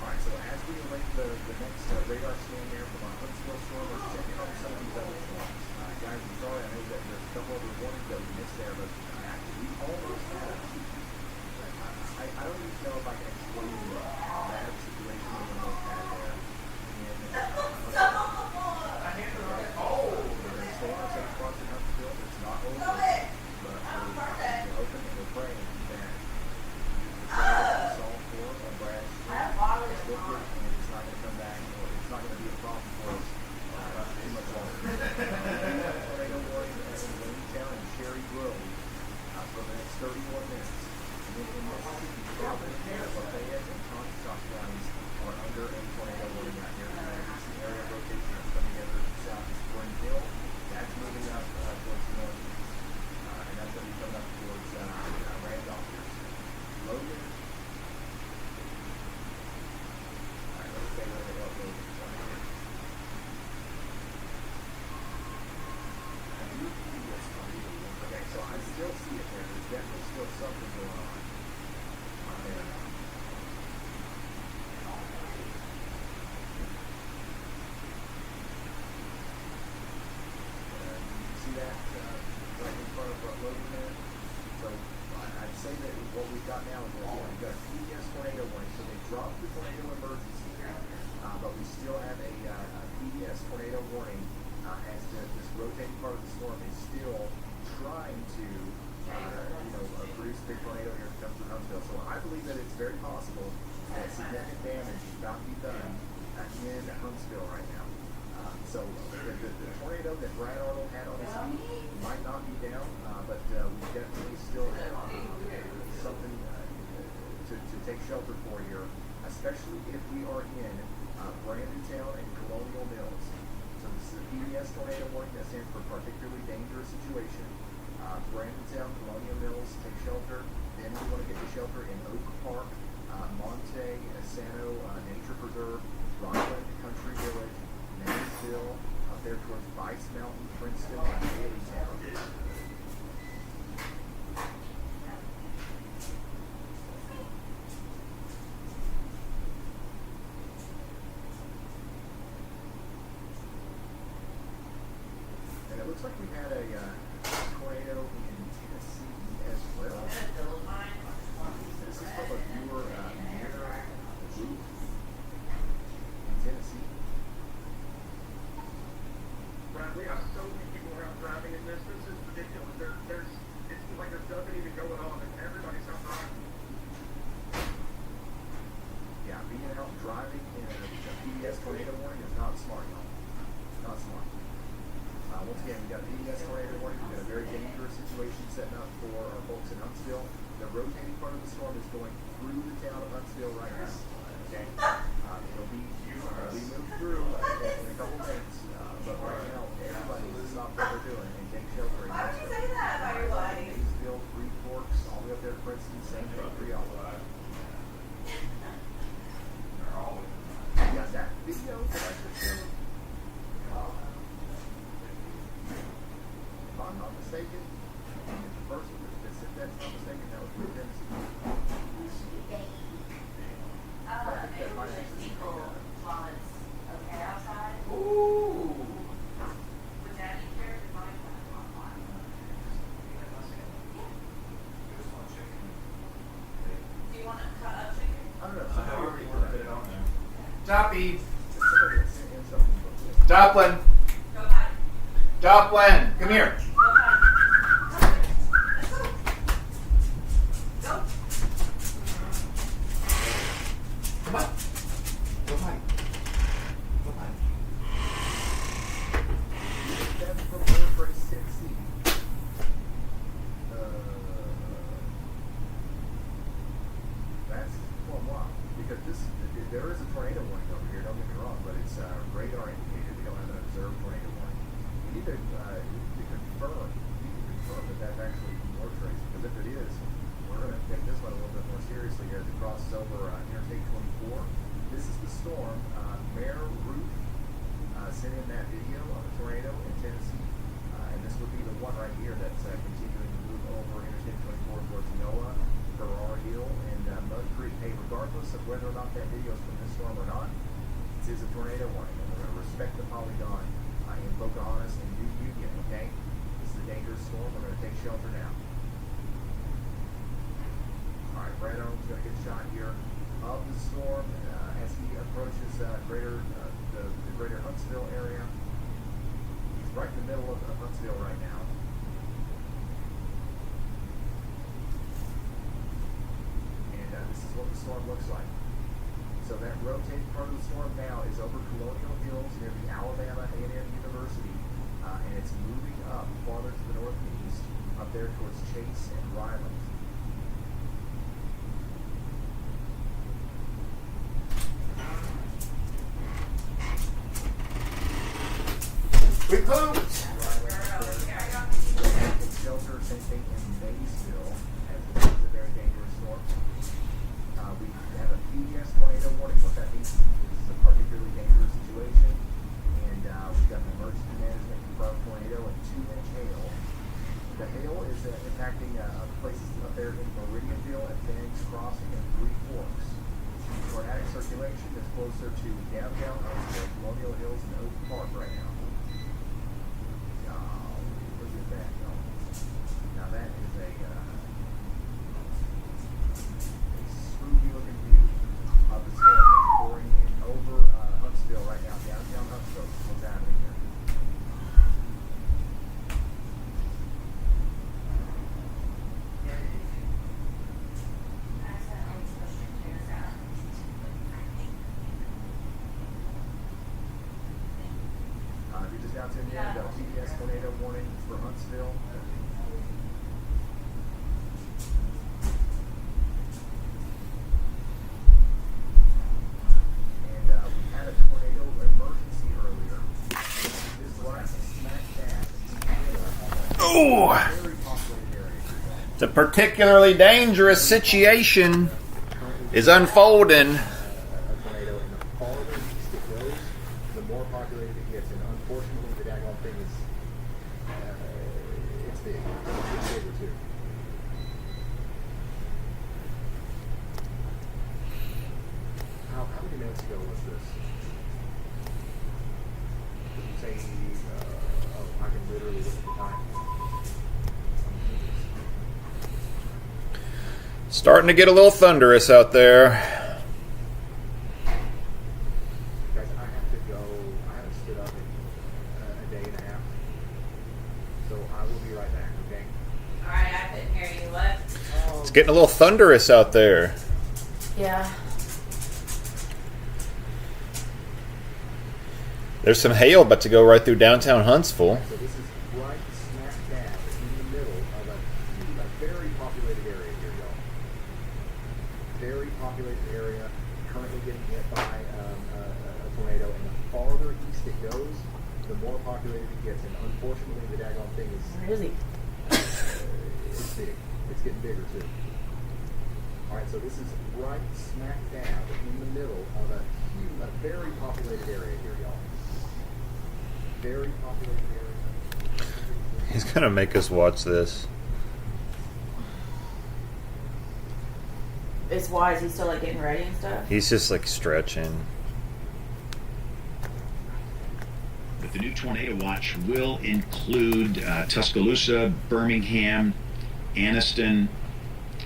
Alright, so as we await the next radar scan there from our Huntsville storm, we're checking on some of these other storms. Guys, I'm sorry, I know that there's a couple other warnings that we missed there, but we almost had I don't even know if I can explain the bad situation we almost had there. And we're going to stay in our safe spots in Huntsville. It's not over, but we're hoping and we're praying that the salt for a brass is liquid and it's not going to come back, or it's not going to be a problem for us too much longer. Tornado warning in Waytown and Cherry Grove for the next 31 minutes. And then in Mississippi, Calvin, Lafayette, and Comstock counties are under a tornado warning out here tonight. It's an area of rotation that's coming together south of Spring Hill. That's moving up towards the northeast. And that's going to be coming up towards Randolph here soon. Logan. Alright, let's stay where they are. Logan. Okay, so I still see it there. There's definitely still something going on there. You see that right in front of Logan there? So I'd say that what we've got now is we've got a PBS tornado warning. So they dropped the tornado emergency, but we still have a PBS tornado warning as this rotating part of the storm is still trying to produce a big tornado here to come through Huntsville. So I believe that it's very possible that significant damage is about to be done in Huntsville right now. So the tornado that Brad Arnold had on his feet might not be down, but we definitely still have something to take shelter for here, especially if we are in Brandontown and Colonial Mills. So this is a PBS tornado warning that stands for particularly dangerous situation. Brandontown, Colonial Mills, take shelter. Then we want to get to shelter in Oak Park, Monte, Asano Nature Preserve, Rockland Country Village, Mansfield, up there towards Vice Mountain, Princeton, and Haleytown. looks like we had a tornado in Tennessee as well. This is from a viewer near the roof in Tennessee. Bradley, I'm so many people are out driving in this. This is ridiculous. It seems like there's nothing even going on, and everybody's out driving. Yeah, being out driving in a PBS tornado warning is not smart, y'all. Not smart. Once again, we got a PBS tornado warning. We've got a very dangerous situation setting up for our folks in Huntsville. The rotating part of the storm is going through the town of Huntsville right now. Okay, it'll be moved through in a couple minutes. But right now, everybody needs to stop what they're doing and take shelter in Huntsville. Hayesville, Three Forks, all the way up there to Princeton, same thing for y'all. Yeah, that video that I just showed. If I'm not mistaken, the person that said that's not mistaken, that was from Tennessee. I think that might actually be Ooh. Do you want to cut up chicken? I don't know. Somebody already put it on there. Joppy. Somebody had sent in something before. Joplin. Go hide. Joplin. Come here. Go hide. Let's go. Go. Come on. Go hide. Go hide. That's from Airbrace, Tennessee. That's, well, wow. Because there is a tornado warning over here, don't get me wrong, but it's radar indicated. We don't have an observed tornado warning. We need to confirm that that's actually more trace, because if it is, we're going to take this one a little bit more seriously here as it crosses over Interstate 24. This is the storm. Mayor Ruth sent in that video of a tornado in Tennessee, and this would be the one right here that's continuing to move over Interstate 24 towards Noah, Farrar Hill, and Mud Creek. Hey, regardless of whether or not that video is from this storm or not, this is a tornado warning, and we're going to respect the polygon in Pocahontas and New Union, okay? This is a dangerous storm. We're going to take shelter now. All right, Brad Owens going to get shot here of the storm as he approaches the greater Huntsville area. He's right in the middle of Huntsville right now. And this is what the storm looks like. So that rotating part of the storm now is over Colonial Hills near the Alabama A&M University, and it's moving up farther to the northeast, up there towards Chase and Ryland. We pooped. Shelter, same thing in Maysville, as this is a very dangerous storm. We have a PBS tornado warning. What that means is this is a particularly dangerous situation, and we've got an emergency management confirmed tornado and 2-inch hail. The hail is impacting places up there in Meridianville and Phoenix Crossing and Three Forks. Tornadic circulation is closer to downtown Huntsville, Colonial Hills, and Oak Park right now. Look at that, y'all. Now that is a spooky looking view of the storm that's pouring in over Huntsville right now, downtown Huntsville. What's happening here? If you're just now tuned in, we've got a PBS tornado warning for Huntsville. And we had a tornado emergency earlier. This is right smack dab in the middle of Oh, a very populated area. it's a particularly dangerous situation is unfolding. A tornado, and the farther east it goes, the more populated it gets. And unfortunately, the daggone thing is, it's big. It's bigger too. How many minutes ago was this? Did you say I can literally look at the time. Starting to get a little thunderous out there. Guys, I have to go. I haven't stood up in a day and a half. So I will be right back, okay? Alright, I couldn't hear you. What? It's getting a little thunderous out there. Yeah. There's some hail about to go right through downtown Huntsville. So this is right smack dab in the middle of a very populated area here, y'all. Very populated area, currently getting hit by a tornado, and the farther east it goes, the more populated it gets. And unfortunately, the daggone thing is Where is he? it's big. It's getting bigger too. All right, so this is right smack dab in the middle of a very populated area here, y'all. Very populated area. He's gonna make us watch this. It's why is he still like getting ready and stuff? He's just like stretching. But the new tornado watch will include Tuscaloosa, Birmingham, Anniston,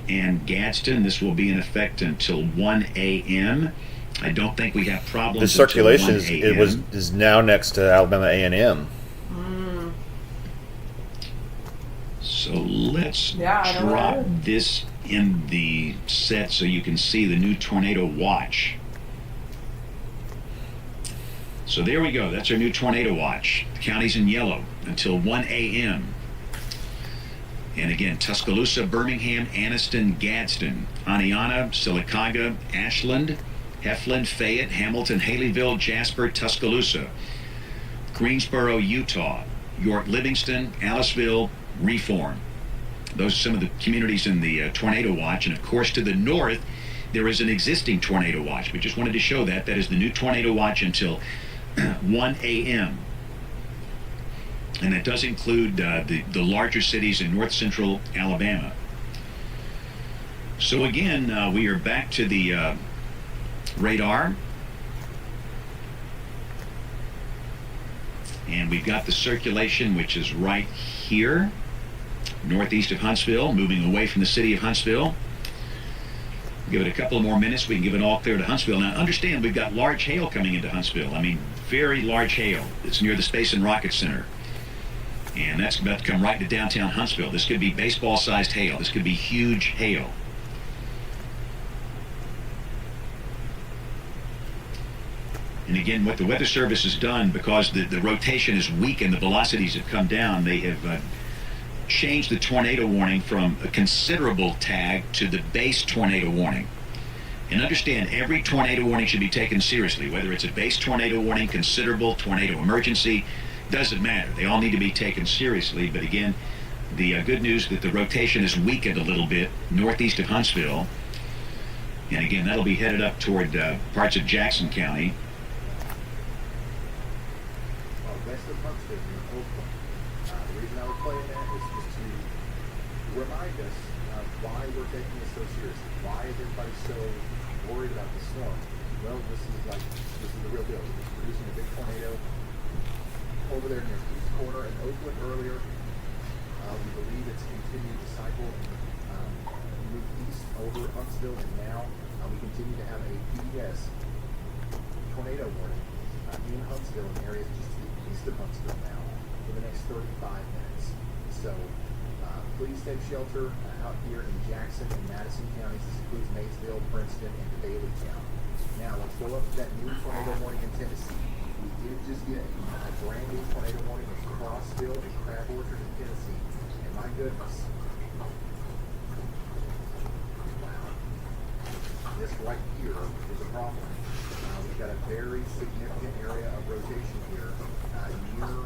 and Gadsden. This will be in effect until 1 a.m. I don't think we have problems. The circulation until 1 a.m. is now next to Alabama A&M. So let's Yeah, I know drop what it is. this in the set so you can see the new tornado watch. So there we go. That's our new tornado watch. The county's in yellow until 1 a.m. And again, Tuscaloosa, Birmingham, Anniston, Gadsden, Aniana, Sylacauga, Ashland, Heflin, Fayette, Hamilton, Haleyville, Jasper, Tuscaloosa, Greensboro, Utah, York, Livingston, Aliceville, Reform. Those are some of the communities in the tornado watch. And of course, to the north, there is an existing tornado watch. We just wanted to show that. That is the new tornado watch until 1 a.m. And that does include the larger cities in north central Alabama. So again, we are back to the radar. And we've got the circulation, which is right here, northeast of Huntsville, moving away from the city of Huntsville. Give it a couple of more minutes, we can give it all clear to Huntsville. Now understand, we've got large hail coming into Huntsville. I mean, very large hail. It's near the Space and Rocket Center. And that's about to come right to downtown Huntsville. This could be baseball-sized hail. This could be huge hail. And again, what the Weather Service has done, because the rotation is weak and the velocities have come down, they have changed the tornado warning from a considerable tag to the base tornado warning. And understand, every tornado warning should be taken seriously, whether it's a base tornado warning, considerable, tornado emergency, doesn't matter. They all need to be taken seriously. But again, the good news that the rotation is weakened a little bit northeast of Huntsville. And again, that'll be headed up toward parts of Jackson County. West of Huntsville near Oakland. The reason I was playing that is just to remind us of why we're taking this so seriously. Why is everybody so worried about the storm? Well, this is the real deal. It's producing a big tornado over there near East Corner and Oakland earlier. We believe it's continued to cycle and move east over Huntsville, and now we continue to have a PDS tornado warning in Huntsville, in areas just to the east of Huntsville now, for the next 35 minutes. So please take shelter out here in Jackson and Madison counties. This includes Maysville, Princeton, and Bailey County. Now let's go up to that new tornado warning in Tennessee. We did just get a brand new tornado warning in Crossville and Crab Orchard in Tennessee. And my goodness. Wow. This right here is a problem. We've got a very significant area of rotation here near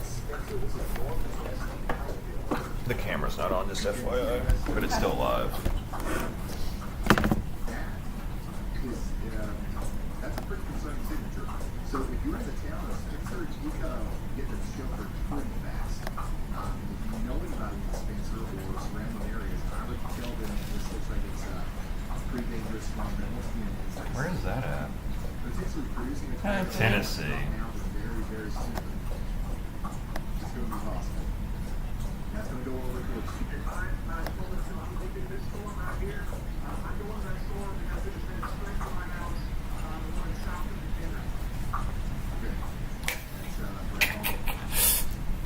Spencer. This is north of West. The camera's not on, just FYI, but it's still live. That's a pretty concerning signature. So if you're in the town of Spencer, you gotta get to the shelter pretty fast. If you know anybody in Spencer or surrounding areas, I would tell them that this looks like it's pretty dangerous environmental communities. Where is that at? Potentially producing a Tennessee. now very, very soon. That's going to be possible. That's going to go over towards If I told us I'm looking at this storm out here, I go in that storm because it has been straight from my house, the one south of Virginia. Okay. That's Brad Hall.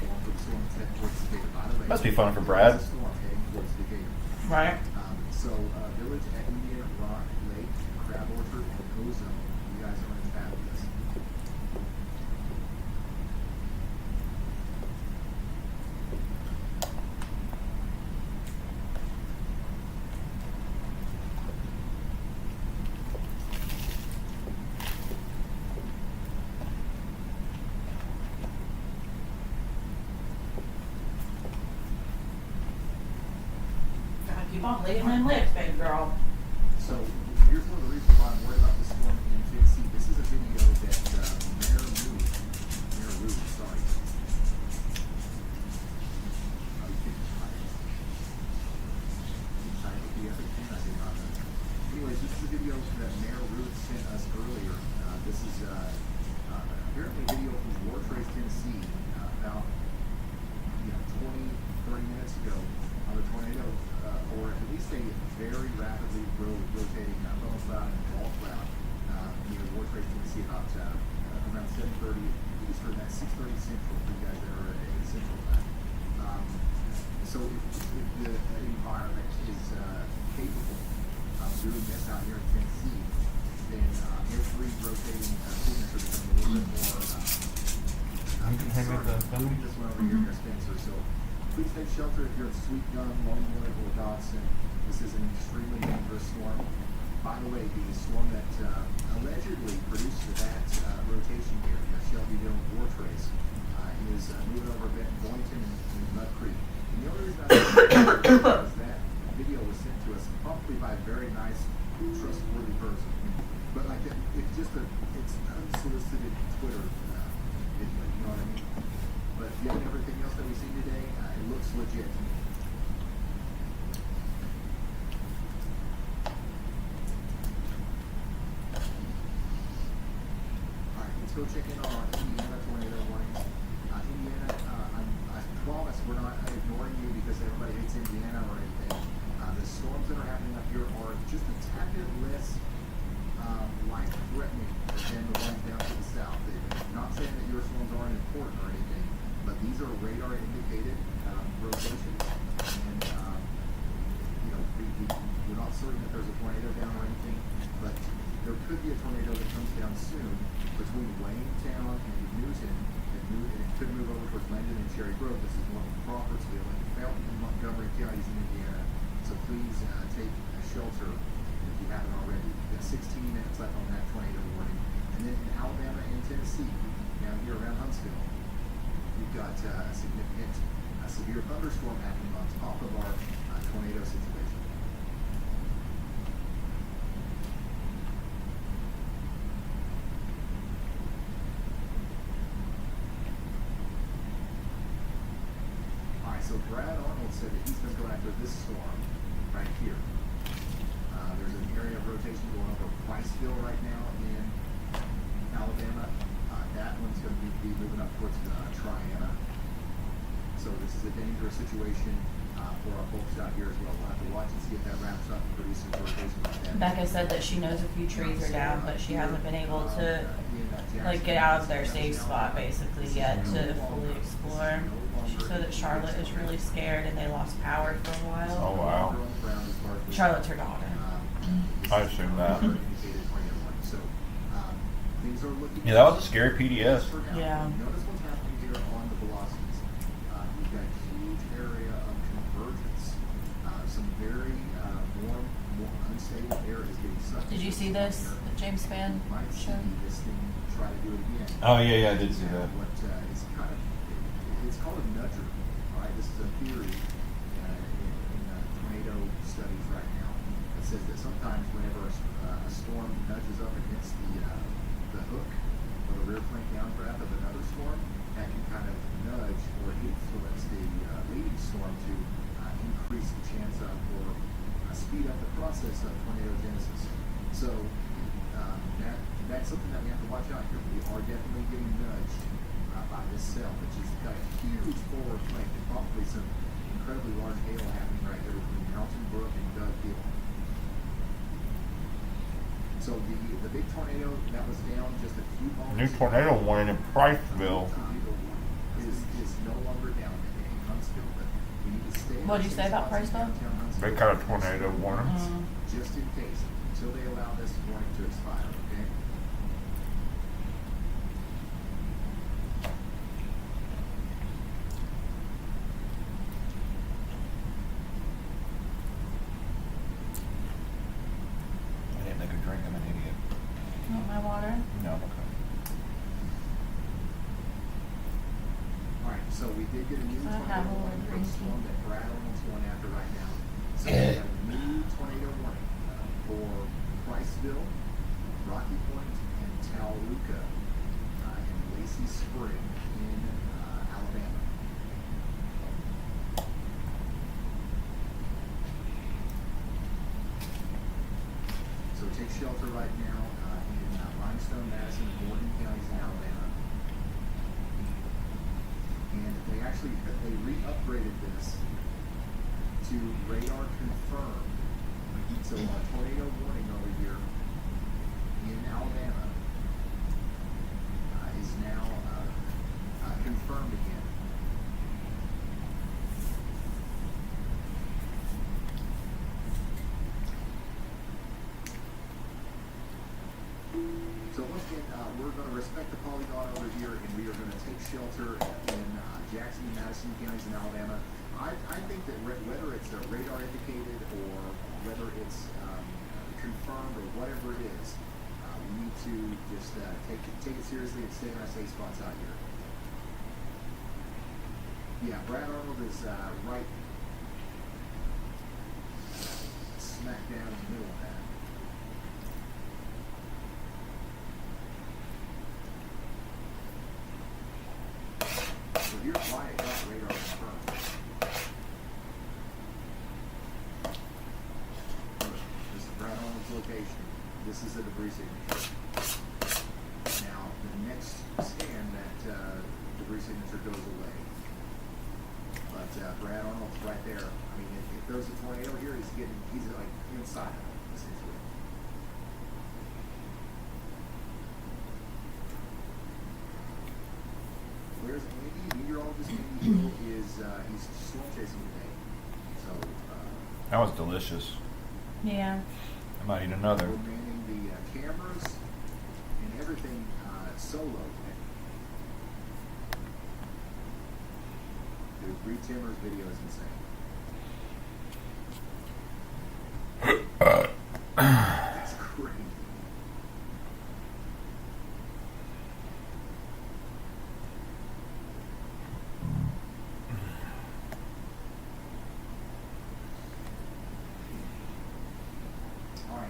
Going for the storm that's heading towards Decatur. By the way, Must be fun for Brad. it's a storm heading towards Decatur. Right. So, Village at Indian Rock Lake, Crab Orchard, and Ozone. You guys are in the path of this. Keep on licking them lips, baby girl. So here's one of the reasons why I'm worried about this storm in Tennessee. This is a video that Mayor Root, sorry. Anyways, this is a video that Mayor Root sent us earlier. This is apparently a video from War Trace, Tennessee, about 20, 30 minutes ago on a tornado, or at least a very rapidly rotating funnel cloud and ball cloud near War Trace, Tennessee, about around 7:30 Eastern. That's 6:30 Central for you guys that are in Central time. So if the environment is capable of doing this out here in Tennessee, then every rotating signature becomes a little bit more. We just went over here near Spencer, so please take shelter if you're at Sweet Gum, Longwood, or Dodson. This is an extremely dangerous storm. By the way, the storm that allegedly produced that rotation here, the Shelbyville War Trace, is moving over Benton, Boynton, and Mud Creek. And the only reason I know is that video was sent to us probably by a very nice, trustworthy person. But like it's just it's unsolicited Twitter video, you know what I mean? But given everything else that we've seen today, it looks legit to me. All right, let's go check in on our Indiana tornado warnings. Indiana, I promise we're not ignoring you because everybody hates Indiana or anything. The storms that are happening up here are just a tad bit less life-threatening than the ones down to the south. I'm not saying that your storms aren't important or anything, but these are radar-indicated rotations, and we're not certain that there's a tornado down or anything, but there could be a tornado that comes down soon between Waynestown and Newton, and it could move over towards Landon and Cherry Grove. This is one of Crawfordsville and Fountain and Montgomery counties in Indiana, so please take shelter if you haven't already. We've got 16 minutes left on that tornado warning, and then in Alabama and Tennessee, down here around Huntsville, we've got a significant, severe thunderstorm happening on top of our tornado situation. All right, so Brad Arnold said that he's going to go after this storm right here. There's an area of rotation going over Priceville right now in Alabama. That one's going to be moving up towards Triana. So this is a dangerous situation for our folks out here as well. We'll have to watch and see if that wraps up and produces a rotation like that. Becca said that she knows a few trees are down, but she hasn't been able to get out of their safe spot basically yet to fully explore. She said that Charlotte is really scared and they lost power for a while. Oh, wow. Charlotte's her daughter. I assume that. So, things are looking. Yeah, that was a scary PDS. Yeah. Notice what's happening here on the velocities. We've got a huge area of convergence. Some very warm, unstable air is getting sucked. Did you see this that James Spann You might see showed? this thing try to do it again. Oh, yeah, I did see that. What is kind of, it's called a nudger. All right, this is a theory in tornado studies right now. It says that sometimes whenever a storm nudges up against the hook or the rear flank downdraft of another storm, that can kind of nudge or influence the leading storm to increase the chance of or speed up the process of tornadogenesis. So that's something that we have to watch out here. We are definitely getting nudged by this cell, which has got a huge forward link and probably some incredibly large hail happening right there between Mountain Brook and Doug Hill. So the big tornado that was down just a few moments. New tornado warning in Priceville. Is no longer down in Huntsville, but we need to stay. What'd you say about Priceville? They got a tornado warning. Just in case, until they allow this warning to expire. Okay. I didn't make a drink. I'm an idiot. Want my water? No, I'm okay. All right, so we did get a new I have tornado a warning green for the tea. storm that Brad Arnold's going after right now. So we have a new tornado warning for Priceville, Rocky Point, and Tauruca and Lacey Spring in Alabama. So take shelter right now in Limestone, Madison, and Morgan counties in Alabama. And they re-upgraded this to radar confirmed. So a tornado warning over here in Alabama is now confirmed again. So once again, we're going to respect the polygon over here, and we are going to take shelter in Jackson and Madison counties in Alabama. I think that whether it's a radar indicated or whether it's confirmed or whatever it is, we need to just take it seriously and stay in our safe spots out here. Yeah, Brad Arnold is right smack down in the middle of that. So here's why it got radar confirmed. This is Brad Arnold's location. This is a debris signature. Now, the next scan, that debris signature goes away. But Brad Arnold's right there. I mean, if there's a tornado here, he's like inside of it, essentially. Where's Andy? Meteorologist Andy Hill is he's storm chasing today. So That was delicious. Yeah. I might eat another. we're manning the cameras and everything solo today. Dude, Bree Timmer's video is insane. That's great. All right.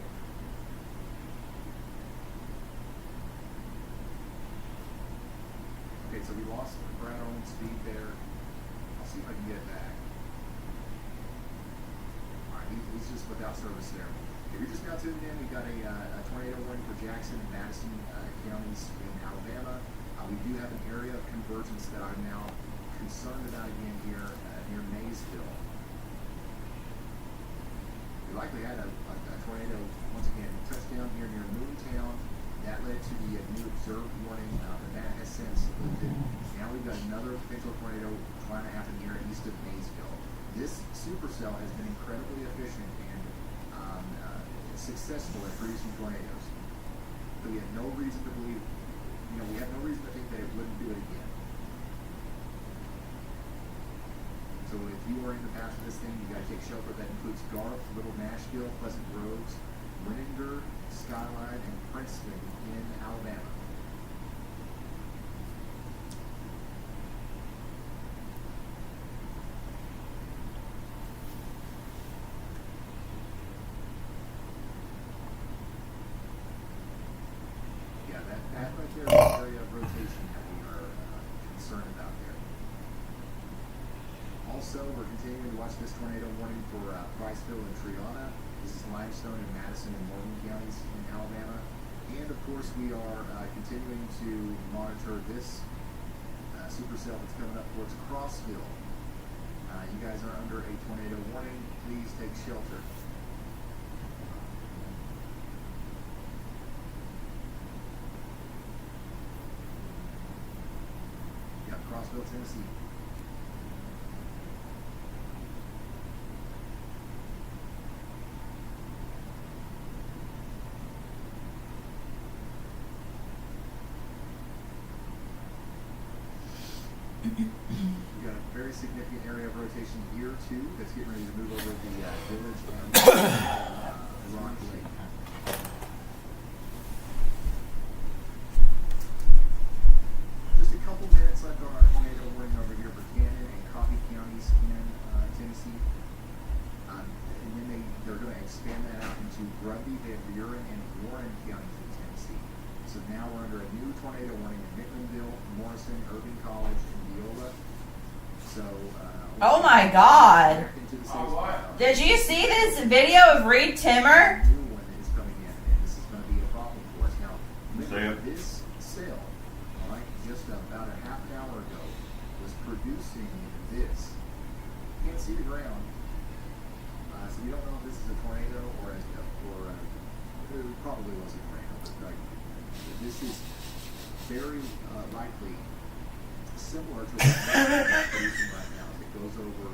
Okay, so we lost Brad Arnold's speed there. I'll see if I can get it back. All right, he's just without service there. If you're just now tuning in, we got a tornado warning for Jackson and Madison counties in Alabama. We do have an area of convergence that I'm now concerned about again here near Maysville. We likely had a tornado, once again, touchdown here near Moontown. That led to the new observed warning, but that has since lifted. Now we've got another potential tornado trying to happen here east of Maysville. This supercell has been incredibly efficient and successful at producing tornadoes. So we have no reason to believe, we have no reason to think that it wouldn't do it again. So if you are in the path of this thing, you got to take shelter. That includes Garth, Little Nashville, Pleasant Groves, Winninger, Skyline, and Princeton in Alabama. Yeah, that right there is an area of rotation that we are concerned about there. Also, we're continuing to watch this tornado warning for Priceville and Triana. This is Limestone and Madison and Morgan counties in Alabama. And of course, we are continuing to monitor this supercell that's coming up towards Crossville. You guys are under a tornado warning. Please take shelter. Yep, Crossville, Tennessee. We've got a very significant area of rotation here too that's getting ready to move over the village and Rock Lake. Just a couple minutes left on our tornado warning over here for Cannon and Coffee counties in Tennessee. And then they're going to expand that out into Grundy, Van Buren, and Warren counties in Tennessee. So now we're under a new tornado warning in McMinnville, Morrison, Irving College, and Viola. So, oh my God! back into the cities. Did you see this video of Reed Timmer? A new one is coming in, and this is going to be a problem for us. Now, remember, this cell, all right, just about a half an hour ago, was producing this. You can't see the ground, so we don't know if this is a tornado or it probably was a tornado, but this is very likely similar to what we're producing right now. It goes over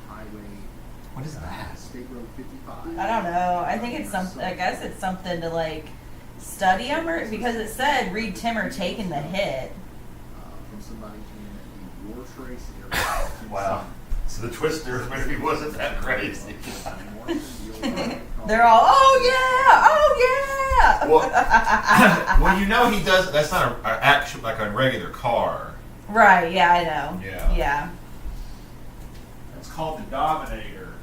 highway. What is that? State Road 55. I don't know. I think it's something. I guess it's something to like study them, or because it said Reed Timmer taking the hit. From somebody in the War Trace area. Wow. So the twister maybe wasn't that crazy. They're all, oh yeah, oh yeah. Well, you know he does. That's not a actual like a regular car. Right? Yeah, I know. Yeah. Yeah. It's called the Dominator.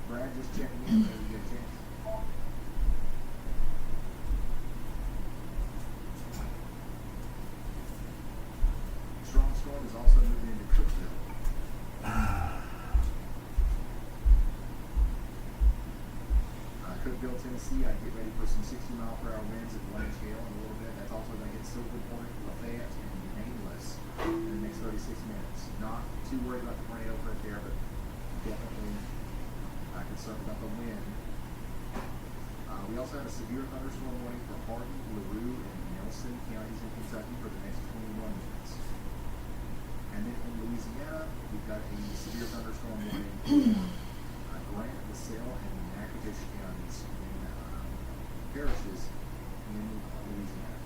Brad, just checking in. Maybe you get a chance. Strong storm is also moving into Cookville. Cookville, Tennessee, I'd get ready for some 60-mile-per-hour winds and large hail in a little bit. That's also going to hit Silver Point, Lafayette, and Nameless in the next 36 minutes. Not too worried about the tornado right there, but definitely concerned about the wind. We also have a severe thunderstorm warning for Hardin, LaRue, and Nelson counties in Kentucky for the next 21 minutes. And then in Louisiana, we've got a severe thunderstorm warning for Grant, LaSalle, and Natchitoches counties in parishes in Louisiana.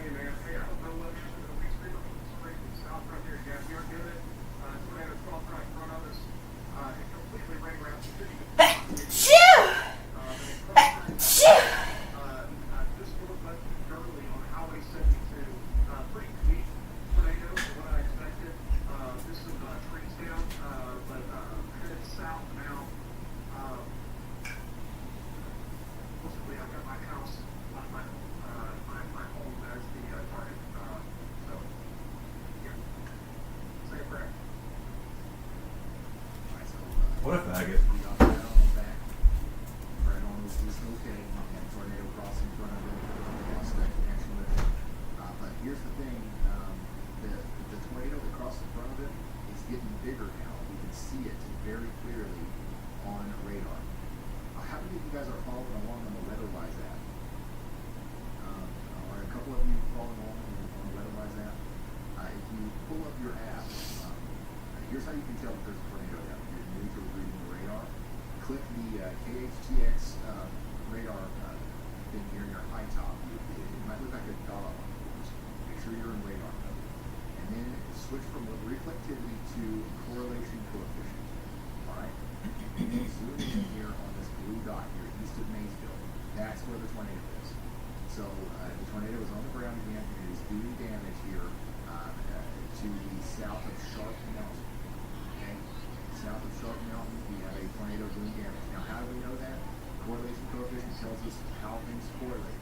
Hey man, hey, I don't know what happened to the week's paper. It's crazy south right here, guys. We aren't doing it. Tornado crossed right in front of us. It completely ran around the city. Shoo! Shoo! Just a little bit early on Highway 72. Pretty weak tornado from what I expected. This is trees down, but headed south now. Mostly I've got my house, my home as the target. So, yeah. Say a prayer. Alright, so What a faggot. we got Brad on the back. Brad on is okay. And tornado crossing in front of it. Lost that connection with it. But here's the thing, the tornado that crossed in front of it is getting bigger now. We can see it very clearly on radar. How many of you guys are following along on the WeatherWise app? Are a couple of you following along on the WeatherWise app? If you pull up your app, here's how you can tell if there's a tornado down. If you're new to reading the radar, click the KHTX radar thing here in your high top. It might look like a dot on yours. Make sure you're in radar mode. And then switch from reflectivity to correlation coefficient. Alright? And then zoom in here on this blue dot here, east of Maysville. That's where the tornado is. So the tornado is on the ground again, and it is doing damage here to the south of Sharp Mountain. Okay? South of Sharp Mountain, we have a tornado doing damage. Now, how do we know that? Correlation coefficient tells us how things correlate.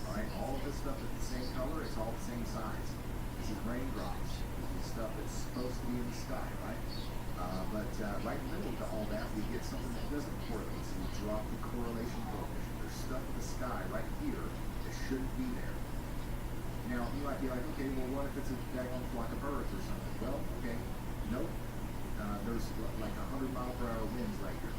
Alright? All of this stuff is the same color, it's all the same size. This is raindrops. This is stuff that's supposed to be in the sky, right? But right in the middle to all that, we get something that doesn't correlate. So we drop the correlation coefficient. There's stuff in the sky right here that shouldn't be there. Now, you might be like, okay, well, what if it's a daggone flock of birds or something? Well, okay, nope. There's like 100-mile-per-hour winds right here.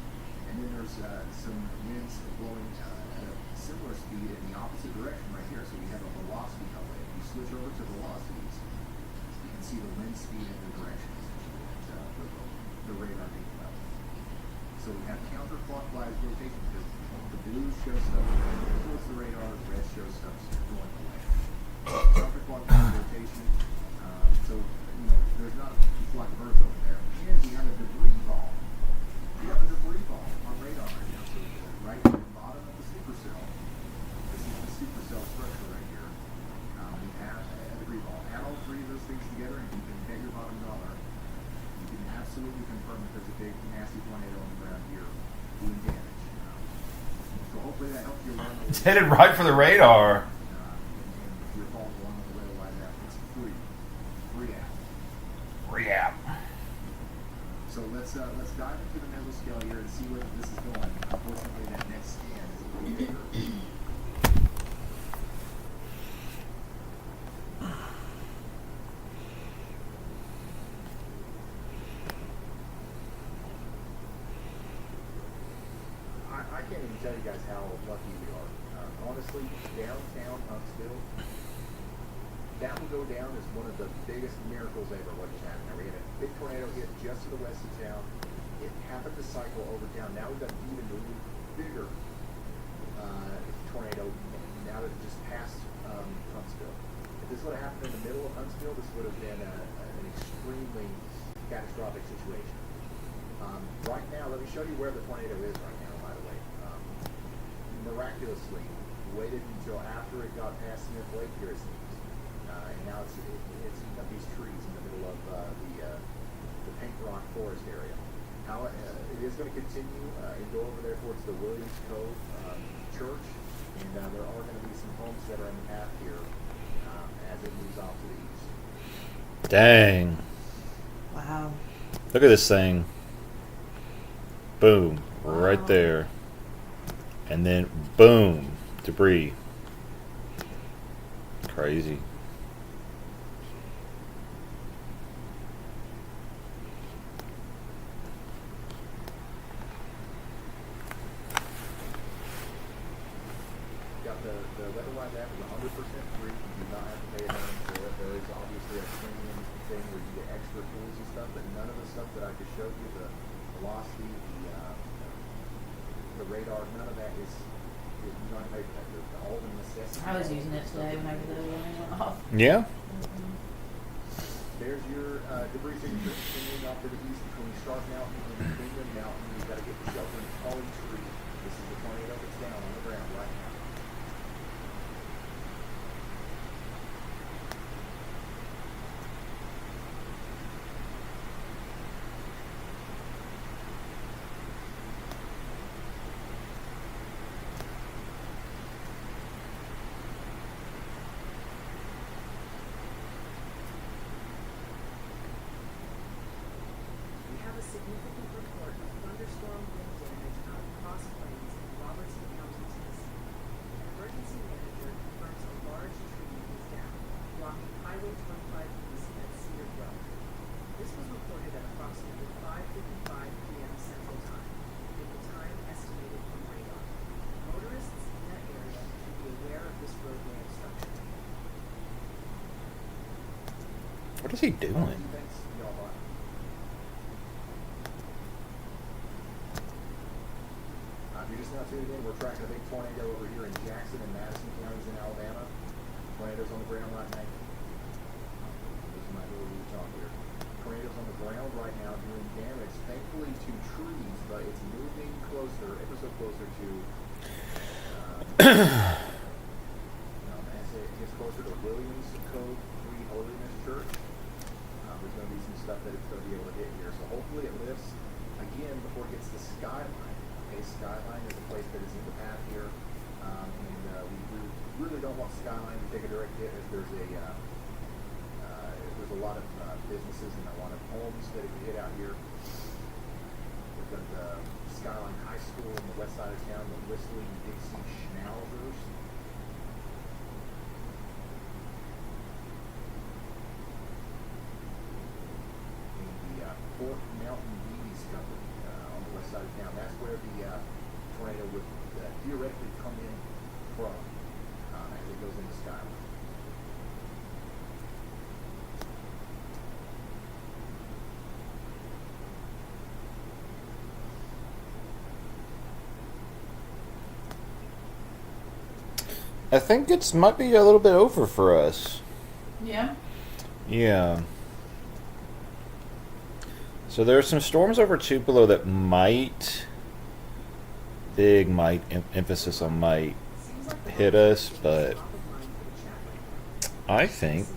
And then there's some winds blowing at a similar speed in the opposite direction right here. So we have a velocity outlet. If you switch over to velocities, you can see the wind speed and the direction essentially that the radar data out. So we have counterclockwise rotation because the blues show stuff towards the radar, the red shows stuff going away. Counterclockwise rotation. So, you know, there's not a flock of birds over there. And we have a debris ball. We have a debris ball on radar right now. So right at the bottom of the supercell, this is the supercell structure right here. We have a debris ball. Add all three of those things together and you can bet your bottom dollar. You can absolutely confirm that there's a big, nasty tornado on the ground here doing damage. So hopefully that helps you learn. It's headed right for the radar. And if you're following along on the web like that, it's free. Free app. Free app. So let's dive into the mesoscale here and see where this is going. Unfortunately, that next scan is a little bigger. I can't even tell you guys how lucky we are. Honestly, downtown Huntsville, that will go down as one of the biggest miracles ever what just happened. Now, we had a big tornado hit just to the west of town. It happened to cycle over town. Now we've got an even bigger tornado now that it just passed Huntsville. If this would have happened in the middle of Huntsville, this would have been an extremely catastrophic situation. Right now, let me show you where the tornado is right now, by the way. Miraculously, waited until after it got past Smith Lake here, it seems. And now it's eating up these trees in the middle of the Pink Rock Forest area. How it is going to continue and go over there towards the Williams Cove Church, and there are going to be some homes that are in the path here as it moves off to the east. Dang. Wow. Look at this thing. Boom. Right there. And then boom. Debris. Crazy. Got the weather-wise app is 100% free. You do not have to pay anything for it. There is obviously a premium thing where you get extra tools and stuff, but none of the stuff that I just showed you, the velocity, the radar, none of that is you don't have to pay for that. All the necessities. I was using it today whenever the alarm went off. Yeah. There's your debris signature. Continuing off to the east between Stark Mountain and Kingdom Mountain. You've got to get the shelter in Holly Tree. This is the tornado that's down on the ground right now. We have a significant report of thunderstorm wind damage on Cross Plains in Robertson County, Tennessee. An emergency manager confirms a large tree is down, blocking Highway 25 east at Cedar Grove. This was reported at approximately 5:55 p.m. Central Time, with the time estimated from radar. Motorists in that area should be aware of this roadway obstruction. What is he doing? Thanks, y'all. If you're just now tuning in, we're tracking a big tornado over here in Jackson and Madison counties in Alabama. Tornadoes on the ground right now. This is my little talk here. Tornadoes on the ground right now doing damage, thankfully to trees, but it's moving closer, ever so closer to. As it gets closer to Williams Cove Free Holiness Church, there's going to be some stuff that it's going to be able to hit here. So hopefully it lifts again before it gets to Skyline. Skyline is a place that is in the path here, and we really don't want Skyline to take a direct hit as there's a lot of businesses and a lot of homes that it could hit out here. school on the west side of town, the Whistling Dixie Schnauzers. The Fort Mountain Bees Company on the west side of town. That's where the tornado would theoretically come in from as it goes into Skyline. I think it's might be a little bit over for us. Yeah. Yeah. So there are some storms over Tupelo that might, emphasis on might, hit us, but I think